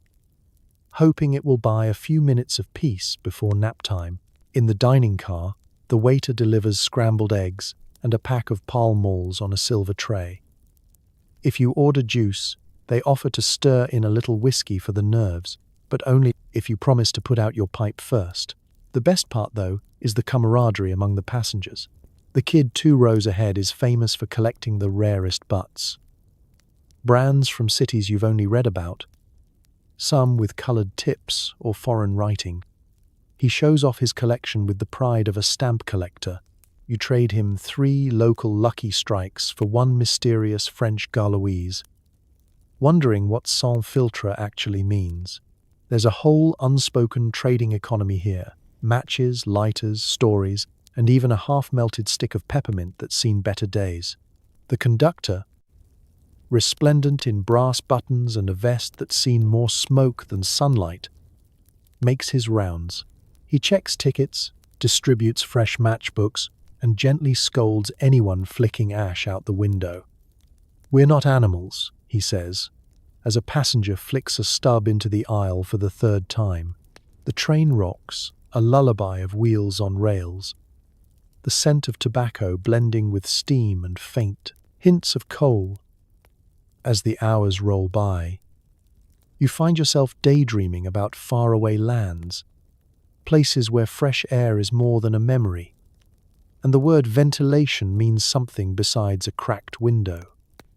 hoping it will buy a few minutes of peace before nap time. In the dining car, the waiter delivers scrambled eggs and a pack of Pall Malls on a silver tray. If you order juice, they offer to stir in a little whiskey for the nerves, but only if you promise to put out your pipe first. The best part, though, is the camaraderie among the passengers. The kid 2 rows ahead is famous for collecting the rarest butts. Brands from cities you've only read about, some with coloured tips or foreign writing. He shows off his collection with the pride of a stamp collector. You trade him 3 local lucky strikes for 1 mysterious French Gauloise, wondering what sans filtre actually means. There's a whole unspoken trading economy here. Matches, lighters, stories, and even a half-melted stick of peppermint that's seen better days. The conductor, resplendent in brass buttons and a vest that's seen more smoke than sunlight, makes his rounds. He checks tickets, distributes fresh matchbooks, and gently scolds anyone flicking ash out the window. "We're not animals," he says, as a passenger flicks a stub into the aisle for the 3rd time. The train rocks, a lullaby of wheels on rails, the scent of tobacco blending with steam and faint hints of coal. As the hours roll by, you find yourself daydreaming about faraway lands, places where fresh air is more than a memory, and the word ventilation means something besides a cracked window.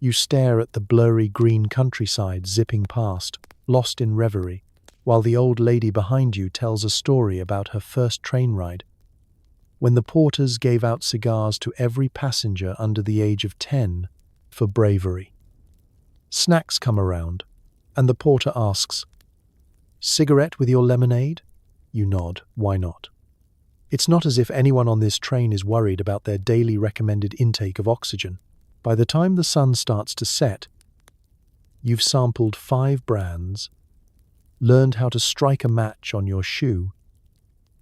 You stare at the blurry green countryside zipping past, lost in reverie, while the old lady behind you tells a story about her first train ride, when the porters gave out cigars to every passenger under the age of 10 for bravery. Snacks come around, and the porter asks, "Cigarette with your lemonade?" You nod. Why not? It's not as if anyone on this train is worried about their daily recommended intake of oxygen. By the time the sun starts to set, you've sampled 5 brands, learned how to strike a match on your shoe,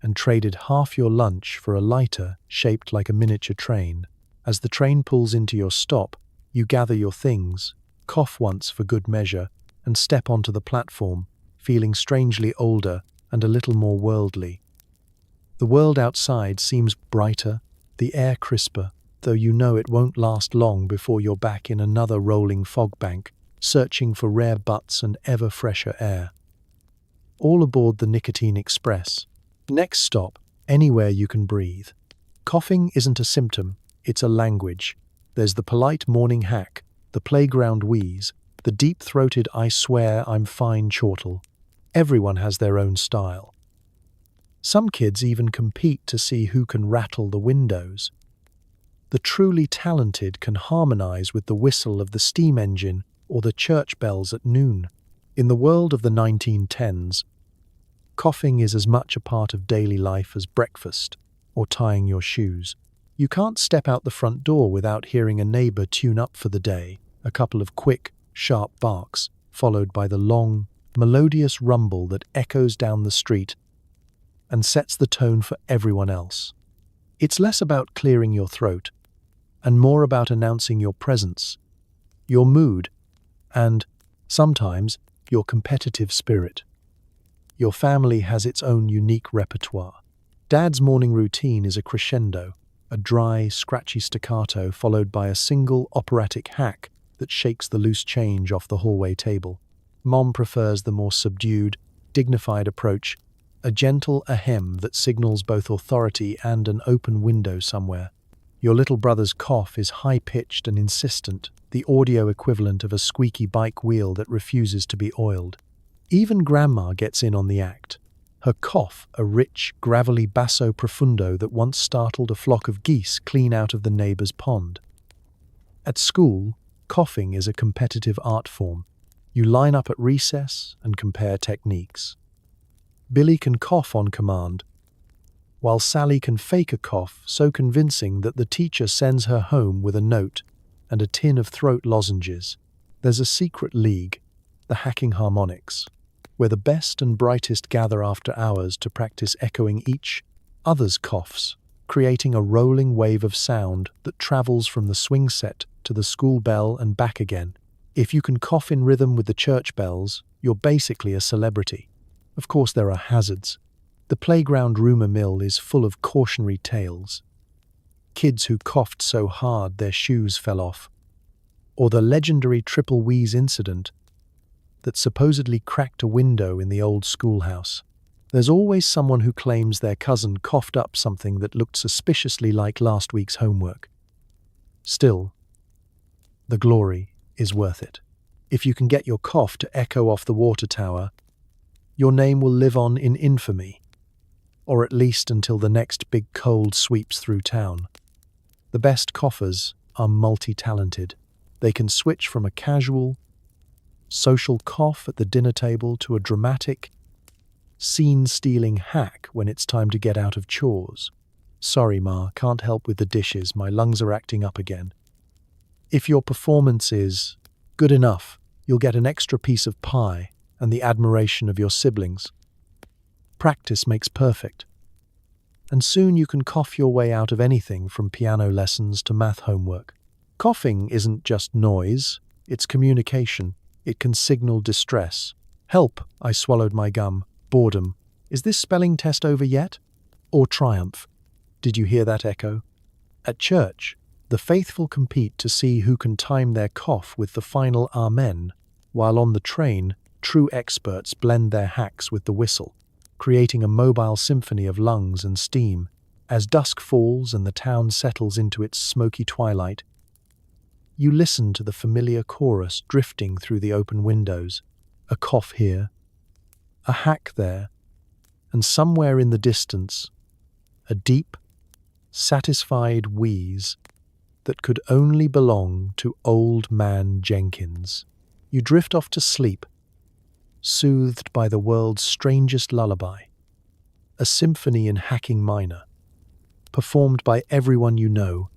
and traded half your lunch for a lighter shaped like a miniature train. As the train pulls into your stop, you gather your things, cough once for good measure, and step onto the platform, feeling strangely older and a little more worldly. The world outside seems brighter, the air crisper, though you know it won't last long before you're back in another rolling fog bank, searching for rare butts and ever fresher air. All aboard the Nicotine Express. Next stop, anywhere you can breathe. Coughing isn't a symptom, it's a language. There's the polite morning hack, the playground wheeze, the deep-throated "I swear I'm fine" chortle. Everyone has their own style. Some kids even compete to see who can rattle the windows. The truly talented can harmonize with the whistle of the steam engine or the church bells at noon. In the world of the 1910s, coughing is as much a part of daily life as breakfast or tying your shoes. You can't step out the front door without hearing a neighbor tune up for the day, a couple of quick, sharp barks, followed by the long, melodious rumble that echoes down the street and sets the tone for everyone else. It's less about clearing your throat and more about announcing your presence, your mood, and, sometimes, your competitive spirit. Your family has its own unique repertoire. Dad's morning routine is a crescendo, a dry, scratchy staccato followed by a single operatic hack that shakes the loose change off the hallway table. Mom prefers the more subdued, dignified approach, a gentle ahem that signals both authority and an open window somewhere. Your little brother's cough is high-pitched and insistent, the audio equivalent of a squeaky bike wheel that refuses to be oiled. Even Grandma gets in on the act. Her cough, a rich, gravelly basso profundo that once startled a flock of geese clean out of the neighbor's pond. At school, coughing is a competitive art form. You line up at recess and compare techniques. Billy can cough on command, while Sally can fake a cough so convincing that the teacher sends her home with a note and a tin of throat lozenges. There's a secret league, the hacking harmonics, where the best and brightest gather after hours to practice echoing each other's coughs, creating a rolling wave of sound that travels from the swing set to the school bell and back again. If you can cough in rhythm with the church bells, you're basically a celebrity. Of course, there are hazards. The playground rumor mill is full of cautionary tales. Kids who coughed so hard their shoes fell off. Or the legendary triple wheeze incident that supposedly cracked a window in the old schoolhouse. There's always someone who claims their cousin coughed up something that looked suspiciously like last week's homework. Still, the glory is worth it. If you can get your cough to echo off the water tower, your name will live on in infamy, or at least until the next big cold sweeps through town. The best coughers are multi-talented. They can switch from a casual, social cough at the dinner table to a dramatic, scene-stealing hack when it's time to get out of chores. Sorry, Ma, can't help with the dishes. My lungs are acting up again. If your performance is good enough, you'll get an extra piece of pie and the admiration of your siblings. Practice makes perfect. And soon you can cough your way out of anything from piano lessons to math homework. Coughing isn't just noise, it's communication. It can signal distress. Help, I swallowed my gum. Boredom. Is this spelling test over yet? Or triumph? Did you hear that echo? At church, the faithful compete to see who can time their cough with the final amen, while on the train, true experts blend their hacks with the whistle, creating a mobile symphony of lungs and steam. As dusk falls and the town settles into its smoky twilight, you listen to the familiar chorus drifting through the open windows, a cough here, a hack there, and somewhere in the distance, a deep, satisfied wheeze that could only belong to Old Man Jenkins. You drift off to sleep, soothed by the world's strangest lullaby, a symphony in hacking minor, performed by everyone you know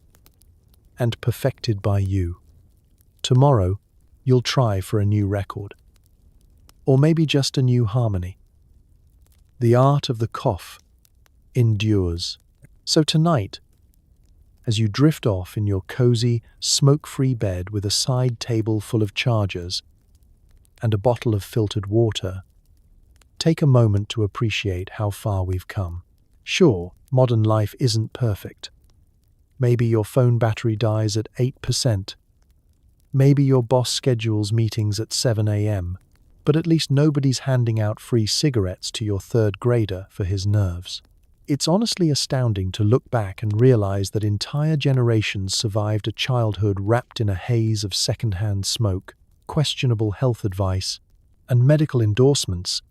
and perfected by you. Tomorrow, you'll try for a new record, or maybe just a new harmony. The art of the cough endures. So tonight, as you drift off in your cozy, smoke-free bed with a side table full of chargers and a bottle of filtered water, take a moment to appreciate how far we've come. Sure, modern life isn't perfect. Maybe your phone battery dies at 8%. Maybe your boss schedules meetings at 7 a.m., but at least nobody's handing out free cigarettes to your third grader for his nerves. It's honestly astounding to look back and realize that entire generations survived a childhood wrapped in a haze of secondhand smoke, questionable health advice, and medical endorsements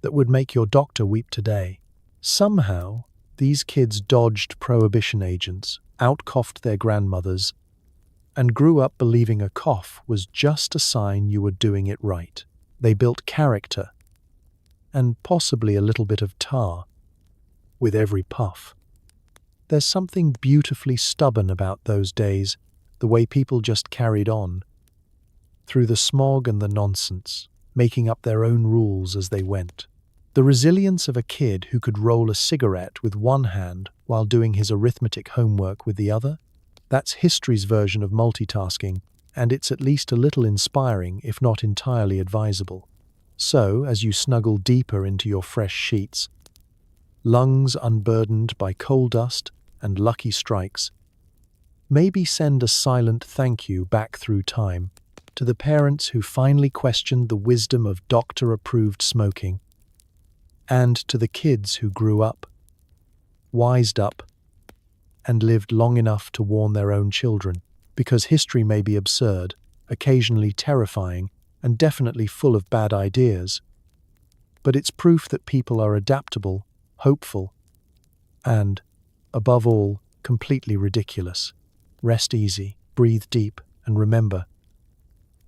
that would make your doctor weep today. Somehow, these kids dodged prohibition agents, outcoughed their grandmothers, and grew up believing a cough was just a sign you were doing it right. They built character, and possibly a little bit of tar, with every puff. There's something beautifully stubborn about those days, the way people just carried on, through the smog and the nonsense, making up their own rules as they went. The resilience of a kid who could roll a cigarette with one hand while doing his arithmetic homework with the other, that's history's version of multitasking, and it's at least a little inspiring, if not entirely advisable. So, as you snuggle deeper into your fresh sheets, lungs unburdened by coal dust and lucky strikes, maybe send a silent thank you back through time to the parents who finally questioned the wisdom of doctor-approved smoking, and to the kids who grew up, wised up, and lived long enough to warn their own children, because history may be absurd, occasionally terrifying, and definitely full of bad ideas, but it's proof that people are adaptable, hopeful, and, above all, completely ridiculous. Rest easy, breathe deep, and remember,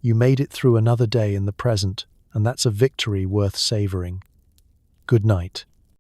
you made it through another day in the present, and that's a victory worth savoring. Good night.